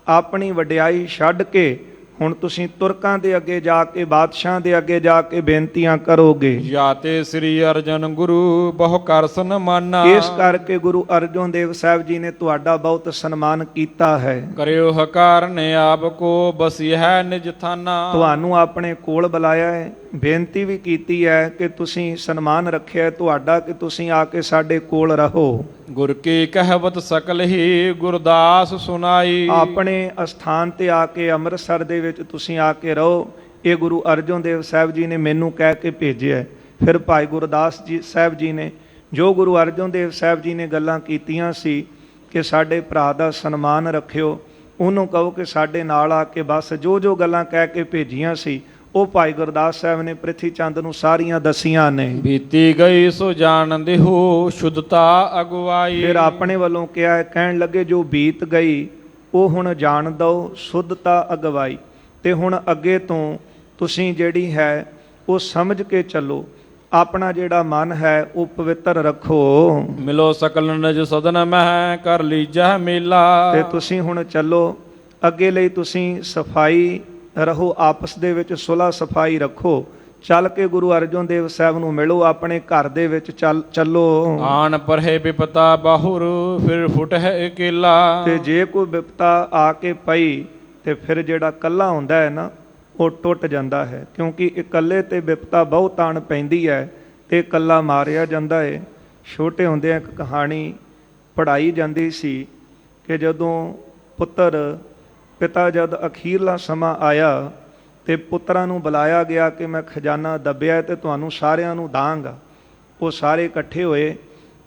ਆਪਣੀ ਵਡਿਆਈ ਛੱਡ ਕੇ ਹੁਣ ਤੁਸੀਂ ਤੁਰਕਾਂ ਦੇ ਅੱਗੇ ਜਾ ਕੇ, ਬਾਦਸ਼ਾਹ ਦੇ ਅੱਗੇ ਜਾ ਕੇ ਬੇਨਤੀਆਂ ਕਰੋਗੇ। ਜਾਤੇ ਸ੍ਰੀ ਅਰਜਨ ਗੁਰੂ ਬਹੁ ਕਰ ਸਨਮਾਨਾ। ਇਸ ਕਰਕੇ ਗੁਰੂ ਅਰਜਨ ਦੇਵ ਸਾਹਿਬ ਜੀ ਨੇ ਤੁਹਾਡਾ ਬਹੁਤ ਸਨਮਾਨ ਕੀਤਾ ਹੈ। ਕਰਿਓ ਹਕਾਰ ਨੇ ਆਪ ਕੋ ਬਸੀ ਹੈ ਨਿਜ ਥਾਨਾ। ਤੁਹਾਨੂੰ ਆਪਣੇ ਕੋਲ ਬੁਲਾਇਆ ਹੈ, ਬੇਨਤੀ ਵੀ ਕੀਤੀ ਹੈ ਕਿ ਤੁਸੀਂ ਸਨਮਾਨ ਰੱਖਿਆ ਤੁਹਾਡਾ ਕਿ ਤੁਸੀਂ ਆ ਕੇ ਸਾਡੇ ਕੋਲ ਰਹੋ। ਗੁਰ ਕੀ ਕਹਿਵਤ ਸਕਲ ਹੀ ਗੁਰਦਾਸ ਸੁਨਾਈ। ਆਪਣੇ ਅਸਥਾਨ ਤੇ ਆ ਕੇ ਅੰਮ੍ਰਿਤਸਰ ਦੇ ਵਿੱਚ ਤੁਸੀਂ ਆ ਕੇ ਰਹੋ, ਇਹ ਗੁਰੂ ਅਰਜਨ ਦੇਵ ਸਾਹਿਬ ਜੀ ਨੇ ਮੈਨੂੰ ਕਹਿ ਕੇ ਭੇਜਿਆ। ਫਿਰ ਭਾਈ ਗੁਰਦਾਸ ਜੀ ਸਾਹਿਬ ਜੀ ਨੇ ਜੋ ਗੁਰੂ ਅਰਜਨ ਦੇਵ ਸਾਹਿਬ ਜੀ ਨੇ ਗੱਲਾਂ ਕੀਤੀਆਂ ਸੀ ਕਿ ਸਾਡੇ ਭਰਾ ਦਾ ਸਨਮਾਨ ਰੱਖਿਓ, ਉਹਨੂੰ ਕਹੋ ਕਿ ਸਾਡੇ ਨਾਲ ਆ ਕੇ ਬਸ ਜੋ ਜੋ ਗੱਲਾਂ ਕਹਿ ਕੇ ਭੇਜੀਆਂ ਸੀ ਉਹ ਭਾਈ ਗੁਰਦਾਸ ਸਾਹਿਬ ਨੇ ਪ੍ਰਿਥੀ ਚੰਦ ਨੂੰ ਸਾਰੀਆਂ ਦਸੀਆਂ ਨੇ। ਬੀਤੀ ਗਈ ਸੋ ਜਾਣਦੇ ਹੋ ਸ਼ੁੱਧਤਾ ਅਗਵਾਈ। ਫਿਰ ਆਪਣੇ ਵੱਲੋਂ ਕਿਹਾ ਹੈ, ਕਹਿਣ ਲੱਗੇ ਜੋ ਬੀਤ ਗਈ ਉਹ ਹੁਣ ਜਾਣ ਦਿਓ, ਸ਼ੁੱਧਤਾ ਅਗਵਾਈ। ਤੇ ਹੁਣ ਅੱਗੇ ਤੋਂ ਤੁਸੀਂ ਜਿਹੜੀ ਹੈ ਉਹ ਸਮਝ ਕੇ ਚੱਲੋ, ਆਪਣਾ ਜਿਹੜਾ ਮਨ ਹੈ ਉਹ ਪਵਿੱਤਰ ਰੱਖੋ। ਮਿਲੋ ਸਕਲ ਨਿਜ ਸਦਨ ਮਹਿ ਕਰ ਲੀਜੈ ਮੇਲਾ। ਤੇ ਤੁਸੀਂ ਹੁਣ ਚੱਲੋ, ਅੱਗੇ ਲਈ ਤੁਸੀਂ ਸਫਾਈ ਰਹੋ, ਆਪਸ ਦੇ ਵਿੱਚ ਸੁਲ੍ਹਾ ਸਫਾਈ ਰੱਖੋ। ਚੱਲ ਕੇ ਗੁਰੂ ਅਰਜਨ ਦੇਵ ਸਾਹਿਬ ਨੂੰ ਮਿਲੋ, ਆਪਣੇ ਘਰ ਦੇ ਵਿੱਚ ਚੱਲੋ। ਆਣ ਪਰਹਿ ਬਿਪਤਾ ਬਾਹੁਰ ਫਿਰ ਫੁਟ ਹੈ ਇਕੇਲਾ। ਤੇ ਜੇ ਕੋਈ ਬਿਪਤਾ ਆ ਕੇ ਪਈ ਤੇ ਫਿਰ ਜਿਹੜਾ ਕੱਲਾ ਹੁੰਦਾ ਹੈ ਨਾ ਉਹ ਟੁੱਟ ਜਾਂਦਾ ਹੈ, ਕਿਉਂਕਿ ਇਕੱਲੇ ਤੇ ਬਿਪਤਾ ਬਹੁਤ ਤਾਣ ਪੈਂਦੀ ਹੈ ਤੇ ਇਕੱਲਾ ਮਾਰਿਆ ਜਾਂਦਾ ਹੈ। ਛੋਟੇ ਹੁੰਦਿਆਂ ਇੱਕ ਕਹਾਣੀ ਪੜ੍ਹਾਈ ਜਾਂਦੀ ਸੀ ਕਿ ਜਦੋਂ ਪਿਤਾ ਜਦ ਅਖੀਰਲਾ ਸਮਾਂ ਆਇਆ ਤੇ ਪੁੱਤਰਾਂ ਨੂੰ ਬੁਲਾਇਆ ਗਿਆ ਕਿ ਮੈਂ ਖਜ਼ਾਨਾ ਦੱਬਿਆ ਤੇ ਤੁਹਾਨੂੰ ਸਾਰਿਆਂ ਨੂੰ ਦਾਂਗਾ। ਉਹ ਸਾਰੇ ਇਕੱਠੇ ਹੋਏ,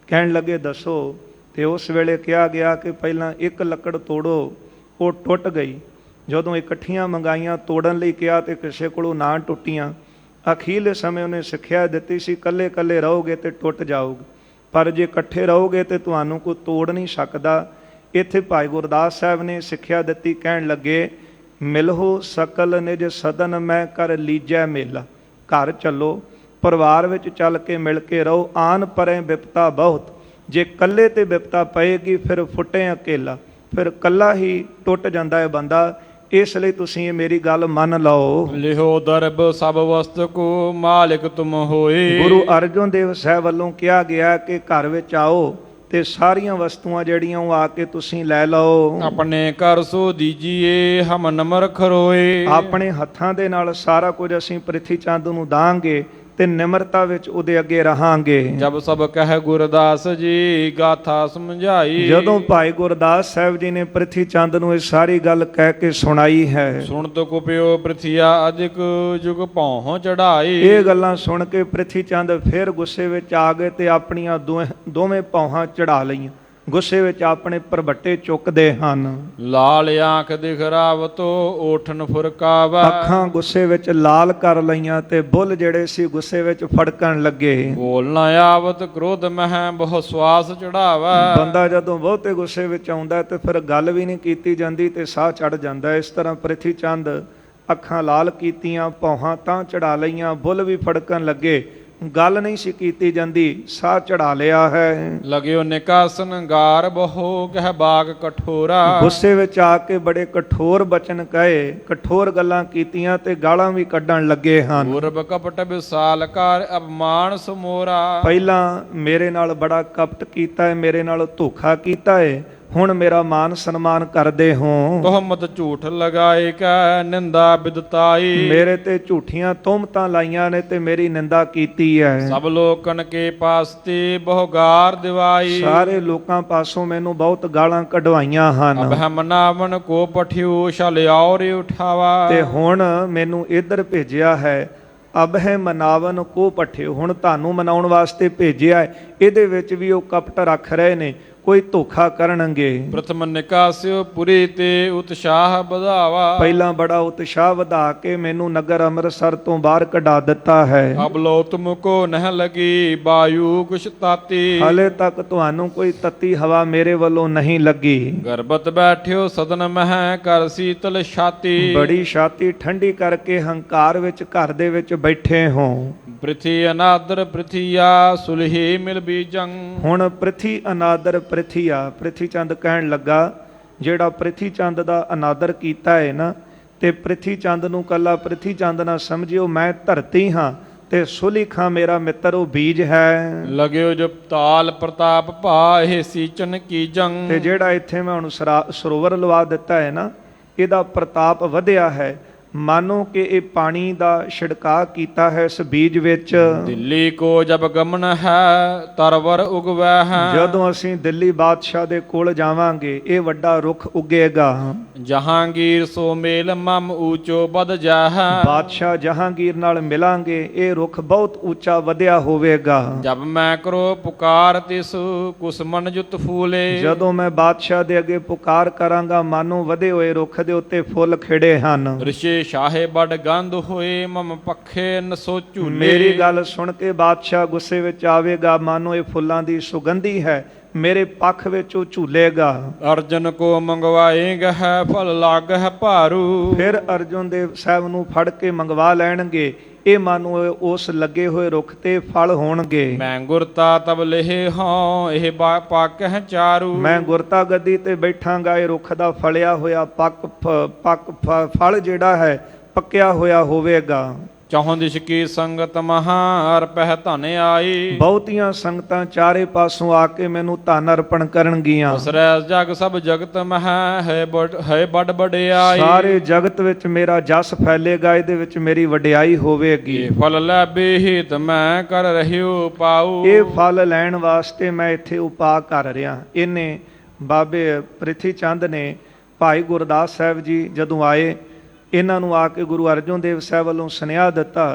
ਕਹਿਣ ਲੱਗੇ ਦੱਸੋ। ਤੇ ਉਸ ਵੇਲੇ ਕਿਹਾ ਗਿਆ ਕਿ ਪਹਿਲਾਂ ਇੱਕ ਲੱਕੜ ਤੋੜੋ, ਉਹ ਟੁੱਟ ਗਈ। ਜਦੋਂ ਇਕੱਠੀਆਂ ਮੰਗਾਈਆਂ ਤੋੜਨ ਲਈ ਕਿਹਾ ਤੇ ਕਿਸੇ ਕੋਲੋਂ ਨਾ ਟੁੱਟੀਆਂ। ਅਖੀਰਲੇ ਸਮੇਂ ਉਹਨੇ ਸਿੱਖਿਆ ਦਿੱਤੀ ਸੀ ਇਕੱਲੇ ਇਕੱਲੇ ਰਹੋਗੇ ਤੇ ਟੁੱਟ ਜਾਓਗੇ, ਪਰ ਜੇ ਇਕੱਠੇ ਰਹੋਗੇ ਤੇ ਤੁਹਾਨੂੰ ਕੋਈ ਤੋੜ ਨਹੀਂ ਸਕਦਾ। ਇੱਥੇ ਭਾਈ ਗੁਰਦਾਸ ਸਾਹਿਬ ਨੇ ਸਿੱਖਿਆ ਦਿੱਤੀ, ਕਹਿਣ ਲੱਗੇ ਮਿਲਹੁ ਸਕਲ ਨਿਜ ਸਦਨ ਮੈਂ ਕਰ ਲੀਜੈ ਮੇਲਾ। ਘਰ ਚੱਲੋ, ਪਰਿਵਾਰ ਵਿੱਚ ਚੱਲ ਕੇ ਮਿਲ ਕੇ ਰਹੋ। ਆਨ ਪਰੇ ਬਿਪਤਾ ਬਹੁਤ, ਜੇ ਇਕੱਲੇ ਤੇ ਬਿਪਤਾ ਪਏਗੀ ਫਿਰ ਫੁੱਟੇ ਅਕੇਲਾ, ਫਿਰ ਇਕੱਲਾ ਹੀ ਟੁੱਟ ਜਾਂਦਾ ਹੈ ਬੰਦਾ। ਇਸ ਲਈ ਤੁਸੀਂ ਇਹ ਮੇਰੀ ਗੱਲ ਮੰਨ ਲਓ। ਲਿਹੋ ਦਰਬ ਸਭ ਵਸਤ ਕੋ ਮਾਲਿਕ ਤੁਮ ਹੋਏ। ਗੁਰੂ ਅਰਜਨ ਦੇਵ ਸਾਹਿਬ ਵੱਲੋਂ ਕਿਹਾ ਗਿਆ ਕਿ ਘਰ ਵਿੱਚ ਆਓ ਤੇ ਸਾਰੀਆਂ ਵਸਤੂਆਂ ਜਿਹੜੀਆਂ ਉਹ ਆ ਕੇ ਤੁਸੀਂ ਲੈ ਲਓ। ਆਪਣੇ ਘਰ ਸੋ ਦੀਜੀਏ ਹਮ ਨਮਰ ਖਰੋਏ। ਆਪਣੇ ਹੱਥਾਂ ਦੇ ਨਾਲ ਸਾਰਾ ਕੁਝ ਅਸੀਂ ਪ੍ਰਿਥੀ ਚੰਦ ਨੂੰ ਦਾਂਗੇ ਤੇ ਨਿਮਰਤਾ ਵਿੱਚ ਉਹਦੇ ਅੱਗੇ ਰਹਾਂਗੇ। ਜਬ ਸਭ ਕਹਿ ਗੁਰਦਾਸ ਜੀ ਗਾਥਾ ਸਮਝਾਈ। ਜਦੋਂ ਭਾਈ ਗੁਰਦਾਸ ਸਾਹਿਬ ਜੀ ਨੇ ਪ੍ਰਿਥੀ ਚੰਦ ਨੂੰ ਇਹ ਸਾਰੀ ਗੱਲ ਕਹਿ ਕੇ ਸੁਣਾਈ ਹੈ, ਸੁਣ ਤੋ ਕੁਪਿਓ ਪ੍ਰਿਥਿਆ ਅਧਿਕ ਜੁਗ ਭਉ ਚੜਾਈ। ਇਹ ਗੱਲਾਂ ਸੁਣ ਕੇ ਪ੍ਰਿਥੀ ਚੰਦ ਫਿਰ ਗੁੱਸੇ ਵਿੱਚ ਆ ਗਏ ਤੇ ਆਪਣੀਆਂ ਦੋਵੇਂ ਪੌਹਾਂ ਚੜਾ ਲਈਆਂ। ਗੁੱਸੇ ਵਿੱਚ ਆਪਣੇ ਭਰਵੱਟੇ ਚੁੱਕਦੇ ਹਨ। ਲਾਲ ਆਂਖ ਦਿਖ ਰਾਵਤੋ ਓਠਨ ਫੁਰਕਾਵਾ। ਅੱਖਾਂ ਗੁੱਸੇ ਵਿੱਚ ਲਾਲ ਕਰ ਲਈਆਂ ਤੇ ਬੁੱਲ ਜਿਹੜੇ ਸੀ ਗੁੱਸੇ ਵਿੱਚ ਫੜਕਣ ਲੱਗੇ। ਬੋਲ ਨਾ ਆਵਤ ਕ੍ਰੋਧ ਮਹਿ ਬਹੁ ਸਵਾਸ ਚੜਾਵਾ। ਬੰਦਾ ਜਦੋਂ ਬਹੁਤੇ ਗੁੱਸੇ ਵਿੱਚ ਆਉਂਦਾ ਤੇ ਫਿਰ ਗੱਲ ਵੀ ਨਹੀਂ ਕੀਤੀ ਜਾਂਦੀ ਤੇ ਸਾਹ ਚੜ ਜਾਂਦਾ। ਇਸ ਤਰ੍ਹਾਂ ਪ੍ਰਿਥੀ ਚੰਦ ਅੱਖਾਂ ਲਾਲ ਕੀਤੀਆਂ, ਪੌਹਾਂ ਤਾਂ ਚੜਾ ਲਈਆਂ, ਬੁੱਲ ਵੀ ਫੜਕਣ ਲੱਗੇ, ਗੱਲ ਨਹੀਂ ਸੀ ਕੀਤੀ ਜਾਂਦੀ, ਸਾਹ ਚੜਾ ਲਿਆ ਹੈ। ਲਗਿਓ ਨਿਕਾਸਨ ਗਾਰ ਬਹੁ ਕਹਿ ਬਾਗ ਕਠੋਰਾ। ਗੁੱਸੇ ਵਿੱਚ ਆ ਕੇ ਬੜੇ ਕਠੋਰ ਬਚਨ ਕਹੇ, ਕਠੋਰ ਗੱਲਾਂ ਕੀਤੀਆਂ ਤੇ ਗਾਲਾਂ ਵੀ ਕੱਢਣ ਲੱਗੇ ਹਨ। ਪੂਰਬ ਕਪਟ ਵਿਸਾਲ ਕਰ ਅਪਮਾਨ ਸਮੋਰਾ। ਪਹਿਲਾਂ ਮੇਰੇ ਨਾਲ ਬੜਾ ਕਪਟ ਕੀਤਾ ਹੈ, ਮੇਰੇ ਨਾਲ ਧੋਖਾ ਕੀਤਾ ਹੈ, ਹੁਣ ਮੇਰਾ ਮਾਨ ਸਨਮਾਨ ਕਰਦੇ ਹੋ। ਤੋਹਮਤ ਝੂਠ ਲਗਾਏ ਕੈ ਨਿੰਦਾ ਬਿਦਤਾਈ। ਮੇਰੇ ਤੇ ਝੂਠੀਆਂ ਤੋਹਮਤਾਂ ਲਾਈਆਂ ਨੇ ਤੇ ਮੇਰੀ ਨਿੰਦਾ ਕੀਤੀ ਹੈ। ਸਭ ਲੋਕਨ ਕੇ ਪਾਸਤੇ ਬਹੁ ਗਾਰ ਦਿਵਾਈ। ਸਾਰੇ ਲੋਕਾਂ ਪਾਸੋਂ ਮੈਨੂੰ ਬਹੁਤ ਗਾਲਾਂ ਕਢਵਾਈਆਂ ਹਨ। ਅਬ ਹਮ ਨਾਵਨ ਕੋ ਪਠਿਓ ਸ਼ਲ ਔਰ ਉਠਾਵਾ। ਤੇ ਹੁਣ ਮੈਨੂੰ ਇੱਧਰ ਭੇਜਿਆ ਹੈ। ਅਬ ਹੈ ਮਨਾਵਨ ਕੋ ਪਠਿਓ, ਹੁਣ ਤੁਹਾਨੂੰ ਮਨਾਉਣ ਵਾਸਤੇ ਭੇਜਿਆ ਹੈ। ਇਹਦੇ ਵਿੱਚ ਵੀ ਉਹ ਕਪਟ ਰੱਖ ਰਹੇ ਨੇ, ਕੋਈ ਧੋਖਾ ਕਰਨਗੇ। ਪ੍ਰਥਮ ਨਿਕਾਸਿਓ ਪੁਰੀ ਤੇ ਉਤਸ਼ਾਹ ਵਧਾਵਾ। ਪਹਿਲਾਂ ਬੜਾ ਉਤਸ਼ਾਹ ਵਧਾ ਕੇ ਮੈਨੂੰ ਨਗਰ ਅੰਮ੍ਰਿਤਸਰ ਤੋਂ ਬਾਹਰ ਕਢਾ ਦਿੱਤਾ ਹੈ। ਅਬ ਲੋ ਤੁਮ ਕੋ ਨਹਿ ਲਗੀ ਬਾਯੂ ਕੁਛ ਤਾਤੀ। ਹਾਲੇ ਤੱਕ ਤੁਹਾਨੂੰ ਕੋਈ ਤੱਤੀ ਹਵਾ ਮੇਰੇ ਵੱਲੋਂ ਨਹੀਂ ਲੱਗੀ। ਗਰਬਤ ਬੈਠਿਓ ਸਦਨ ਮਹਿ ਕਰ ਸੀਤਲ ਛਾਤੀ। ਬੜੀ ਛਾਤੀ ਠੰਡੀ ਕਰਕੇ ਹੰਕਾਰ ਵਿੱਚ ਘਰ ਦੇ ਵਿੱਚ ਬੈਠੇ ਹੋ। ਪ੍ਰਿਥੀ ਅਨਾਦਰ ਪ੍ਰਿਥੀਆ ਸੁਲਹੀ ਮਿਲ ਬੀਜੰ। ਹੁਣ ਪ੍ਰਿਥੀ ਅਨਾਦਰ ਪ੍ਰਿਥੀਆ, ਪ੍ਰਿਥੀ ਚੰਦ ਕਹਿਣ ਲੱਗਾ ਜਿਹੜਾ ਪ੍ਰਿਥੀ ਚੰਦ ਦਾ ਅਨਾਦਰ ਕੀਤਾ ਹੈ ਨਾ, ਤੇ ਪ੍ਰਿਥੀ ਚੰਦ ਨੂੰ ਕੱਲਾ ਪ੍ਰਿਥੀ ਚੰਦ ਨਾ ਸਮਝਿਓ, ਮੈਂ ਧਰਤੀ ਹਾਂ ਤੇ ਸੁਲਿਖਾ ਮੇਰਾ ਮਿੱਤਰ ਉਹ ਬੀਜ ਹੈ। ਲਗਿਓ ਜੋ ਤਾਲ ਪ੍ਰਤਾਪ ਭਾ ਇਹ ਸੀਚਨ ਕੀਜੰ। ਤੇ ਜਿਹੜਾ ਇੱਥੇ ਮੈਂ ਹੁਣ ਸਰੋਵਰ ਲਵਾ ਦਿੱਤਾ ਹੈ ਨਾ, ਇਹਦਾ ਪ੍ਰਤਾਪ ਵਧਿਆ ਹੈ। ਮਾਨੋ ਕਿ ਇਹ ਪਾਣੀ ਦਾ ਛਿੜਕਾਅ ਕੀਤਾ ਹੈ ਇਸ ਬੀਜ ਵਿੱਚ। ਦਿੱਲੀ ਕੋ ਜਬ ਗਮਨ ਹੈ ਤਰਵਰ ਉਗਵੈ ਹੈ। ਜਦੋਂ ਅਸੀਂ ਦਿੱਲੀ ਬਾਦਸ਼ਾਹ ਦੇ ਕੋਲ ਜਾਵਾਂਗੇ ਇਹ ਵੱਡਾ ਰੁੱਖ ਉਗੇਗਾ। ਜਹਾਂਗੀਰ ਸੋ ਮੇਲ ਮਮ ਊਚੋ ਬਦ ਜਾਹੈ। ਬਾਦਸ਼ਾਹ ਜਹਾਂਗੀਰ ਨਾਲ ਮਿਲਾਂਗੇ ਇਹ ਰੁੱਖ ਬਹੁਤ ਉੱਚਾ ਵਧਿਆ ਹੋਵੇਗਾ। ਜਬ ਮੈਂ ਕਰੋ ਪੁਕਾਰ ਤਿਸ ਕੁਸਮਨ ਜੁਤ ਫੂਲੇ। ਜਦੋਂ ਮੈਂ ਬਾਦਸ਼ਾਹ ਦੇ ਅੱਗੇ ਪੁਕਾਰ ਕਰਾਂਗਾ, ਮਾਨੋ ਵਧੇ ਹੋਏ ਰੁੱਖ ਦੇ ਉੱਤੇ ਫੁੱਲ ਖਿੜੇ ਹਨ। ਰਿਸ਼ੇ ਸ਼ਾਹੇ ਬੜ ਗੰਧ ਹੋਏ ਮਮ ਪੱਖੇ ਨਸੋ ਝੂਲੇ। ਮੇਰੀ ਗੱਲ ਸੁਣ ਕੇ ਬਾਦਸ਼ਾਹ ਗੁੱਸੇ ਵਿੱਚ ਆਵੇਗਾ, ਮਾਨੋ ਇਹ ਫੁੱਲਾਂ ਦੀ ਸੁਗੰਧੀ ਹੈ, ਮੇਰੇ ਪੱਖ ਵਿੱਚ ਉਹ ਝੂਲੇਗਾ। ਅਰਜਨ ਕੋ ਮੰਗਵਾਏਗਾ ਹੈ ਫਲ ਲਾਗ ਹੈ ਭਾਰੂ। ਫਿਰ ਅਰਜੁਨ ਦੇਵ ਸਾਹਿਬ ਨੂੰ ਫੜ ਕੇ ਮੰਗਵਾ ਲੈਣਗੇ, ਇਹ ਮਾਨੋ ਉਸ ਲੱਗੇ ਹੋਏ ਰੁੱਖ ਤੇ ਫਲ ਹੋਣਗੇ। ਮੈਂ ਗੁਰਤਾ ਤਬ ਲਹੇ ਹਾਂ ਇਹ ਪੱਕ ਹੈ ਚਾਰੂ। ਮੈਂ ਗੁਰਤਾ ਗੱਦੀ ਤੇ ਬੈਠਾਂਗਾ, ਇਹ ਰੁੱਖ ਦਾ ਫਲਿਆ ਹੋਇਆ ਫਲ ਜਿਹੜਾ ਹੈ ਪੱਕਿਆ ਹੋਇਆ ਹੋਵੇਗਾ। ਚੌਹਾਂ ਦਿਸ਼ ਕੀ ਸੰਗਤ ਮਹਾ ਅਰਪਹਿ ਧਨ ਆਈ। ਬਹੁਤੀਆਂ ਸੰਗਤਾਂ ਚਾਰੇ ਪਾਸੋਂ ਆ ਕੇ ਮੈਨੂੰ ਧਨ ਅਰਪਣ ਕਰਨਗੀਆਂ। ਉਸਰੈ ਜਗ ਸਭ ਜਗਤ ਮਹਾ ਹੈ ਬੜ ਵਡਿਆਈ। ਸਾਰੇ ਜਗਤ ਵਿੱਚ ਮੇਰਾ ਜਸ ਫੈਲੇਗਾ, ਇਹਦੇ ਵਿੱਚ ਮੇਰੀ ਵਡਿਆਈ ਹੋਵੇਗੀ। ਇਹ ਫਲ ਲੈਬੇ ਹਿਤ ਮੈਂ ਕਰ ਰਹਿਓ ਪਾਉ। ਇਹ ਫਲ ਲੈਣ ਵਾਸਤੇ ਮੈਂ ਇੱਥੇ ਉਪਾਅ ਕਰ ਰਿਹਾ। ਇਹਨੇ ਬਾਬੇ ਪ੍ਰਿਥੀ ਚੰਦ ਨੇ ਭਾਈ ਗੁਰਦਾਸ ਸਾਹਿਬ ਜੀ ਜਦੋਂ ਆਏ, ਇਹਨਾਂ ਨੂੰ ਆ ਕੇ ਗੁਰੂ ਅਰਜਨ ਦੇਵ ਸਾਹਿਬ ਵੱਲੋਂ ਸੁਨੇਹਾ ਦਿੱਤਾ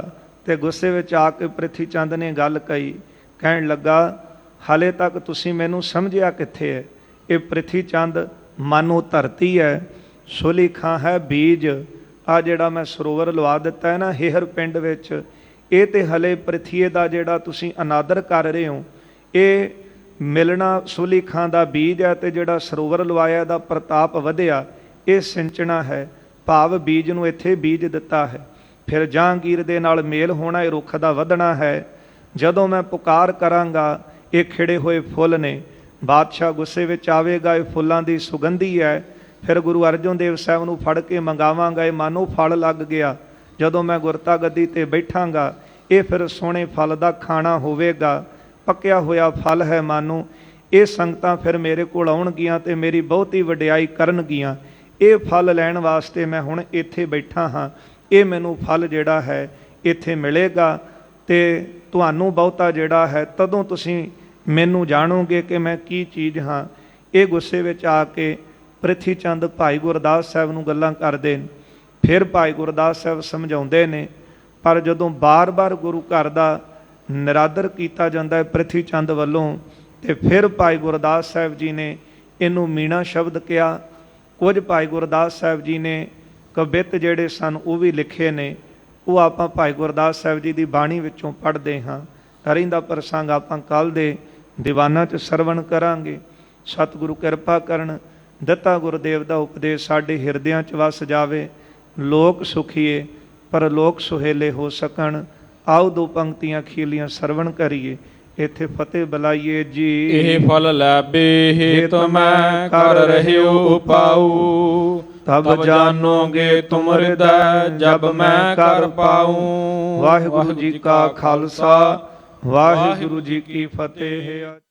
ਤੇ ਗੁੱਸੇ ਵਿੱਚ ਆ ਕੇ ਪ੍ਰਿਥੀ ਚੰਦ ਨੇ ਗੱਲ ਕਹੀ। ਕਹਿਣ ਲੱਗਾ, ਹਾਲੇ ਤੱਕ ਤੁਸੀਂ ਮੈਨੂੰ ਸਮਝਿਆ ਕਿੱਥੇ ਹੈ? ਇਹ ਪ੍ਰਿਥੀ ਚੰਦ ਮਾਨੋ ਧਰਤੀ ਹੈ, ਸੁਲਿਖਾ ਹੈ ਬੀਜ। ਆ ਜਿਹੜਾ ਮੈਂ ਸਰੋਵਰ ਲਵਾ ਦਿੱਤਾ ਹੈ ਨਾ ਹੇਹਰ ਪਿੰਡ ਵਿੱਚ, ਇਹ ਤੇ ਹਲੇ ਪ੍ਰਿਥੀਏ ਦਾ ਜਿਹੜਾ ਤੁਸੀਂ ਅਨਾਦਰ ਕਰ ਰਹੇ ਹੋ, ਇਹ ਮਿਲਣਾ ਸੁਲਿਖਾ ਦਾ ਬੀਜ ਹੈ। ਤੇ ਜਿਹੜਾ ਸਰੋਵਰ ਲਵਾਇਆ ਦਾ ਪ੍ਰਤਾਪ ਵਧਿਆ, ਇਹ ਸਿੰਚਣਾ ਹੈ। ਭਾਵ ਬੀਜ ਨੂੰ ਇੱਥੇ ਬੀਜ ਦਿੱਤਾ ਹੈ। ਫਿਰ ਜਹਾਂਗੀਰ ਦੇ ਨਾਲ ਮੇਲ ਹੋਣਾ, ਇਹ ਰੁੱਖ ਦਾ ਵਧਣਾ ਹੈ। ਜਦੋਂ ਮੈਂ ਪੁਕਾਰ ਕਰਾਂਗਾ, ਇਹ ਖਿੜੇ ਹੋਏ ਫੁੱਲ ਨੇ, ਬਾਦਸ਼ਾਹ ਗੁੱਸੇ ਵਿੱਚ ਆਵੇਗਾ, ਇਹ ਫੁੱਲਾਂ ਦੀ ਸੁਗੰਧੀ ਹੈ। ਫਿਰ ਗੁਰੂ ਅਰਜਨ ਦੇਵ ਸਾਹਿਬ ਨੂੰ ਫੜ ਕੇ ਮੰਗਾਵਾਂਗਾ, ਇਹ ਮਾਨੋ ਫਲ ਲੱਗ ਗਿਆ। ਜਦੋਂ ਮੈਂ ਗੁਰਤਾ ਗੱਦੀ ਤੇ ਬੈਠਾਂਗਾ, ਇਹ ਫਿਰ ਸੋਹਣੇ ਫਲ ਦਾ ਖਾਣਾ ਹੋਵੇਗਾ, ਪੱਕਿਆ ਹੋਇਆ ਫਲ ਹੈ ਮਾਨੋ। ਇਹ ਸੰਗਤਾਂ ਫਿਰ ਮੇਰੇ ਕੋਲ ਆਉਣਗੀਆਂ ਤੇ ਮੇਰੀ ਬਹੁਤੀ ਵਡਿਆਈ ਕਰਨਗੀਆਂ। ਇਹ ਫਲ ਲੈਣ ਵਾਸਤੇ ਮੈਂ ਹੁਣ ਇੱਥੇ ਬੈਠਾ ਹਾਂ। ਇਹ ਮੈਨੂੰ ਫਲ ਜਿਹੜਾ ਹੈ ਇੱਥੇ ਮਿਲੇਗਾ ਤੇ ਤੁਹਾਨੂੰ ਬਹੁਤਾ ਜਿਹੜਾ ਹੈ ਤਦੋਂ ਤੁਸੀਂ ਮੈਨੂੰ ਜਾਣੋਗੇ ਕਿ ਮੈਂ ਕੀ ਚੀਜ਼ ਹਾਂ। ਇਹ ਗੁੱਸੇ ਵਿੱਚ ਆ ਕੇ ਪ੍ਰਿਥੀ ਚੰਦ ਭਾਈ ਗੁਰਦਾਸ ਸਾਹਿਬ ਨੂੰ ਗੱਲਾਂ ਕਰਦੇ ਨੇ। ਫਿਰ ਭਾਈ ਗੁਰਦਾਸ ਸਾਹਿਬ ਸਮਝਾਉਂਦੇ ਨੇ, ਪਰ ਜਦੋਂ ਬਾਰ-ਬਾਰ ਗੁਰੂ ਘਰ ਦਾ ਨਿਰਾਦਰ ਕੀਤਾ ਜਾਂਦਾ ਹੈ ਪ੍ਰਿਥੀ ਚੰਦ ਵੱਲੋਂ, ਤੇ ਫਿਰ ਭਾਈ ਗੁਰਦਾਸ ਸਾਹਿਬ ਜੀ ਨੇ ਇਹਨੂੰ ਮੀਣਾ ਸ਼ਬਦ ਕਿਹਾ। ਕੁਝ ਭਾਈ ਗੁਰਦਾਸ ਸਾਹਿਬ ਜੀ ਨੇ ਕਵਿਤ ਜਿਹੜੇ ਸਨ ਉਹ ਵੀ ਲਿਖੇ ਨੇ, ਉਹ ਆਪਾਂ ਭਾਈ ਗੁਰਦਾਸ ਸਾਹਿਬ ਜੀ ਦੀ ਬਾਣੀ ਵਿੱਚੋਂ ਪੜ੍ਹਦੇ ਹਾਂ। ਰਹਿੰਦਾ ਪ੍ਰਸੰਗ ਆਪਾਂ ਕੱਲ੍ਹ ਦੇ ਦੀਵਾਨਾਂ 'ਚ ਸਰਵਣ ਕਰਾਂਗੇ। ਸਤਿਗੁਰੂ ਕਿਰਪਾ ਕਰਨ, ਦਿੱਤਾ ਗੁਰਦੇਵ ਦਾ ਉਪਦੇਸ਼ ਸਾਡੇ ਹਿਰਦਿਆਂ 'ਚ ਵਸ ਜਾਵੇ। ਲੋਕ ਸੁਖੀਏ ਪਰ ਲੋਕ ਸੁਹੇਲੇ ਹੋ ਸਕਣ। ਆਓ ਦੋ ਪੰਕਤੀਆਂ ਖੀਲੀਆਂ ਸਰਵਣ ਕਰੀਏ, ਇੱਥੇ ਫਤਿਹ ਬੁਲਾਈਏ ਜੀ। ਇਹ ਫਲ ਲੈਬੇ ਹੇਤ ਮੈਂ ਕਰ ਰਹਿਓ ਉਪਾਊ, ਤਬ ਜਾਣੋਗੇ ਤੁਮ ਹਿਰਦੈ ਜਬ ਮੈਂ ਕਰ ਪਾਊ। ਵਾਹਿਗੁਰੂ ਜੀ ਕਾ ਖਾਲਸਾ, ਵਾਹਿਗੁਰੂ ਜੀ ਕੀ ਫਤਿਹ।